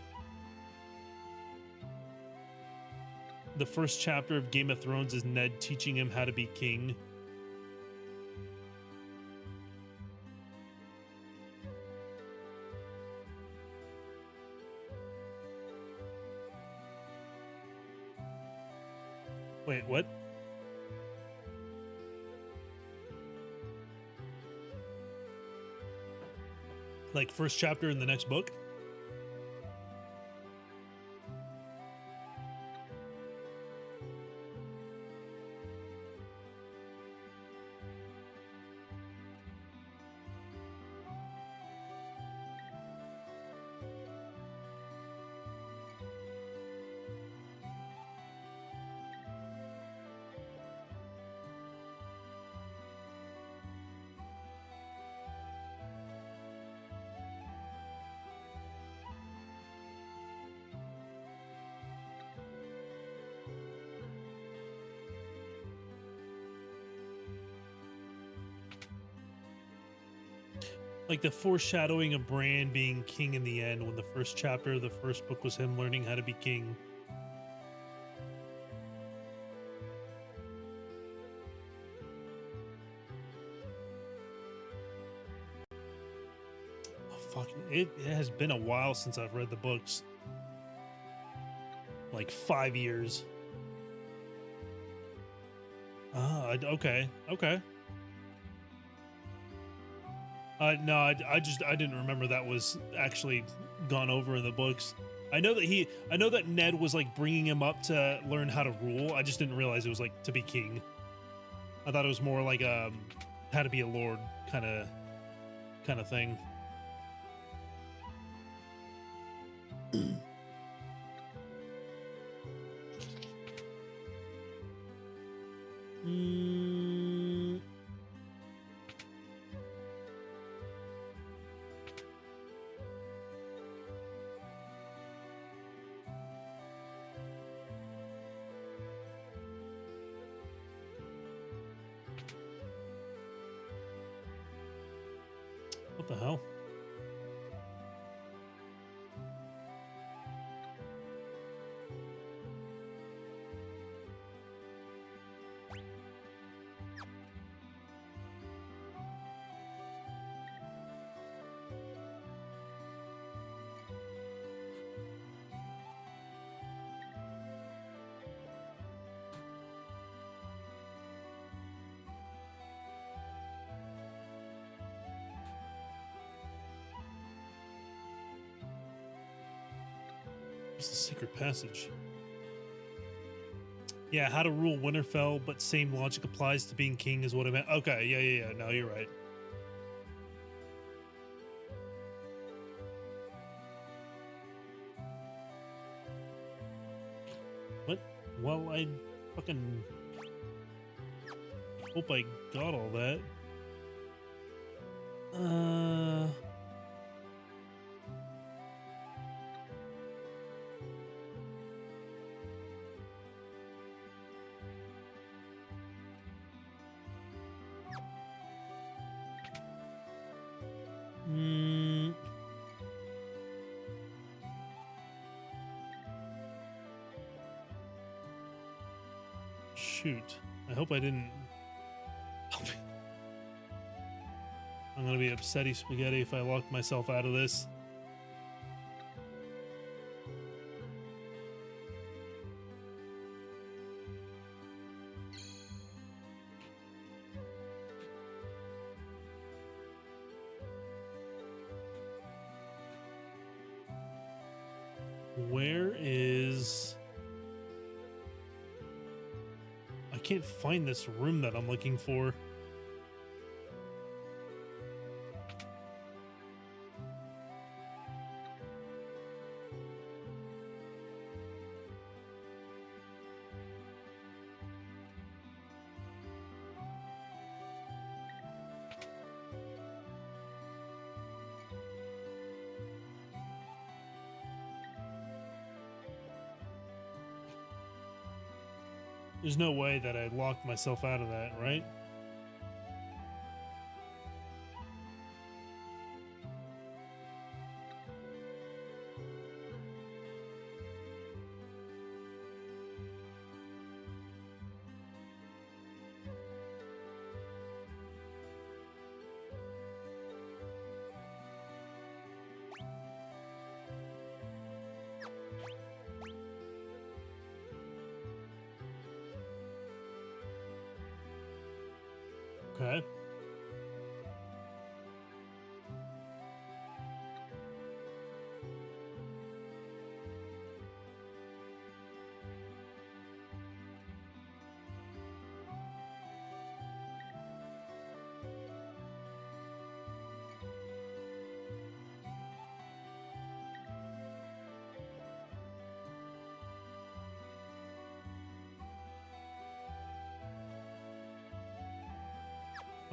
The first chapter of Game of Thrones is Ned teaching him how to be king. Wait, what? Like first chapter in the next book? like the foreshadowing of Bran being king in the end, when the first chapter of the first book was him learning how to be king. Oh, fuck. It has been a while since I've read the books. Like 5 years. Ah, okay. Okay. No, I didn't remember that was actually gone over in the books. I know that Ned was like bringing him up to learn how to rule. I just didn't realize it was like to be king. I thought it was more like how to be a lord kind of thing. What the hell? It's the secret passage. Yeah, how to rule Winterfell, but same logic applies to being king is what I meant. Okay, yeah. No, you're right. What? Well, I fucking hope I got all that. Shoot. I hope I didn't. I'm gonna be upsetty spaghetti if I locked myself out of this. Where is... I can't find this room that I'm looking for. There's no way that I locked myself out of that, right? Okay.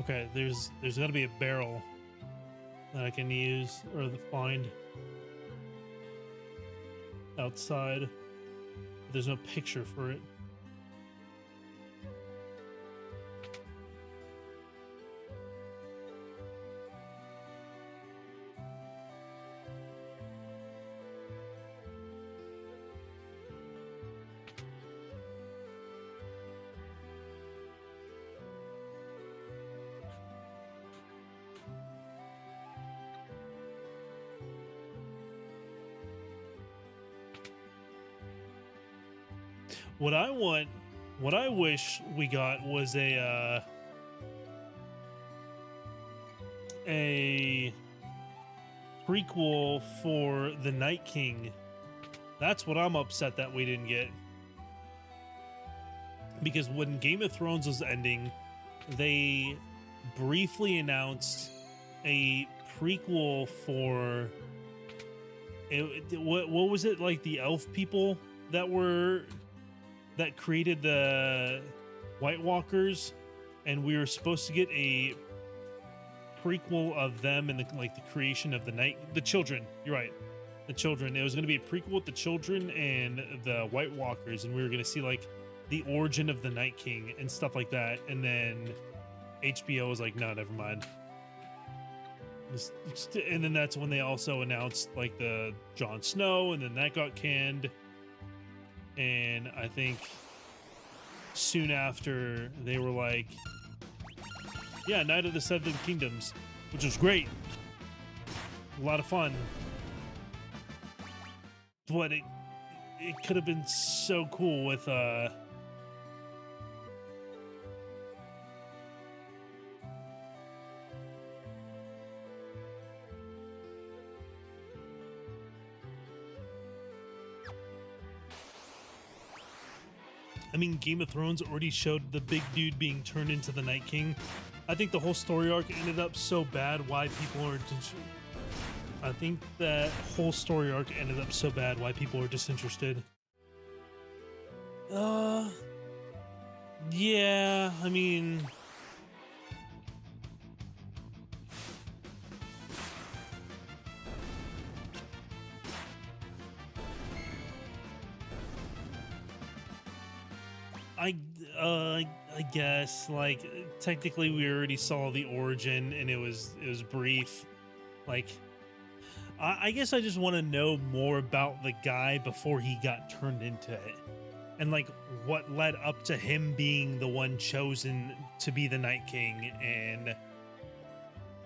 Okay, there's got to be a barrel that I can use or find outside. There's no picture for it. What I want, what I wish we got was a prequel for the Night King. That's what I'm upset that we didn't get. Because when Game of Thrones was ending, they briefly announced a prequel for what was it, like the elf people that created the White Walkers, and we were supposed to get a prequel of them and the creation of the children. You're right, the children. It was going to be a prequel with the children and the White Walkers, and we were going to see like the origin of the Night King and stuff like that. And then HBO was like, no, never mind. And then that's when they also announced like the Jon Snow, and then that got canned. And I think soon after they were like, yeah, Night of the Seven Kingdoms, which was great. A lot of fun. But it could have been so cool with I mean, Game of Thrones already showed the big dude being turned into the Night King. I think the whole story arc ended up so bad why people are I think that whole story arc ended up so bad why people are disinterested. Yeah, I mean, I guess, like, technically we already saw the origin and it was brief. Like, I guess I just want to know more about the guy before he got turned into it, and like what led up to him being the one chosen to be the Night King, and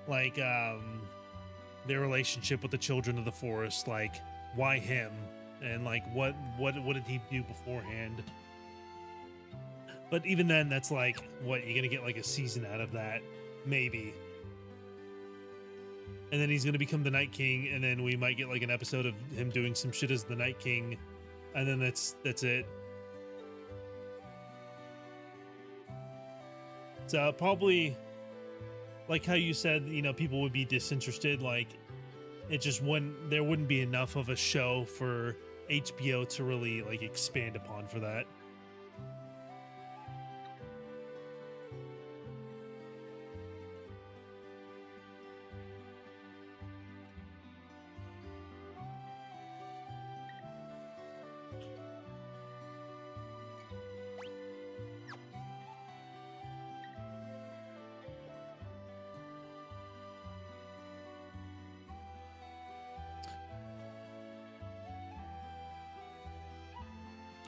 like their relationship with the children of the forest. Like, why him, and like what did he do beforehand? But even then, that's like, what, you're gonna get like a season out of that, maybe. And then he's gonna become the Night King, and then we might get like an episode of him doing some shit as the Night King, and then that's it. So probably, like how you said, you know, people would be disinterested. Like, it just there wouldn't be enough of a show for HBO to really like expand upon for that.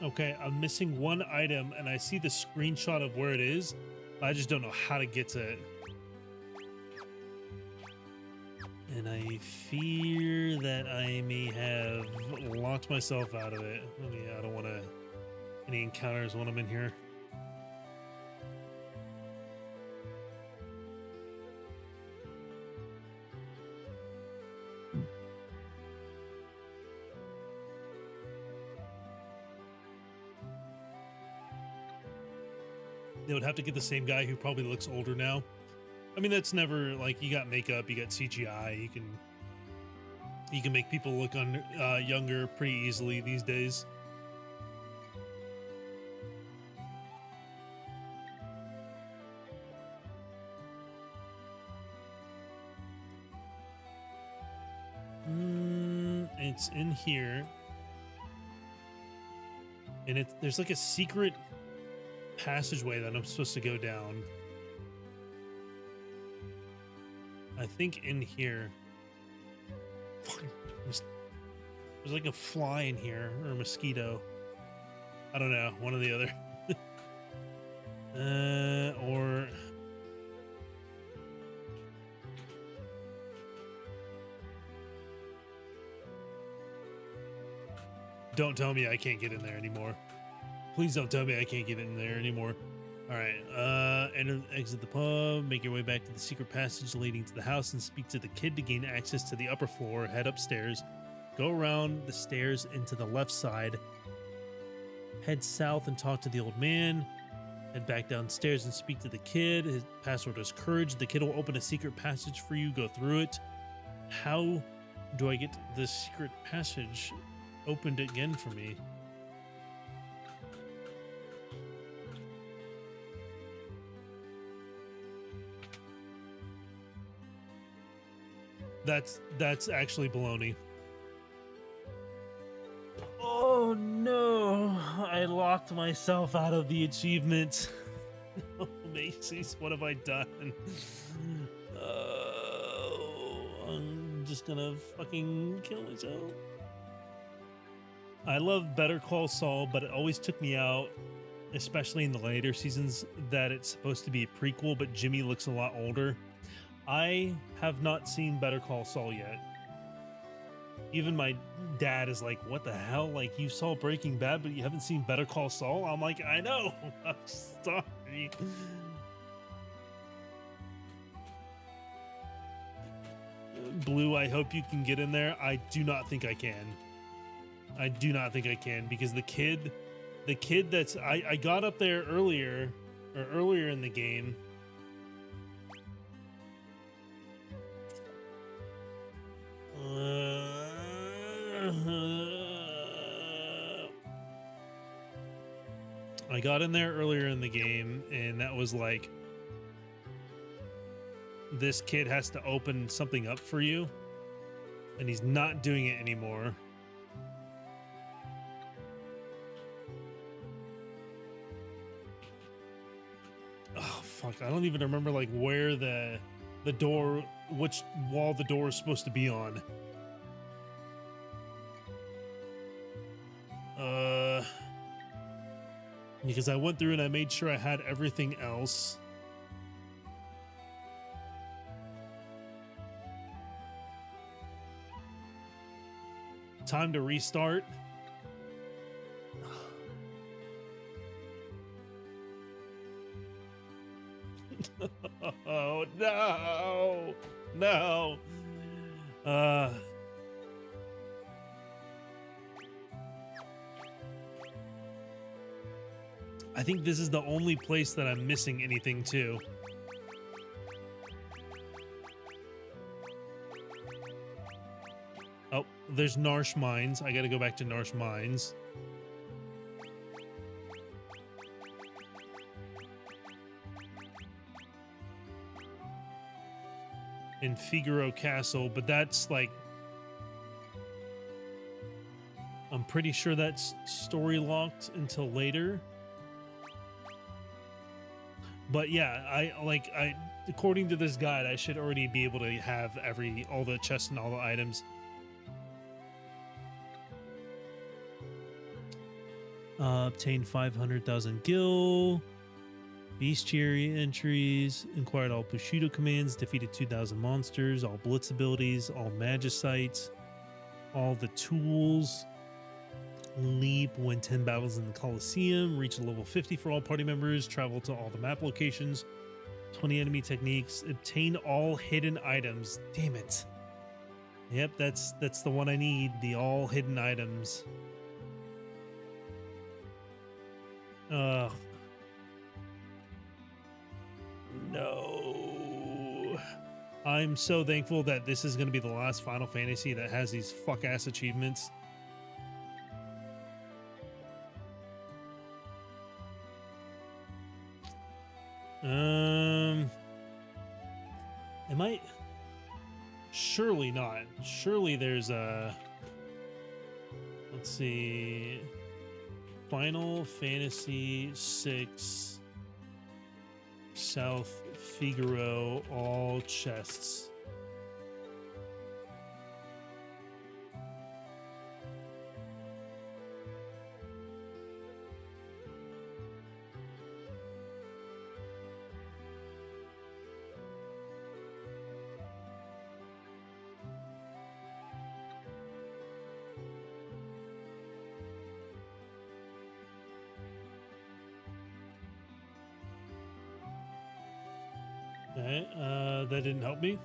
Okay, I'm missing one item, and I see the screenshot of where it is, but I just don't know how to get to it. And I fear that I may have locked myself out of it. I don't want any encounters when I'm in here. They would have to get the same guy who probably looks older now. I mean, that's never, like, you got makeup, you got CGI, you can make people look younger pretty easily these days. It's in here, and there's like a secret passageway that I'm supposed to go down. I think in here. There's like a fly in here, or a mosquito. I don't know, one or the other. Or don't tell me I can't get in there anymore. Please don't tell me I can't get in there anymore. All right, exit the pub, make your way back to the secret passage leading to the house and speak to the kid to gain access to the upper floor. Head upstairs, go around the stairs into the left side, head south and talk to the old man, head back downstairs and speak to the kid. His password is courage. The kid will open a secret passage for you, go through it. How do I get this secret passage opened again for me? That's actually baloney. Oh no, I locked myself out of the achievement. Oh, Macy's, what have I done? Oh, I'm just gonna fucking kill myself. I love Better Call Saul, but it always took me out, especially in the later seasons, that it's supposed to be a prequel, but Jimmy looks a lot older. I have not seen Better Call Saul yet. Even my dad is like, what the hell? Like, you saw Breaking Bad, but you haven't seen Better Call Saul? I'm like, I know. I'm sorry. Blue, I hope you can get in there. I do not think I can. I do not think I can, because the kid that's I got up there earlier in the game. I got in there earlier in the game, and that was like, this kid has to open something up for you, and he's not doing it anymore. Oh fuck, I don't even remember like where the door, which wall the door is supposed to be on. Because I went through and I made sure I had everything else. Time to restart. Oh no, no. I think this is the only place that I'm missing anything to. Oh, there's Narsh Mines. I gotta go back to Narsh Mines. In Figaro Castle, but that's like, I'm pretty sure that's story locked until later. But yeah, according to this guide, I should already be able to have all the chests and all the items. Obtained 500,000 gil. Bestiary entries. Inquired all Bushido commands. Defeated 2,000 monsters. All blitz abilities. All magicites. All the tools. Leap, win 10 battles in the Coliseum, reach a level 50 for all party members, travel to all the map locations, 20 enemy techniques, obtain all hidden items. Damn it. Yep, that's the one I need, the all hidden items. No. I'm so thankful that this is going to be the last Final Fantasy that has these fuck-ass achievements. It might. Surely not. Surely there's a. Let's see. Final Fantasy VI South Figaro, all chests. Okay, that didn't help me.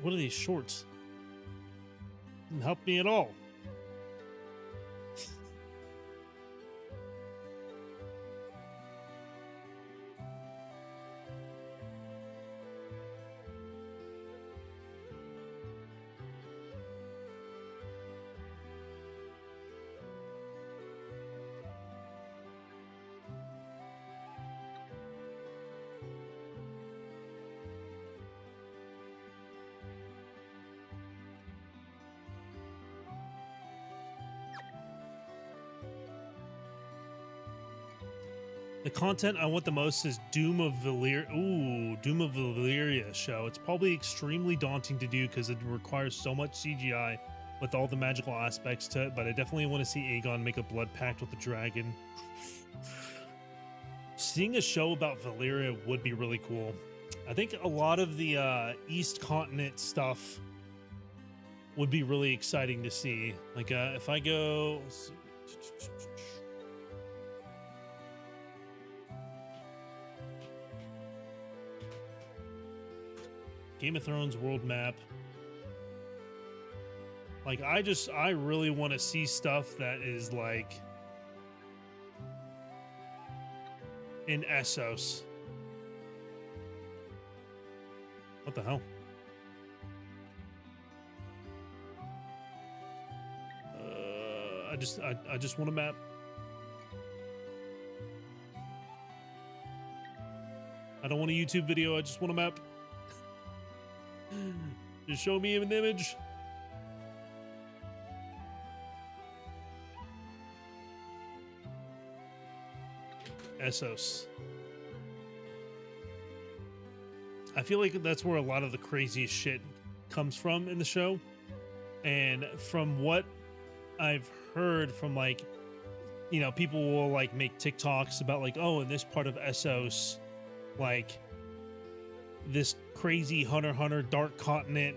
What are these shorts? Didn't help me at all. The content I want the most is Doom of Valyria show. It's probably extremely daunting to do because it requires so much CGI with all the magical aspects to it, but I definitely want to see Aegon make a blood pact with the dragon. Seeing a show about Valyria would be really cool. I think a lot of the East Continent stuff would be really exciting to see. Like if I go... Game of Thrones world map. Like, I really want to see stuff that is like in Essos. What the hell? I just want a map. I don't want a YouTube video. I just want a map. Just show me an image. Essos. I feel like that's where a lot of the craziest shit comes from in the show. And from what I've heard from, like, you know, people will like make TikToks about like, oh, in this part of Essos, like this crazy Hunter x Hunter Dark Continent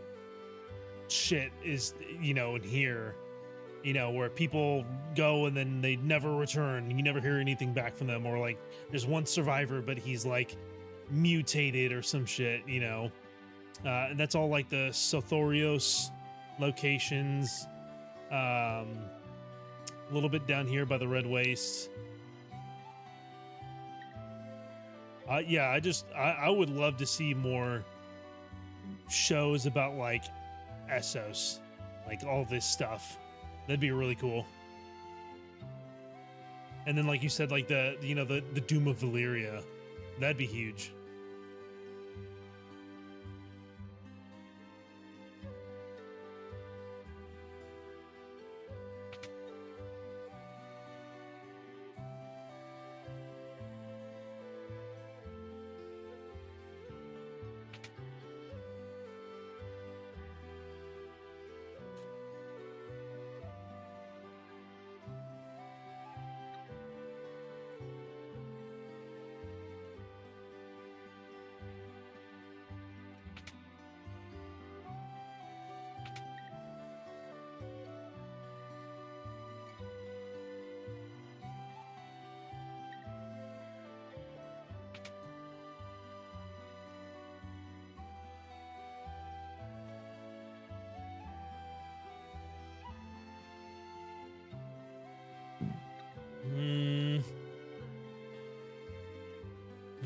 shit is, you know, in here, you know, where people go and then they never return. You never hear anything back from them, or like there's one survivor, but he's like mutated or some shit, you know. And that's all like the Sothorios locations. A little bit down here by the Red Waste. Yeah, I would love to see more shows about like Essos, like all this stuff. That'd be really cool. And then, like you said, like the Doom of Valyria, that'd be huge.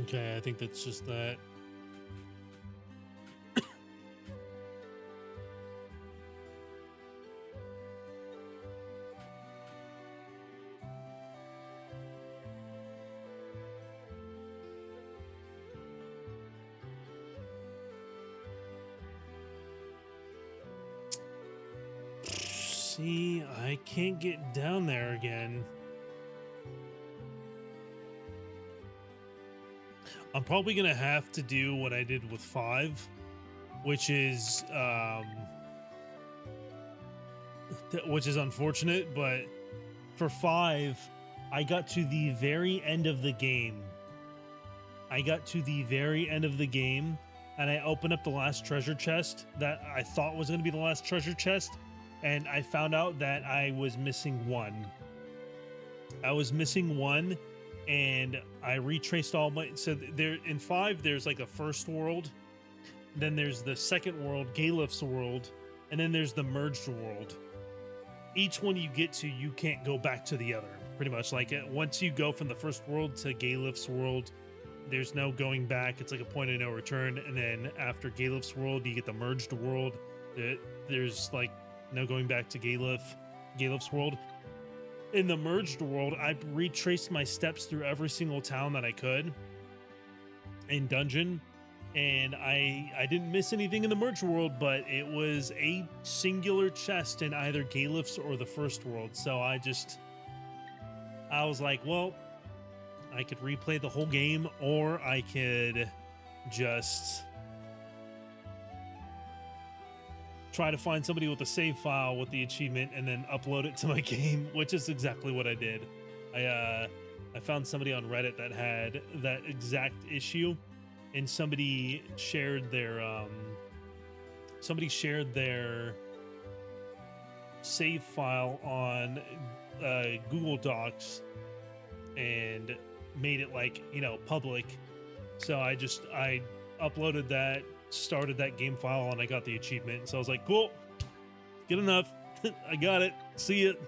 Okay, I think that's just that. See, I can't get down there again. I'm probably gonna have to do what I did with 5, which is which is unfortunate, but for 5, I got to the very end of the game. And I opened up the last treasure chest that I thought was going to be the last treasure chest, and I found out that I was missing one. And I retraced all my... So there in 5, there's like a first world, then there's the second world, Galif's world, and then there's the merged world. Each one you get to, you can't go back to the other. Pretty much like once you go from the first world to Galif's world, there's no going back. It's like a point of no return. And then after Galif's world, you get the merged world. There's like no going back to Galif's world. In the merged world, I retraced my steps through every single town that I could in dungeon. And I didn't miss anything in the merged world, but it was a singular chest in either Galif's or the first world. So I was like, well, I could replay the whole game, or I could just try to find somebody with a save file with the achievement and then upload it to my game, which is exactly what I did. I found somebody on Reddit that had that exact issue, and somebody shared their save file on Google Docs and made it like, you know, public. So I uploaded that, started that game file, and I got the achievement. So I was like, cool, good enough. I got it. See it.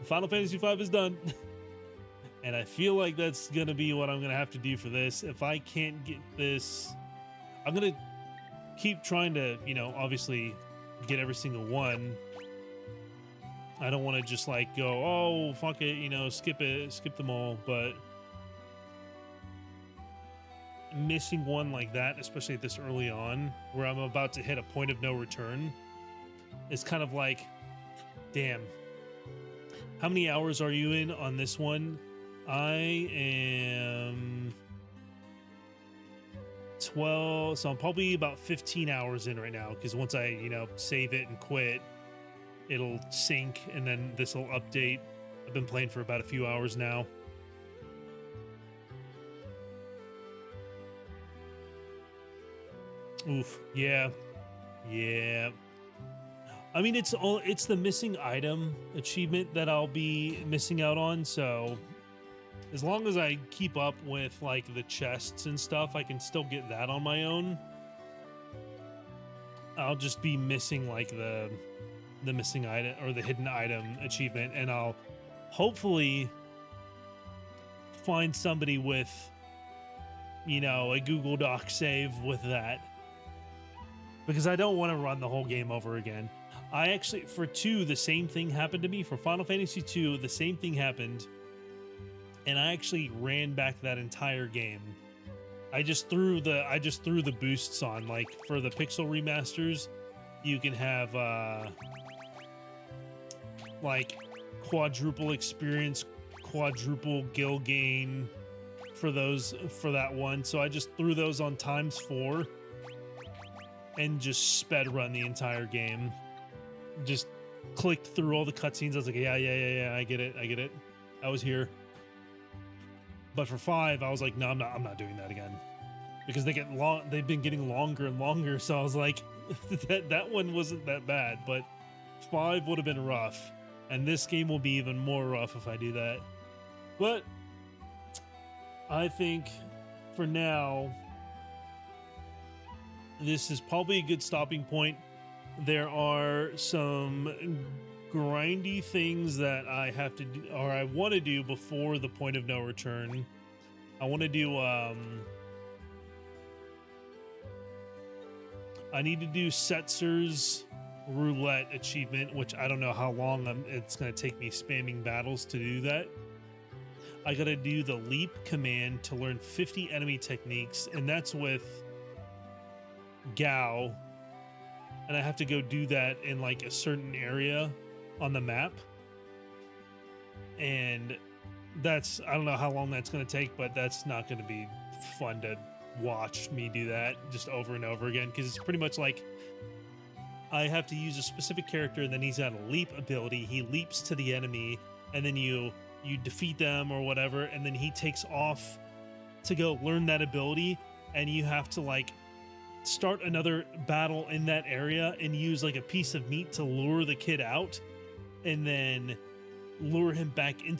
Final Fantasy V is done. And I feel like that's gonna be what I'm gonna have to do for this. If I can't get this, I'm gonna keep trying to, you know, obviously get every single one. I don't want to just like go, oh, fuck it, you know, skip them all. But missing one like that, especially this early on, where I'm about to hit a point of no return, is kind of like, damn. How many hours are you in on this one? I am 12, so I'm probably about 15 hours in right now, because once I, you know, save it and quit, it'll sync, and then this will update. I've been playing for about a few hours now. Oof, yeah. I mean, it's the missing item achievement that I'll be missing out on, so as long as I keep up with like the chests and stuff, I can still get that on my own. I'll just be missing like the missing item or the hidden item achievement, and I'll hopefully find somebody with, you know, a Google Doc save with that, because I don't want to run the whole game over again. I actually, for 2, the same thing happened to me. For Final Fantasy 2, the same thing happened, and I actually ran back that entire game. I just threw the boosts on. Like for the pixel remasters, you can have like quadruple experience, quadruple gil gain for that one. So I just threw those on ×4 and just sped run the entire game. Just clicked through all the cutscenes. I was like, yeah, I get it. I was here. But for 5, I was like, no, I'm not doing that again, because they've been getting longer and longer. So I was like, that one wasn't that bad, but 5 would have been rough, and this game will be even more rough if I do that. But I think for now, this is probably a good stopping point. There are some grindy things that I have to do, or I want to do, before the point of no return. I want to do I need to do Setzer's roulette achievement, which I don't know how long it's going to take me spamming battles to do that. I got to do the leap command to learn 50 enemy techniques, and that's with Gao, and I have to go do that in like a certain area on the map. And that's, I don't know how long that's going to take, but that's not going to be fun to watch me do that just over and over again, because it's pretty much like I have to use a specific character, and then he's got a leap ability. He leaps to the enemy, and then you defeat them or whatever, and then he takes off to go learn that ability, and you have to like start another battle in that area and use like a piece of meat to lure the kid out and then lure him back into